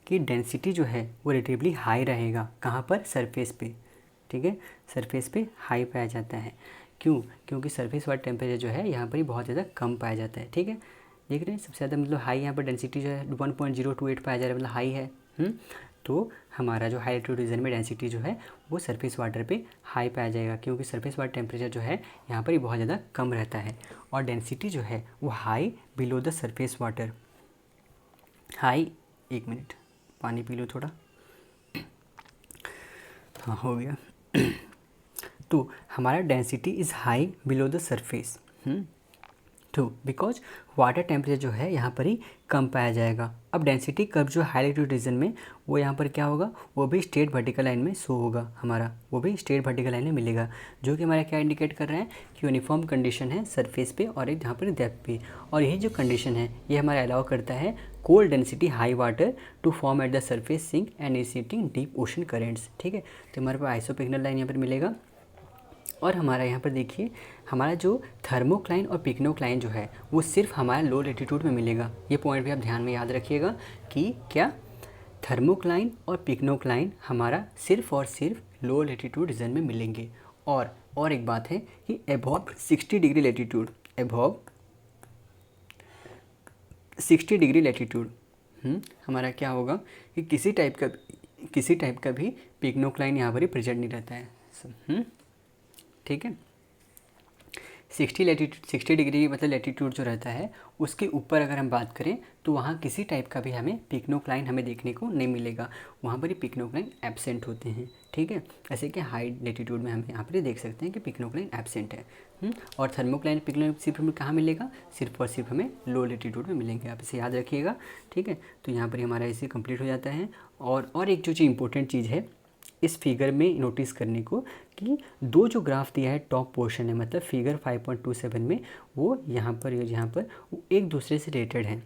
कि डेंसिटी जो है वो रिलेटिवली हाई रहेगा। कहाँ पर? सरफेस पे, ठीक है, सरफेस पे हाई पाया जाता है। क्यों? क्योंकि सरफेस वाटर टेम्परेचर जो है यहाँ पर ही बहुत ज़्यादा कम पाया जाता है, ठीक है। देख रहे हैं सबसे ज़्यादा मतलब हाई यहाँ पर डेंसिटी जो है 1.028 पाया जा रहा है, मतलब हाई है। तो हमारा जो हाई एल्टीट्यूड रीजन में डेंसिटी जो है वो सरफेस वाटर पे हाई पाया जाएगा, क्योंकि सरफेस वाटर टेम्परेचर जो है यहाँ पर ही बहुत ज़्यादा कम रहता है। और डेंसिटी जो है वो high below the surface water, high, 1 minute पानी पी लो थोड़ा, हाँ हो गया। तो हमारा density is high below the surface, too because water temperature जो है यहाँ पर ही कम पाया जाएगा। अब डेंसिटी कर्व जो हाई एल्टीट्यूड रीजन में वो यहाँ पर क्या होगा, वो भी स्ट्रेट वर्टिकल लाइन में शो होगा, हमारा वो भी स्ट्रेट वर्टिकल लाइन में मिलेगा, जो कि हमारा क्या इंडिकेट कर रहा है कि यूनिफॉर्म कंडीशन है सरफेस पे और एक यहाँ पर डेप्थ पे। और यही जो कंडीशन है ये हमारा अलाउ करता है cold density high water to form at the surface sink and initiating deep ocean currents, ठीक है। तो हमारे पास आइसोपिक्नल लाइन यहाँ पर मिलेगा। और हमारा यहाँ पर देखिए हमारा जो थर्मोक्लाइन और पिक्नोक्लाइन जो है वो सिर्फ हमारा लो लेटीट्यूड में मिलेगा। ये पॉइंट भी आप ध्यान में याद रखिएगा कि क्या थर्मोक्लाइन और पिक्नोक्लाइन हमारा सिर्फ और सिर्फ लो लेटीट्यूड रीजन में मिलेंगे। और एक बात है कि above 60 degree latitude, above 60 degree latitude हमारा क्या होगा कि किसी टाइप का भी पिक्नोक्लाइन यहाँ पर ही प्रेजेंट नहीं रहता है, ठीक है। 60 डिग्री मतलब लेटीट्यूड जो रहता है उसके ऊपर अगर हम बात करें तो वहाँ किसी टाइप का भी हमें पिक्नोक्लाइन हमें देखने को नहीं मिलेगा, वहाँ पर ही पिक्नोक्लाइन एब्सेंट होते हैं, ठीक है। ऐसे कि हाई लेटीट्यूड में हम यहाँ पर देख सकते हैं कि पिक्नोक्लाइन एब्सेंट है। और थर्मोक्लाइन पिक्नोक्लाइन सिर्फ हमें कहाँ मिलेगा, सिर्फ और सिर्फ हमें लो लेटीट्यूड में मिलेंगे, आप इसे याद रखिएगा, ठीक है। तो यहाँ पर हमारा इसे कंप्लीट हो जाता है। और एक जो इंपॉर्टेंट चीज़ है इस फिगर में नोटिस करने को कि दो जो ग्राफ दिया है टॉप पोर्शन है, मतलब फिगर 5.27 में वो यहाँ पर एक दूसरे से रिलेटेड हैं,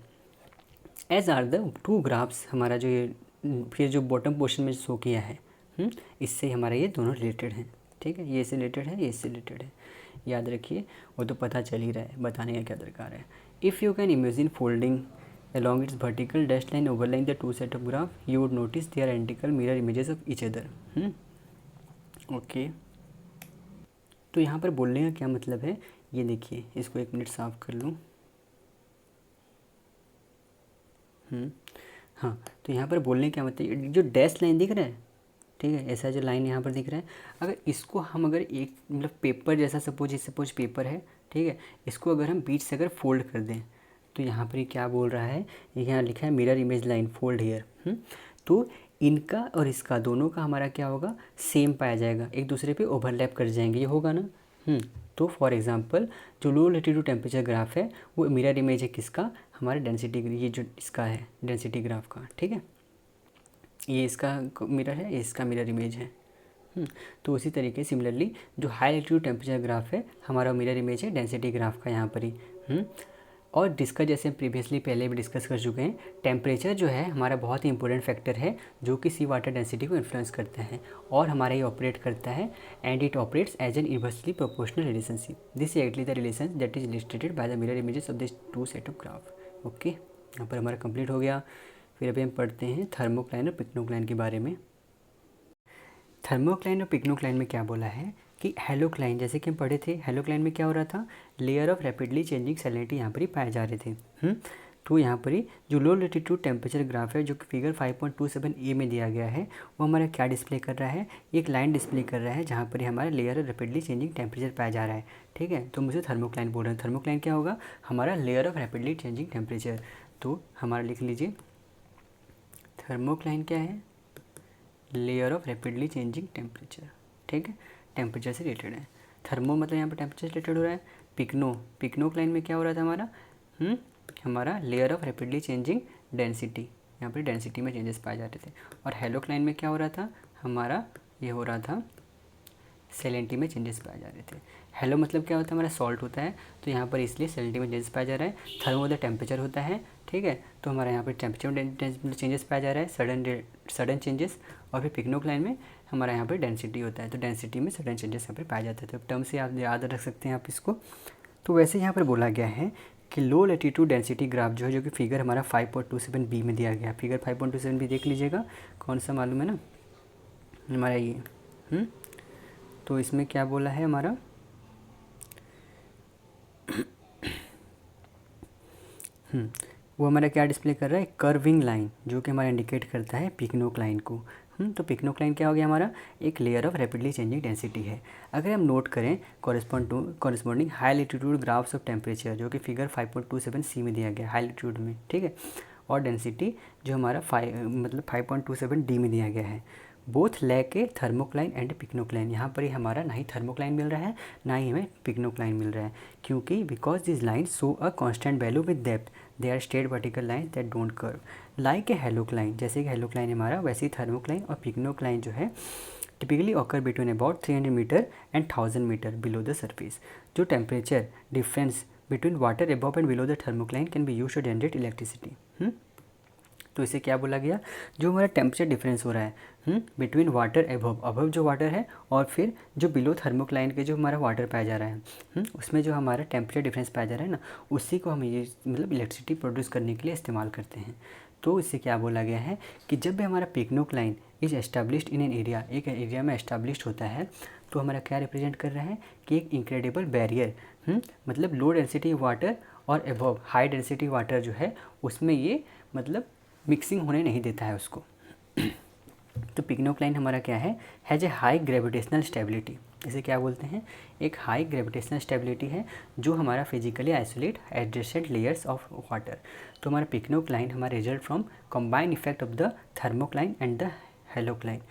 as are the two graphs. हमारा जो ये फिर जो बॉटम पोर्शन में शो किया है इससे हमारा ये दोनों रिलेटेड हैं, ठीक है। ये इससे रिलेटेड है, ये इससे रिलेटेड है, याद रखिए, वो तो पता चल ही रहा है, बताने का क्या दरकार है। If you can imagine folding along its vertical dashed line overlying the two set of graph, you would notice they are identical mirror images of each other. Okay, तो यहाँ पर बोलने का क्या मतलब है, ये देखिए, इसको 1 मिनट साफ कर लूँ। हाँ, तो यहाँ पर बोलने क्या मतलब, जो डैश लाइन दिख रहा है, ठीक है, ऐसा जो लाइन यहाँ पर दिख रहा है, अगर इसको हम अगर एक मतलब पेपर जैसा सपोज पेपर है, ठीक है, इसको अगर हम बीच से अगर फोल्ड कर दें तो यहाँ पर ये क्या बोल रहा है, यहाँ लिखा है mirror image line fold here. तो इनका और इसका दोनों का हमारा क्या होगा, सेम पाया जाएगा, एक दूसरे पे ओवरलैप कर जाएंगे, ये होगा ना। तो फॉर एग्जांपल जो लो लेटीट्यूड टेम्परेचर ग्राफ है वो मिरर इमेज है किसका, हमारे डेंसिटी, ये जो इसका है डेंसिटी ग्राफ का, ठीक है, ये इसका मिरर है, ये इसका मिरर इमेज है। तो उसी तरीके सिमिलरली जो हाई लेटीट्यूड टेम्परेचर ग्राफ है हमारा मिरर इमेज है डेंसिटी ग्राफ का यहाँ पर ही। और डिस्कस जैसे हम प्रीवियसली पहले भी डिस्कस कर चुके हैं, टेम्परेचर जो है हमारा बहुत ही इंपॉर्टेंट फैक्टर है जो कि सी वाटर डेंसिटी को इन्फ्लुएंस करता है और हमारा ये ऑपरेट करता है, and it operates as an inversely proportional relationship. This actually the relation that is illustrated by the mirror images of this two set of graph. Okay, यहाँ पर हमारा कंप्लीट हो गया। फिर अभी हम पढ़ते हैं थर्मोक्लाइन और पिक्नोक्लाइन के बारे में। थर्मोक्लाइन और पिक्नोक्लाइन में क्या बोला है कि हेलोक्लाइन, जैसे कि हम पढ़े थे, हेलोक्लाइन में क्या हो रहा था, layer of rapidly changing salinity यहाँ पर ही पाए जा रहे थे। तो यहाँ पर ही जो लो लेटीट्यूड टेम्परेचर ग्राफ है जो कि फिगर 5.27a में दिया गया है वो हमारा क्या डिस्प्ले कर रहा है, एक लाइन डिस्प्ले कर रहा है जहाँ पर हमारा layer of rapidly changing temperature पाया जा रहा है, ठीक है। तो मुझे थर्मोक्लाइन बोल रहे हैं, थर्मोक्लाइन क्या होगा, हमारा layer of rapidly changing temperature. तो हमारा लिख लीजिए, थर्मोक्लाइन क्या है, layer of rapidly changing temperature, ठीक है, टेम्परेचर से रिलेटेड है। थर्मो मतलब यहाँ पर टेम्परेचर से रिलेटेड हो रहा है। पिक्नोक्लाइन में क्या हो रहा था हमारा, हमारा layer of rapidly changing density, यहाँ पर डेंसिटी में चेंजेस पाए जाते थे। और हेलोक्लाइन में क्या हो रहा था, हमारा ये हो रहा था सैलिनिटी में चेंजेस पाए जा रहे थे। हेलो मतलब क्या होता है, हमारा सॉल्ट होता है, तो यहाँ पर इसलिए सैलिनिटी में चेंजेस पाया जा रहा है। थर्मो मतलब टेम्परेचर होता है, ठीक है, तो हमारा यहाँ पर टेम्परेचर में चेंजेस पाया जा रहा है, सडन चेंजेस। और फिर पिक्नोक्लाइन में हमारा यहाँ पर डेंसिटी होता है, तो डेंसिटी में सडन चेंजेस यहाँ पर पाया जाता है। तो टर्म से आप याद रख सकते हैं आप इसको। तो वैसे यहाँ पर बोला गया है कि लो लैटिट्यूड डेंसिटी ग्राफ जो है, जो कि फिगर हमारा 5.27b में दिया गया है। फिगर 5.27b देख लीजिएगा, कौन सा मालूम है ना हमारा ये। तो इसमें क्या बोला है हमारा, वो हमारा क्या डिस्प्ले कर रहा है, कर्विंग लाइन, जो कि हमारा इंडिकेट करता है पिकनोक लाइन को। तो पिकनोक लाइन क्या हो गया हमारा, एक layer of rapidly changing density है। अगर हम नोट करें corresponding high altitude graphs of temperature, जो कि फिगर 5.27c में दिया गया हाई एल्टीट्यूड में, ठीक है, और डेंसिटी जो हमारा 5.27d में दिया गया है। Both lack a thermocline and pycnocline. यहाँ पर ही हमारा ना ही थर्मोक्लाइन मिल रहा है, ना ही हमें पिकनोक्लाइन मिल रहा है, क्योंकि because this line show a constant value with depth, they are straight vertical line that don't curve like a halocline. जैसे कि हेलोक्लाइन हमारा, वैसे ही थर्मोक्लाइन और पिकनोक्लाइन जो है typically occur between about 300 metre and 1000 metre below the surface. जो temperature difference between water above and below the thermocline can be used to generate electricity. तो इसे क्या बोला गया, जो हमारा टेम्परेचर डिफरेंस हो रहा है बिटवीन वाटर अबव जो वाटर है और फिर जो बिलो थर्मोक्लाइन के जो हमारा वाटर पाया जा रहा है, उसमें जो हमारा टेम्परेचर डिफरेंस पाया जा रहा है ना, उसी को हम ये मतलब इलेक्ट्रिसिटी प्रोड्यूस करने के लिए इस्तेमाल करते हैं। तो इससे क्या बोला गया है कि जब भी हमारा pycnocline is established in an area, एक एरिया में एस्टैब्लिश्ड होता है, तो हमारा क्या रिप्रेजेंट कर रहा है कि एक इनक्रेडिबल बैरियर, मतलब लो डेंसिटी वाटर और एबव हाई डेंसिटी वाटर जो है उसमें ये मतलब मिक्सिंग होने नहीं देता है उसको। तो पिकनोक्लाइन हमारा क्या है, has a high gravitational stability. इसे क्या बोलते हैं, एक हाई ग्रेविटेशनल स्टेबिलिटी है जो हमारा physically isolate adjacent layers of water. तो हमारा पिकनोक्लाइन हमारा result from combined effect of the thermocline and the halocline.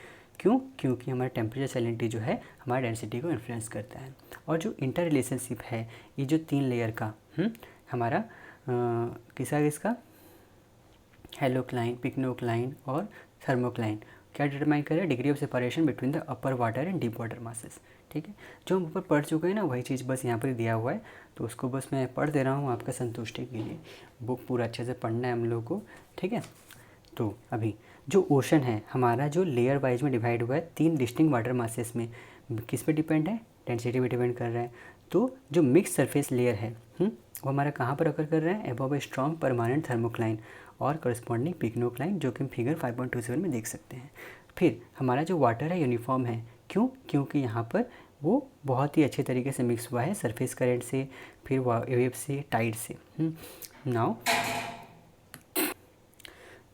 क्यों, क्योंकि हमारा टेम्परेचर सैलिनिटी जो है हमारा डेंसिटी को इन्फ्लुएंस करता है। और जो इंटर रिलेशनशिप है ये जो 3 लेयर का हमारा किसका हेलोक्लाइन, पिकनोक्लाइन और थर्मोक्लाइन क्या डिटरमाइन कर रहा है, degree of separation between the upper water and deep water masses. ठीक है, जो हम ऊपर पढ़ चुके हैं ना वही चीज़ बस यहाँ पर दिया हुआ है, तो उसको बस मैं पढ़ दे रहा हूँ आपका संतुष्टि के लिए। बुक पूरा अच्छे से पढ़ना है हम लोग को, ठीक है। तो अभी जो ओशन है हमारा, जो लेयर वाइज में डिवाइड हुआ है 3 डिस्टिंक्ट वाटर मासेस में, किस पे डिपेंड है, डेंसिटी पे डिपेंड कर रहा है। तो जो मिक्स सरफेस लेयर है वो हमारा कहाँ पर अकर कर रहा है, above a strong permanent thermocline और करस्पॉन्डिंग पिकनोक्लाइन, जो कि हम फिगर 5.27 में देख सकते हैं। फिर हमारा जो वाटर है यूनिफॉर्म है, क्यों, क्योंकि यहाँ पर वो बहुत ही अच्छे तरीके से मिक्स हुआ है सरफेस करंट से, फिर वेव से, टाइड से। नाउ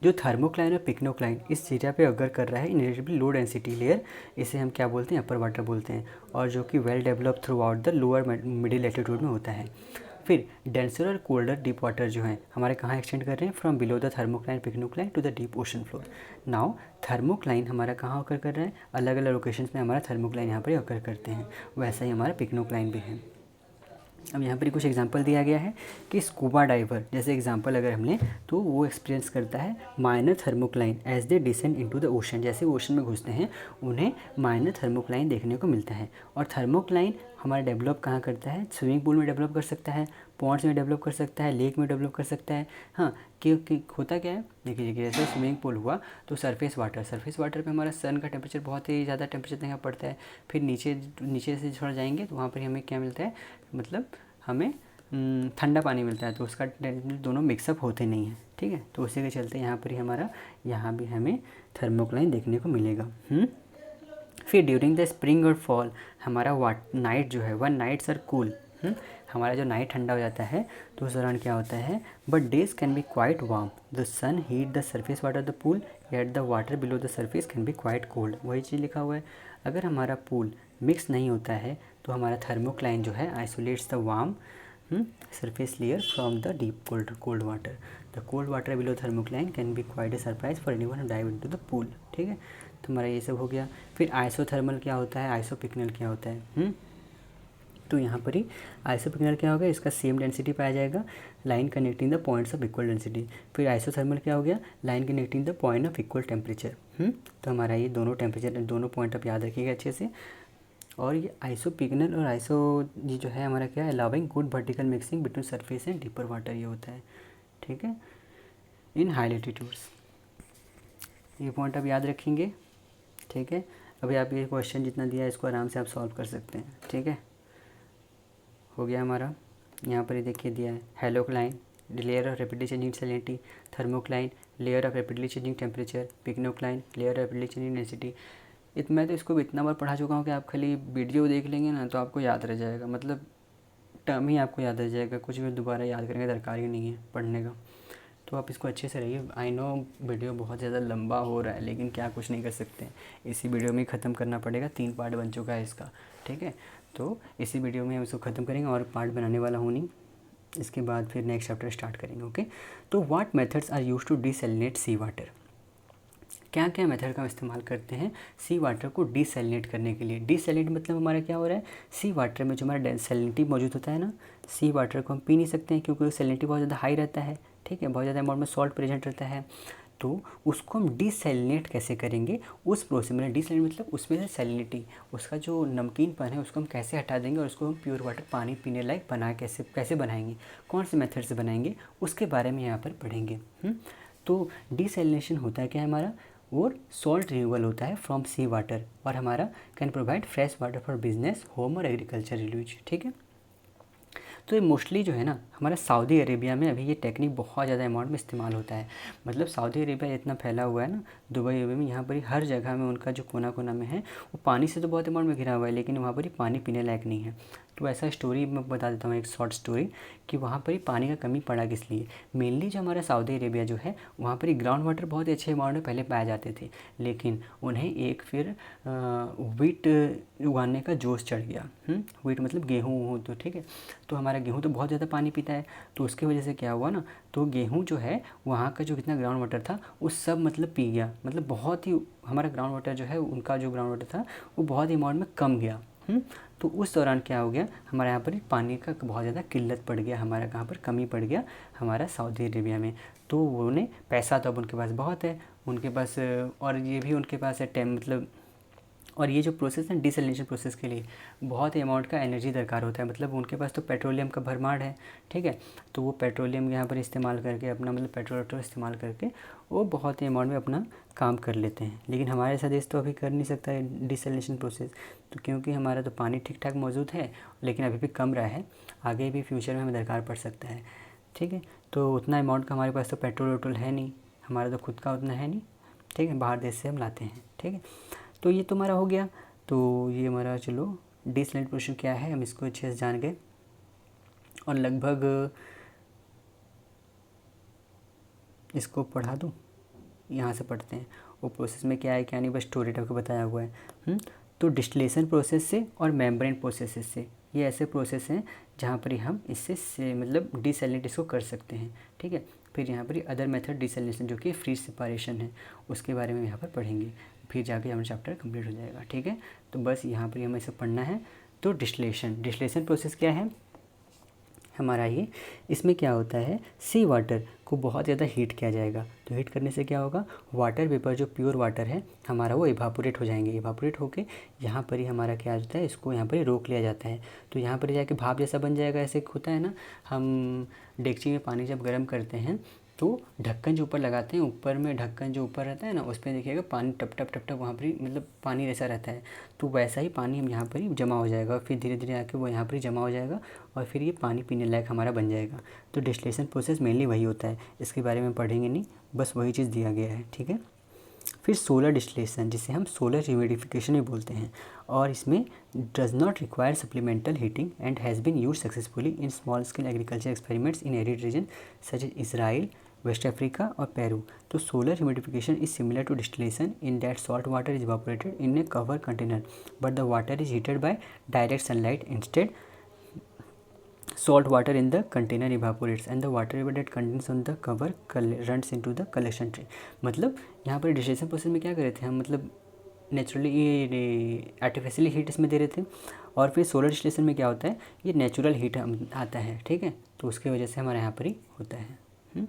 जो थर्मोक्लाइन और पिकनोक्लाइन इस एरिया पे अगर कर रहा है in relatively low density layer, इसे हम क्या बोलते हैं, अपर वाटर बोलते हैं, और जो कि well develop through out the lower middle altitude में होता है। फिर डेंसर और कोल्डर डीप वाटर जो है हमारे कहाँ एक्सटेंड कर रहे हैं, from below the thermocline pycnocline to the deep ocean floor. Now thermocline हमारा कहाँ ऑकर कर रहा है, अलग अलग लोकेशंस में हमारा थर्मोक्लाइन यहाँ पर ऑकर करते हैं, वैसा ही हमारा पिकनोक्लाइन भी है। अब यहाँ पर कुछ एग्जांपल दिया गया है कि स्कूबा डाइवर जैसे एग्जांपल अगर हम लें तो वो एक्सपीरियंस करता है minor thermocline as they descend into the ocean. जैसे ओशन में घुसते हैं उन्हें माइनर थर्मोक्लाइन देखने को मिलता है। और थर्मोक्लाइन हमारा डेवलप कहाँ करता है, स्विमिंग पूल में डेवलप कर सकता है, पॉन्ड्स में डेवलप कर सकता है, लेक में डेवलप कर सकता है। हाँ, क्योंकि होता क्या है, देखिए जैसे स्विमिंग पूल हुआ तो सरफेस वाटर पे हमारा सन का टेम्परेचर बहुत ही ज़्यादा टेम्परेचर देना पड़ता है। फिर नीचे से थोड़ा जाएंगे तो वहाँ पर हमें क्या मिलता है, मतलब हमें ठंडा पानी मिलता है, तो उसका दोनों मिक्सअप होते नहीं हैं, ठीक है। तो उसी के चलते यहाँ पर ही हमारा यहाँ भी हमें थर्मोक्लाइन देखने को मिलेगा। फिर ड्यूरिंग द स्प्रिंग और फॉल हमारा नाइट जो है वन नाइट्स आर कूल, हमारा जो नाइट ठंडा हो जाता है तो उस दौरान क्या होता है, but days can be quite warm, the sun heat the surface water the pool, at the water below the surface can be quite cold. वही चीज़ लिखा हुआ है, अगर हमारा पूल मिक्स नहीं होता है तो हमारा थर्मोक्लाइन जो है isolates the warm surface layer from the deep cold water. The cold water below thermocline can be quite a surprise for anyone who dive into the pool. ठीक है, तो हमारा ये सब हो गया। फिर आइसोथर्मल क्या होता है, आइसोपिक्नल क्या होता है, तो यहाँ पर ही आइसोपिक्नल क्या होगा, इसका सेम डेंसिटी पाया जाएगा, line connecting the points of equal density. फिर आइसोथर्मल क्या हो गया, line connecting the point of equal temperature. तो हमारा ये दोनों टेम्परेचर दोनों पॉइंट आप याद रखिएगा अच्छे से। और ये आइसोपिक्नल और ये जो है हमारा क्या है, allowing good vertical mixing between surface and deeper water, ये होता है, ठीक है, इन हाई एल्टीट्यूड्स। ये पॉइंट आप याद रखेंगे, ठीक है। अभी आप ये क्वेश्चन जितना दिया है इसको आराम से आप सॉल्व कर सकते हैं, ठीक है। हो गया हमारा यहाँ पर ये देखिए दिया है halocline layer of rapidly changing salinity, thermocline layer of rapidly changing temperature, pycnocline layer of rapidly changing density. मैं तो इसको भी इतना बार पढ़ा चुका हूँ कि आप खाली वीडियो देख लेंगे ना तो आपको याद रह जाएगा, मतलब टर्म ही आपको याद रह जाएगा, कुछ भी दोबारा याद करने का दरकार ही नहीं है पढ़ने का। तो आप इसको अच्छे से रहिए। आई नो वीडियो बहुत ज़्यादा लंबा हो रहा है, लेकिन क्या कुछ नहीं कर सकते हैं, इसी वीडियो में ही ख़त्म करना पड़ेगा। 3 पार्ट बन चुका है इसका, ठीक है। तो इसी वीडियो में हम इसको ख़त्म करेंगे और पार्ट बनाने वाला हूँ नहीं, इसके बाद फिर नेक्स्ट चैप्टर स्टार्ट करेंगे। ओके, तो what methods are use to desalinate sea water. क्या क्या मेथड का इस्तेमाल करते हैं सी वाटर को डिसैलिनेट करने के लिए। डिसैलिनेट मतलब हमारा क्या हो रहा है, सी वाटर में जो हमारा सैलिनिटी मौजूद होता है ना, सी वाटर को हम पी नहीं सकते हैं क्योंकि सैलिनिटी बहुत ज़्यादा हाई रहता है, ठीक है, बहुत ज़्यादा अमाउंट में सॉल्ट प्रेजेंट रहता है। तो उसको हम डिसैलिनेट कैसे करेंगे, उस प्रोसेस में डिसैलिनेट मतलब उसमें से सैलिनिटी, उसका जो नमकीनपन है उसको हम कैसे हटा देंगे और उसको हम प्योर वाटर पानी पीने लायक कैसे बनाएंगे, कौन से मेथड से बनाएंगे, उसके बारे में यहाँ पर पढ़ेंगे। तो डिसैलिनेशन होता है क्या हमारा, और सॉल्ट रिमूवल होता है फ्रॉम सी वाटर, और हमारा can provide fresh water for business, home और एग्रीकल्चर यूज, ठीक है। तो ये मोस्टली जो है ना हमारा सऊदी अरेबिया में अभी ये टेक्निक बहुत ज़्यादा अमाउंट में इस्तेमाल होता है। मतलब सऊदी अरेबिया इतना फैला हुआ है ना, दुबई में, यहाँ पर ही हर जगह में उनका जो कोना कोना में है वो पानी से तो बहुत अमाउंट में घिरा हुआ है, लेकिन वहाँ पर ही पानी पीने लायक नहीं है। तो ऐसा स्टोरी मैं बता देता हूँ, एक शॉर्ट स्टोरी, कि वहाँ पर ही पानी का कमी पड़ा किस लिए। मेनली जो हमारा सऊदी अरेबिया जो है वहाँ पर ही ग्राउंड वाटर बहुत ही अच्छे अमाउंट में पहले पाए जाते थे, लेकिन उन्हें एक फिर व्हीट उगाने का जोश चढ़ गया। व्हीट मतलब गेहूँ, तो ठीक है, तो हमारा गेहूँ तो बहुत ज़्यादा पानी पीता है, तो उसकी वजह से क्या हुआ ना, तो गेहूँ जो है वहाँ का जो कितना ग्राउंड वाटर था वो सब मतलब पी गया, मतलब बहुत ही हमारा ग्राउंड वाटर जो है, उनका जो ग्राउंड वाटर था वो बहुत ही अमाउंट में कम गया। तो उस दौरान क्या हो गया, हमारे यहाँ पर पानी का बहुत ज़्यादा किल्लत पड़ गया, हमारा कहाँ पर कमी पड़ गया, हमारा सऊदी अरेबिया में। तो उन्हें पैसा तो अब उनके पास बहुत है, उनके पास, और ये भी उनके पास है टाइम, मतलब, और ये जो प्रोसेस है डिसैलिनेशन प्रोसेस के लिए बहुत ही अमाउंट का एनर्जी दरकार होता है। मतलब उनके पास तो पेट्रोलियम का भरमार है, ठीक है, तो वो पेट्रोलियम यहाँ पर इस्तेमाल करके अपना, मतलब पेट्रोल इस्तेमाल करके वो बहुत ही अमाउंट में अपना काम कर लेते हैं। लेकिन हमारे ऐसा देश तो अभी कर नहीं सकता है डिसैलिनेशन प्रोसेस, तो क्योंकि हमारा तो पानी ठीक ठाक मौजूद है, लेकिन अभी भी कम रहा है, आगे भी फ्यूचर में हमें दरकार पड़ सकता है, ठीक है। तो उतना अमाउंट का हमारे पास तो पेट्रोल है नहीं, हमारा तो खुद का उतना है नहीं, ठीक है, बाहर देश से हम लाते हैं, ठीक है। तो ये तो हमारा हो गया। तो ये हमारा, चलो डिसैलिनेट प्रोसेस क्या है हम इसको अच्छे से जान गए, और लगभग इसको पढ़ा दूँ, यहाँ से पढ़ते हैं वो प्रोसेस में क्या है क्या नहीं, बस स्टोरी टाइप को बताया हुआ है। तो डिस्टिलेशन प्रोसेस से और मेम्ब्रेन प्रोसेस से, ये ऐसे प्रोसेस हैं जहाँ पर हम इससे मतलब डिसैलिनेट इसको कर सकते हैं, ठीक है। फिर यहाँ पर अदर मेथड डिसैलिनेशन जो कि फ्रीज सेपरेशन है, उसके बारे में यहाँ पर पढ़ेंगे, फिर जाके हमारा चैप्टर कंप्लीट हो जाएगा, ठीक है। तो बस यहाँ पर हमें इसे पढ़ना है। तो डिस्टिलेशन प्रोसेस क्या है हमारा, ये इसमें क्या होता है, सी वाटर को बहुत ज़्यादा हीट किया जाएगा। तो हीट करने से क्या होगा, वाटर वेपर जो प्योर वाटर है हमारा वो इवापोरेट हो जाएंगे, इवापोरेट होके यहाँ पर ही हमारा क्या होता है, इसको यहाँ पर ही रोक लिया जाता है। तो यहाँ पर जाके भाप जैसा बन जाएगा। ऐसे होता है ना, हम डेगची में पानी जब गर्म करते हैं तो ढक्कन जो ऊपर लगाते हैं, ऊपर में ढक्कन जो ऊपर रहता है ना, उस पर देखिएगा पानी टप टप टप टप वहाँ पर ही, मतलब पानी ऐसा रहता है। तो वैसा ही पानी हम यहाँ पर ही जमा हो जाएगा, फिर धीरे धीरे आके वो यहाँ पर ही जमा हो जाएगा, और फिर ये पानी पीने लायक हमारा बन जाएगा। तो डिस्टिलेशन प्रोसेस मेनली वही होता है, इसके बारे में पढ़ेंगे नहीं, बस वही चीज़ दिया गया है, ठीक है। फिर सोलर डिस्टिलेशन, जिसे हम सोलर ह्यूमिडिफिकेशन भी बोलते हैं, और इसमें does not require supplemental heating and has been use successfully in small scale agriculture experiments in arid region such as Israel, West Africa और पेरू। तो solar humidification is similar to distillation in that salt water is evaporated in a cover container, but the water is heated by direct sunlight instead. Salt water in the container evaporates and the water vapor that contains on the cover runs into the collection tray। मतलब यहाँ पर डिस्टिलेशन प्रोसेस में क्या कर रहे थे हम, मतलब नेचुरली आर्टिफिशियली हीट इसमें दे रहे थे, और फिर सोलर डिस्टिलेशन में क्या होता है, ये नेचुरल हीट आता है, ठीक है। तो उसकी वजह से हमारे यहाँ पर ही होता है।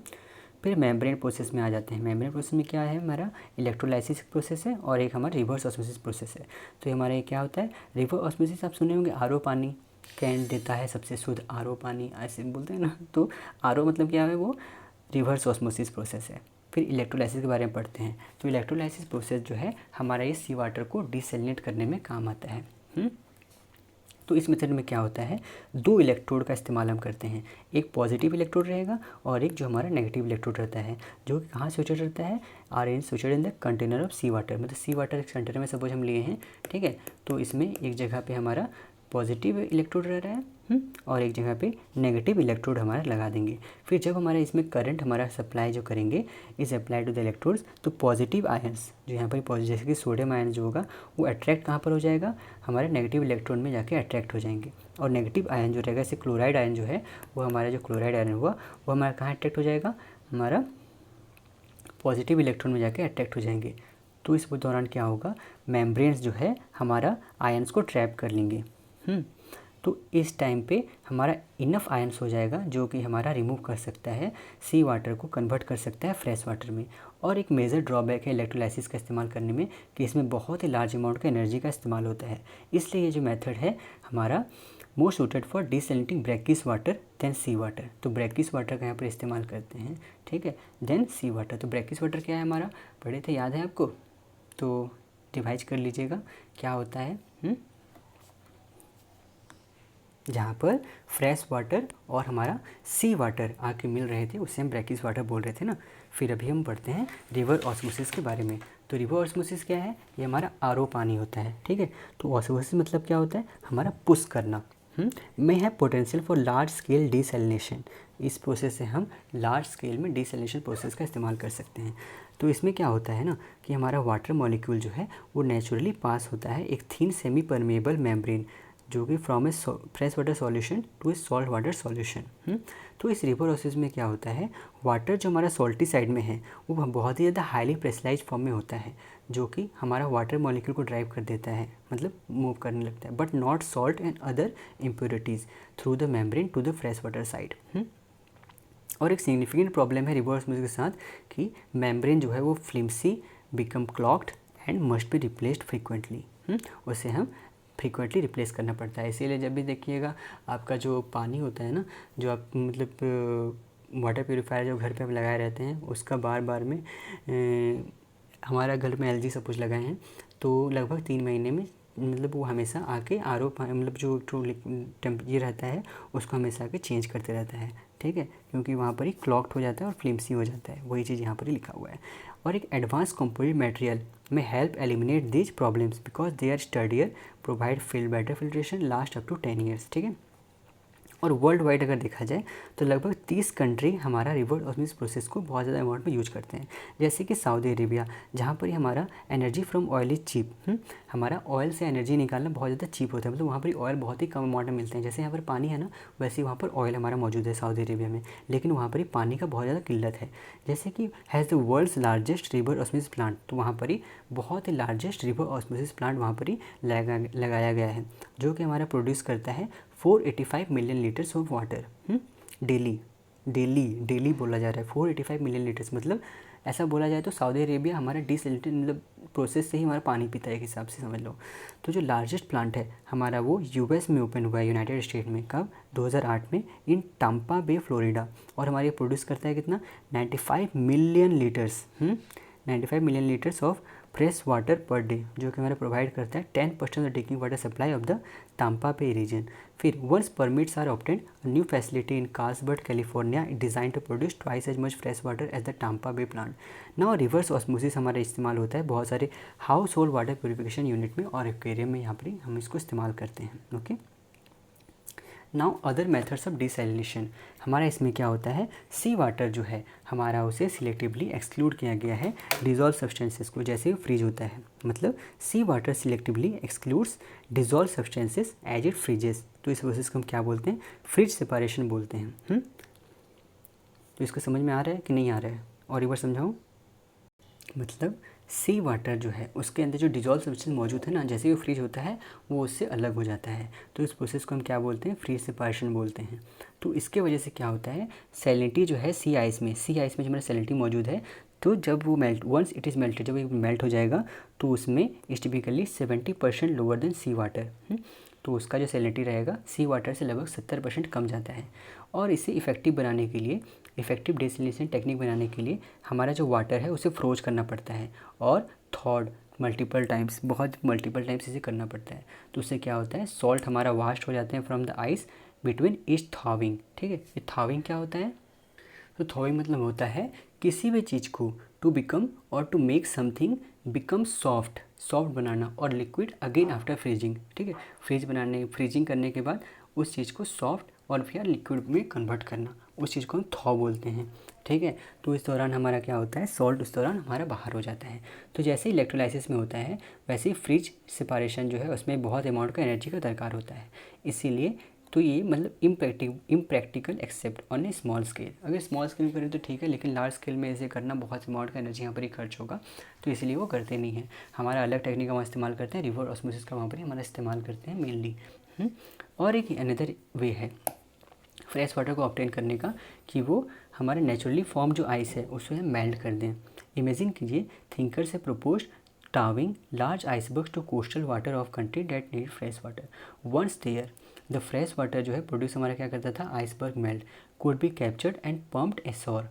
फिर मेम्ब्रेन प्रोसेस में आ जाते हैं। मेम्ब्रेन प्रोसेस में क्या है, हमारा इलेक्ट्रोलाइसिस प्रोसेस है, और एक हमारा रिवर्स ऑस्मोसिस प्रोसेस है। तो हमारे क्या होता है, रिवर्स ऑस्मोसिस आप सुने होंगे, आरओ पानी कैन देता है सबसे शुद्ध आरओ पानी, ऐसे बोलते हैं ना। तो आरओ मतलब क्या है, वो रिवर्स ऑस्मोसिस प्रोसेस है। फिर इलेक्ट्रोलाइसिस के बारे में पढ़ते हैं। तो इलेक्ट्रोलाइसिस प्रोसेस जो है हमारा ये सी वाटर को डिसैलिनेट करने में काम आता है। तो इस मेथड में क्या होता है, 2 इलेक्ट्रोड का इस्तेमाल हम करते हैं। एक पॉजिटिव इलेक्ट्रोड रहेगा और एक जो हमारा नेगेटिव इलेक्ट्रोड रहता है, जो कि कहाँ सिचुएटेड रहता है, are in situated in the container of sea water. मतलब सी वाटर एक कंटेनर में सपोज हम लिए हैं, ठीक है। तो इसमें एक जगह पे हमारा पॉजिटिव इलेक्ट्रोड रह रहा है और एक जगह पे नेगेटिव इलेक्ट्रोड हमारा लगा देंगे। फिर जब हमारा इसमें करंट हमारा सप्लाई जो करेंगे is apply to the electrodes, तो पॉजिटिव आयंस जो यहाँ पर जैसे कि सोडियम आयन जो होगा वो अट्रैक्ट कहाँ पर हो जाएगा, हमारे नेगेटिव इलेक्ट्रोड में जाके अट्रैक्ट हो जाएंगे। और नेगेटिव आयन जो रहेगा, जैसे क्लोराइड आयन जो है वो हमारा जो क्लोराइड आयन हुआ वो हमारा कहाँ अट्रैक्ट हो जाएगा, हमारा पॉजिटिव इलेक्ट्रॉन में जाके अट्रैक्ट हो जाएंगे। तो इस दौरान क्या होगा, मेम्ब्रेन्स जो है हमारा आयंस को ट्रैप कर लेंगे। तो इस टाइम पे हमारा इनफ आयंस हो जाएगा जो कि हमारा रिमूव कर सकता है सी वाटर को, कन्वर्ट कर सकता है फ्रेश वाटर में। और एक मेजर ड्रॉबैक है इलेक्ट्रोलाइसिस का इस्तेमाल करने में कि इसमें बहुत ही लार्ज अमाउंट का एनर्जी का इस्तेमाल होता है। इसलिए ये जो मेथड है हमारा most suited for desalinating brackish water than sea water. तो ब्रैकिस वाटर का यहाँ पर इस्तेमाल करते हैं, ठीक है, देन सी वाटर। तो ब्रैकिस वाटर क्या है हमारा, पढ़े थे, याद है आपको, तो रिवाइज कर लीजिएगा क्या होता है। जहाँ पर फ्रेश वाटर और हमारा सी वाटर आके मिल रहे थे उसे हम ब्रैकिस वाटर बोल रहे थे ना। फिर अभी हम पढ़ते हैं रिवर ऑस्मोसिस के बारे में। तो रिवर ऑस्मोसिस क्या है, ये हमारा आरओ पानी होता है, ठीक है। तो ऑस्मोसिस मतलब क्या होता है, हमारा पुश करना में है potential for large scale desalination. इस प्रोसेस से हम लार्ज स्केल में डिसैलिनेशन प्रोसेस का इस्तेमाल कर सकते हैं। तो इसमें क्या होता है ना कि हमारा वाटर मॉलिक्यूल जो है वो नेचुरली पास होता है एक थिन सेमी परमेबल मेम्ब्रेन, जो कि from a fresh water solution to a salt water solution. तो इस रिवर ऑस्मोसिस में क्या होता है, वाटर जो हमारा सॉल्टी साइड में है वो बहुत ही ज़्यादा हाईली प्रेशराइज्ड फॉर्म में होता है, जो कि हमारा वाटर मॉलिक्यूल को ड्राइव कर देता है, मतलब मूव करने लगता है, but not salt and other impurities through the membrane to the fresh water side. और एक सिग्निफिकेंट प्रॉब्लम है रिवर ऑस्मोसिस के साथ कि मेम्ब्रेन जो है वो flimsy, become clogged and must be replaced frequently. उसे हम फ्रीक्वेंटली रिप्लेस करना पड़ता है। इसीलिए जब भी देखिएगा आपका जो पानी होता है ना, जो आप मतलब वाटर प्योरीफायर जो घर पे हम लगाए रहते हैं उसका बार बार में हमारा घर में एलजी सब कुछ लगाए हैं तो लगभग 3 महीने में मतलब वो हमेशा आके आरओ मतलब जो टेम्परेचर रहता है उसको हमेशा आके चेंज करते रहता है, ठीक है, क्योंकि वहाँ पर ही क्लॉक्ड हो जाता है और फ्लिम्सी हो जाता है। वही चीज़ यहाँ पर ही लिखा हुआ है। और एक एडवांस कंपोजिट मटेरियल में help eliminate these problems because they are sturdier, provide field better filtration, last up to 10 years, ठीक है। और वर्ल्ड वाइड अगर देखा जाए तो लगभग 30 कंट्री हमारा रिवर ऑस्मोसिस प्रोसेस को बहुत ज़्यादा अमाउंट में यूज करते हैं। जैसे कि सऊदी अरेबिया, जहाँ पर ही हमारा energy from oil is cheap. हमारा ऑयल से एनर्जी निकालना बहुत ज़्यादा चीप होता है, मतलब वहाँ पर ऑयल बहुत ही कम अमाउंट में मिलते हैं। जैसे यहाँ पर पानी है ना, वैसे ही वहाँ पर ऑयल हमारा मौजूद है सऊदी अरेबिया में, लेकिन वहाँ पर ही पानी का बहुत ज़्यादा किल्लत है। जैसे कि has the world's largest reverse osmosis plant, तो वहाँ पर ही बहुत ही लार्जेस्ट रिवर ऑस्मोसिस प्लांट वहाँ पर ही लगाया गया है, जो कि हमारा प्रोड्यूस करता है 485 million litres of water daily बोला जा रहा है 485 मिलियन लीटर्स। मतलब ऐसा बोला जाए तो सऊदी अरेबिया हमारा डिसैलिनेटेड मतलब प्रोसेस से ही हमारा पानी पीता है, एक हिसाब से समझ लो। तो जो लार्जेस्ट प्लांट है हमारा वो यूएस में ओपन हुआ है, यूनाइटेड स्टेट में, कब, 2008 में, इन टाम्पा बे फ्लोरिडा। और हमारे प्रोड्यूस करता है कितना, 95 million litres 95 million litres of fresh water per day, जो कि हमारा प्रोवाइड करता है 10% of drinking water supply of the Tampa bay region. फिर once permits are obtained, new facility in Carlsberg California design to produce twice as much fresh water as the Tampa bay plant. Now reverse osmosis हमारा इस्तेमाल होता है बहुत सारे household water purification unit में और एक्वेरियम में, यहाँ पर हम इसको इस्तेमाल करते हैं। Okay, now other methods of desalination, हमारा इसमें क्या होता है, सी वाटर जो है हमारा उसे सिलेक्टिवली एक्सक्लूड किया गया है डिजॉल्व सब्सटेंसेस को, जैसे फ्रीज होता है, मतलब sea water selectively excludes dissolved substances as it freezes. तो इस प्रोसेस को हम क्या बोलते हैं, फ्रीज सेपरेशन बोलते हैं। तो इसको समझ में आ रहा है कि नहीं आ रहा है, और एक बार समझाऊँ। मतलब सी वाटर जो है उसके अंदर जो डिजॉल्व सब्सटेंस मौजूद है ना, जैसे ही फ्रीज होता है वो उससे अलग हो जाता है, तो इस प्रोसेस को हम क्या बोलते हैं, फ्रीज सेपरेशन बोलते हैं। तो इसके वजह से क्या होता है, सैलिनिटी जो है सी आइस में जो हमारा सैलिनिटी मौजूद है, तो जब वो melt, once it is melted, जब ये मेल्ट हो जाएगा तो उसमें is typically 70% lower than sea water. तो उसका जो सैलिनिटी रहेगा सी वाटर से लगभग 70% कम जाता है। और इसे इफेक्टिव बनाने के लिए, इफेक्टिव डिसैलिनेशन टेक्निक बनाने के लिए हमारा जो वाटर है उसे फ्रोज करना पड़ता है और थॉड बहुत मल्टीपल टाइम्स इसे करना पड़ता है। तो उससे क्या होता है, सॉल्ट हमारा वास्ट हो जाते हैं from the ice between is thawing. ठीक है, ये थॉविंग क्या होता है, तो थॉविंग मतलब होता है किसी भी चीज़ को टू बिकम और to make something become soft, soft बनाना, और लिक्विड अगेन आफ्टर फ्रीजिंग। ठीक है, फ्रीजिंग करने के बाद उस चीज़ को सॉफ्ट और फिर लिक्विड में कन्वर्ट करना, उस चीज़ को हम थॉ बोलते हैं। ठीक है, तो इस दौरान हमारा क्या होता है, सॉल्ट उस दौरान हमारा बाहर हो जाता है। तो जैसे इलेक्ट्रोलाइसिस में होता है वैसे ही फ्रिज सेपारेशन जो है उसमें बहुत अमाउंट का एनर्जी का दरकार होता है। इसीलिए तो ये मतलब impractical except on A small scale. अगर स्मॉल स्केल में करें तो ठीक है, लेकिन लार्ज स्केल में इसे करना बहुत अमाउंट का एनर्जी यहाँ पर ही खर्च होगा, तो इसलिए वो करते नहीं हैं। हमारा अलग टेक्निक का वहाँ इस्तेमाल करते हैं, रिवर्स ऑस्मोसिस का वहाँ पर हमारा इस्तेमाल करते हैं मेनली। और एक अनदर वे है फ्रेश वाटर को ऑब्टेन करने का कि वो हमारे नेचुरली फॉर्म जो आइस है उसको हम मेल्ट कर दें। इमेजिन कीजिए थिंकर से propose towing large icebergs to coastal water of country that need fresh water. Once there the fresh water जो है प्रोड्यूस हमारा क्या करता था, iceberg melt could be captured and pumped ashore.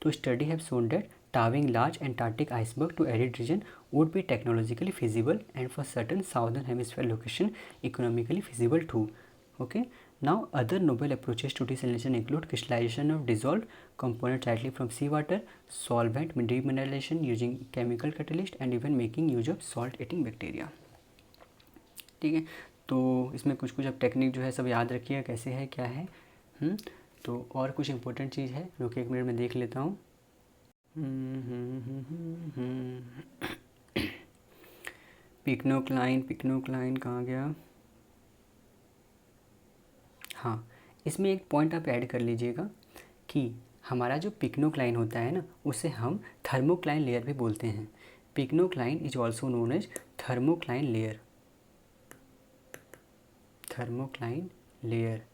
तो study have shown that towing large Antarctic iceberg to arid region would be technologically feasible and for certain southern hemisphere location economically feasible too. Okay, now other novel approaches to desalination include crystallization of dissolved components directly from seawater, solvent demineralization using chemical catalyst and even making use of salt eating bacteria. ठीक है, तो इसमें कुछ कुछ अब टेक्निक जो है सब याद रखिए कैसे है क्या है। तो और कुछ इंपॉर्टेंट चीज़ है जो कि एक मिनट में देख लेता हूँ। पिक्नोक्लाइन कहाँ गया, हाँ, इसमें एक पॉइंट आप ऐड कर लीजिएगा कि हमारा जो पिक्नोक्लाइन होता है ना उसे हम थर्मोक्लाइन लेयर भी बोलते हैं। Pycnocline is also known as thermocline layer. Thermocline layer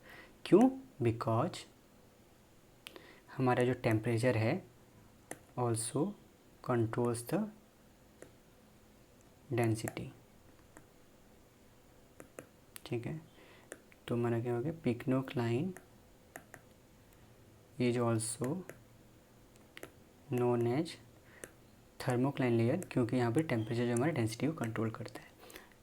क्यों, बिकॉज हमारा जो टेम्परेचर है ऑल्सो कंट्रोल्स द डेंसिटी। ठीक है, तो हमारा क्या हो गया, pycnocline is also known as thermocline layer क्योंकि यहाँ पर टेम्परेचर जो हमारा डेंसिटी को कंट्रोल करता है।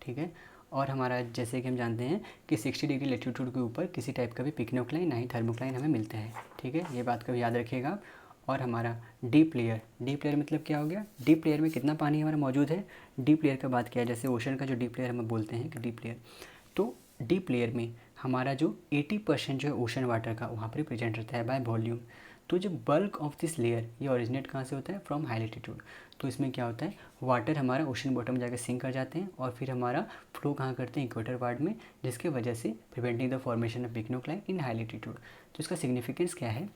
ठीक है, और हमारा जैसे कि हम जानते हैं कि 60 डिग्री लेटीट्यूड के ऊपर किसी टाइप का भी पिक्नोक्लाइन ना ही थर्मोक्लाइन हमें मिलता है। ठीक है, ये बात कभी याद रखिएगा आप। और हमारा डीप लेयर मतलब क्या हो गया, डीप लेयर में कितना पानी हमारा मौजूद है। डीप लेयर का बात किया जैसे ओशन का जो डीप लेयर हम बोलते हैं कि डीप लेयर, तो डीप लेयर में हमारा जो 80% जो है ओशन वाटर का वहाँ पर प्रेजेंट रहता है बाय वॉल्यूम। तो जो बल्क ऑफ दिस लेयर ये ओरिजिनेट कहाँ से होता है, फ्रॉम हाई लेटीट्यूड। तो इसमें क्या होता है, वाटर हमारा ओशन बॉटम में जाकर सिंक कर जाते हैं और फिर हमारा फ्लो कहाँ करते हैं, इक्वेटर पार्ट में, जिसके वजह से preventing the formation of pycnocline in high latitude. तो इसका सिग्निफिकेंस क्या है,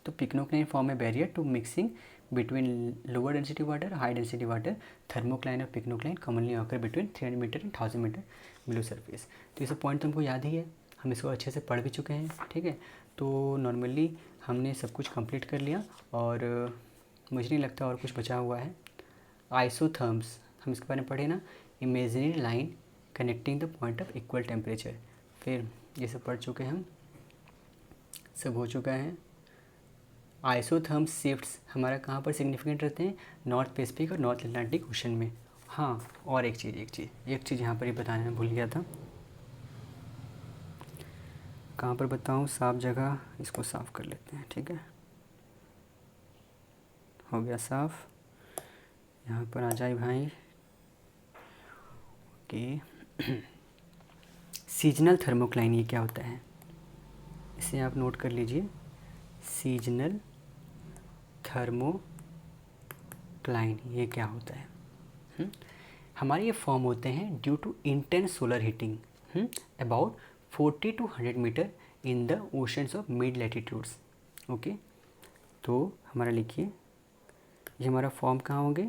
तो pycnocline form a barrier to mixing between lower density water high density water. Thermocline और pycnocline commonly occur between 300 metre and 1000 metre below surface. तो ये सब पॉइंट तो हमको याद ही है, हम इसको अच्छे से पढ़ भी चुके हैं। ठीक है, तो नॉर्मली हमने सब कुछ कंप्लीट कर लिया और मुझे नहीं लगता और कुछ बचा हुआ है। आइसोथर्म्स हम इसके बारे में पढ़े ना, imaginary line connecting the point of equal temperature, फिर ये सब पढ़ चुके हैं हम, सब हो चुका है। आइसोथर्म्स शिफ्ट्स हमारा कहाँ पर सिग्निफिकेंट रहते हैं, नॉर्थ पैसिफिक और नॉर्थ अटलांटिक ओशन में। हाँ, और एक चीज़ यहाँ पर ही बताने में भूल गया था, कहाँ पर बताऊँ, साफ जगह, इसको साफ़ कर लेते हैं। ठीक है, हो गया साफ़, यहाँ पर आ जाए भाई। ओके, सीजनल थर्मोक्लाइन ये क्या होता है, इसे आप नोट कर लीजिए। सीजनल थर्मोक्लाइन ये क्या होता है, हमारे ये फॉर्म होते हैं due to intense solar heating about 40 to 100 metre in the oceans of mid latitudes. Okay, तो हमारा लिखिए, ये हमारा फॉर्म कहाँ होंगे,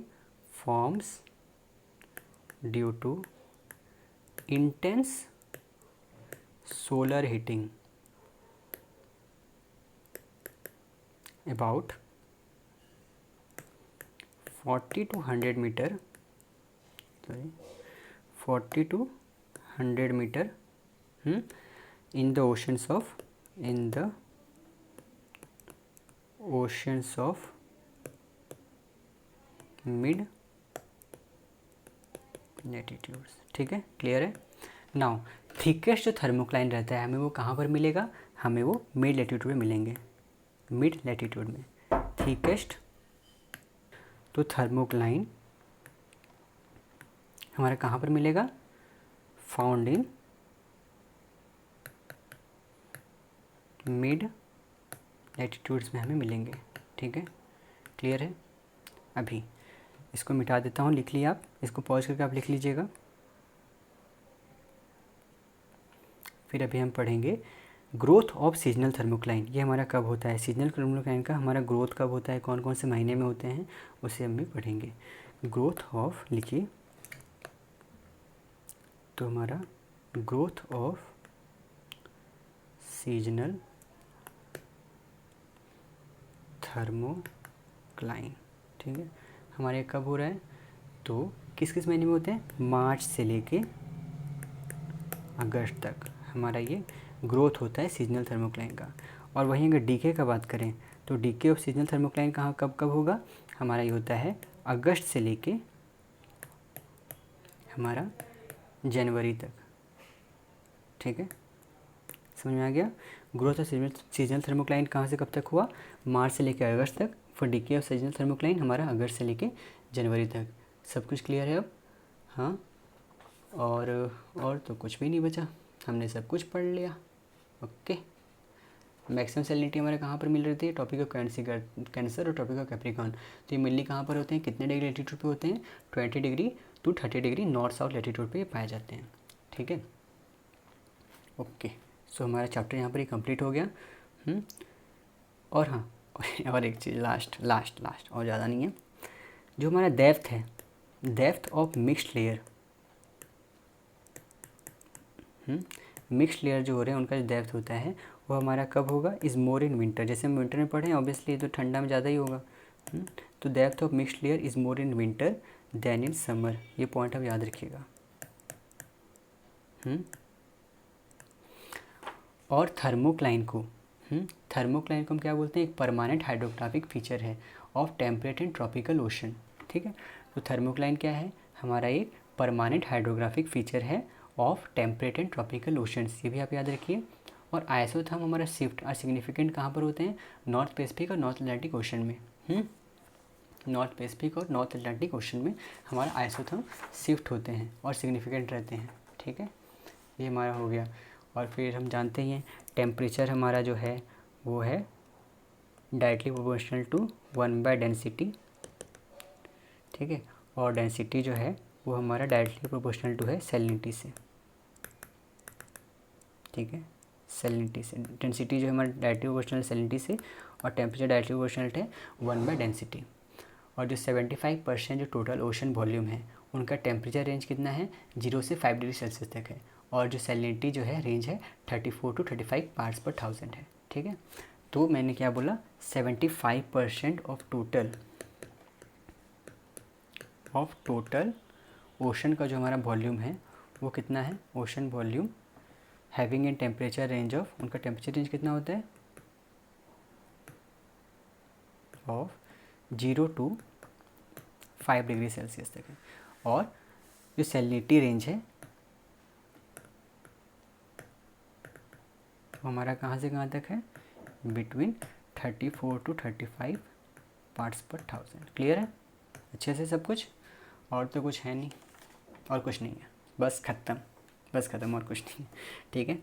forms due to intense solar heating about 40 to 100 metre, 40 to 100 metre in the oceans of mid latitudes, ठीक है, क्लियर है। नाउ थिकेस्ट जो थर्मोक्लाइन रहता है हमें वो कहाँ पर मिलेगा, हमें वो मिड लैटिट्यूड में मिलेंगे, मिड लैटिट्यूड में थिकेस्ट। तो थर्मोक्लाइन हमारा कहाँ पर मिलेगा, फाउंड इन मिड लैटिट्यूड्स में हमें मिलेंगे, ठीक है, क्लियर है। अभी इसको मिटा देता हूँ, लिख लिया आप, इसको पॉज करके आप लिख लीजिएगा। फिर अभी हम पढ़ेंगे ग्रोथ ऑफ सीजनल थर्मोक्लाइन। ये हमारा कब होता है, सीजनल थर्मोक्लाइन का हमारा ग्रोथ कब होता है, कौन कौन से महीने में होते हैं, उसे हम भी पढ़ेंगे। ग्रोथ ऑफ लिखिए, तो हमारा ग्रोथ ऑफ सीजनल थर्मोक्लाइन, ठीक है, हमारे कब हो रहा है, तो किस किस महीने में होते हैं, मार्च से लेके अगस्त तक हमारा ये ग्रोथ होता है सीजनल थर्मोक्लाइन का। और वहीं अगर डीके का बात करें तो डीके ऑफ सीजनल थर्मोक्लाइन कहाँ कब कब होगा, हमारा ये होता है अगस्त से लेके हमारा जनवरी तक, ठीक है, समझ में आ गया। ग्रोथ ऑफ सीजनल थर्मोक्लाइन कहाँ से कब तक हुआ, मार्च से लेकर अगस्त तक। For DK of seasonal thermocline हमारा अगस्त से लेके जनवरी तक। सब कुछ क्लियर है अब, हाँ, और तो कुछ भी नहीं बचा, हमने सब कुछ पढ़ लिया। ओके, मैक्सिमम सैलिनिटी हमारे कहाँ पर मिल रही थी, टॉपिक ऑफ कैंसर और टॉपिक ऑफ कैप्रिकॉर्न। तो ये मिलनी कहाँ पर होते हैं, कितने डिग्री लैटिट्यूड पे होते हैं, 20 degree to 30 degree north south latitude पे ये पाए जाते हैं, ठीक है। ओके, सो हमारा चैप्टर यहाँ पर ही कंप्लीट हो गया। और हाँ, और एक चीज़ लास्ट और ज़्यादा नहीं है, जो हमारा डेप्थ है, depth of mixed layer, mixed layer जो हो रहे हैं उनका जो डेप्थ होता है वो हमारा कब होगा, इज़ मोर इन विंटर। जैसे हम विंटर में पढ़े हैं, ऑब्वियसली तो ठंडा में ज़्यादा ही होगा। तो depth of mixed layer is more in winter than in summer, ये पॉइंट आप याद रखिएगा। और थर्मोक्लाइन को हम क्या बोलते हैं, एक परमानेंट हाइड्रोग्राफिक फीचर है of temperate and tropical ocean, ठीक है। तो थर्मोक्लाइन क्या है, हमारा एक परमानेंट हाइड्रोग्राफिक फीचर है of temperate and tropical oceans, ये भी आप याद रखिए। और आइसोथर्म हमारा शिफ्ट और सिग्निफिकेंट कहाँ पर होते हैं, नॉर्थ पैसिफिक और नॉर्थ अटलांटिक ओशन में। नॉर्थ पैसिफिक और नॉर्थ अटलांटिक ओशन में हमारा आइसोथर्म शिफ्ट होते हैं और सिग्निफिकेंट रहते हैं, ठीक है, ये हमारा हो गया। और फिर हम जानते ही हैं टेम्परेचर हमारा जो है वो है डायरेक्टली प्रोपोर्शनल टू 1/डेंसिटी, ठीक है, और डेंसिटी जो है वो हमारा डायरेक्टली प्रोपोर्शनल टू है सैलिनिटी से, ठीक है, सैलिनिटी से। डेंसिटी जो हमारा डायरेक्टली प्रोपोर्शनल सैलिनिटी से और टेम्परेचर डायरेक्टली प्रोपोर्शनल है 1/डेंसिटी। और जो 75% जो टोटल ओशन वॉल्यूम है उनका टेम्परेचर रेंज कितना है, 0 से 5 डिग्री सेल्सियस तक है। और जो सैलिनिटी जो है रेंज है 34 to 35 पार्ट्स पर 1000 है, ठीक है। तो मैंने क्या बोला, 75% ऑफ टोटल ओशन का जो हमारा वॉल्यूम है वो कितना है, ocean volume having in temperature range of, उनका टेम्परेचर रेंज कितना होता है, ऑफ 0 to 5 डिग्री सेल्सियस तक है। और जो सैलिनिटी रेंज है वो हमारा कहाँ से कहाँ तक है, बिटवीन 34 to 35 पार्ट्स पर 1000। क्लियर है अच्छे से सब कुछ, और तो कुछ है नहीं, और कुछ नहीं है, बस ख़त्म और कुछ नहीं है, ठीक है।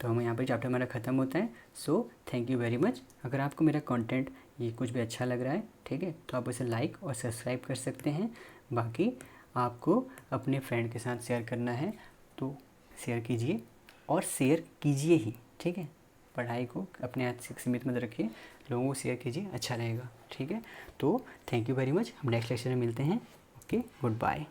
तो हम यहाँ पर चैप्टर हमारा ख़त्म होता है। So thank you very much. अगर आपको मेरा कंटेंट ये कुछ भी अच्छा लग रहा है, ठीक है, तो आप उसे लाइक और सब्सक्राइब कर सकते हैं। बाकी आपको अपने फ्रेंड के साथ शेयर करना है तो शेयर कीजिए, और शेयर कीजिए ही, ठीक है। पढ़ाई को अपने हाथ से सीमित मत रखिए, लोगों को शेयर कीजिए, अच्छा रहेगा, ठीक है। तो थैंक यू वेरी मच, हम नेक्स्ट लेक्चर में मिलते हैं। Okay, good bye.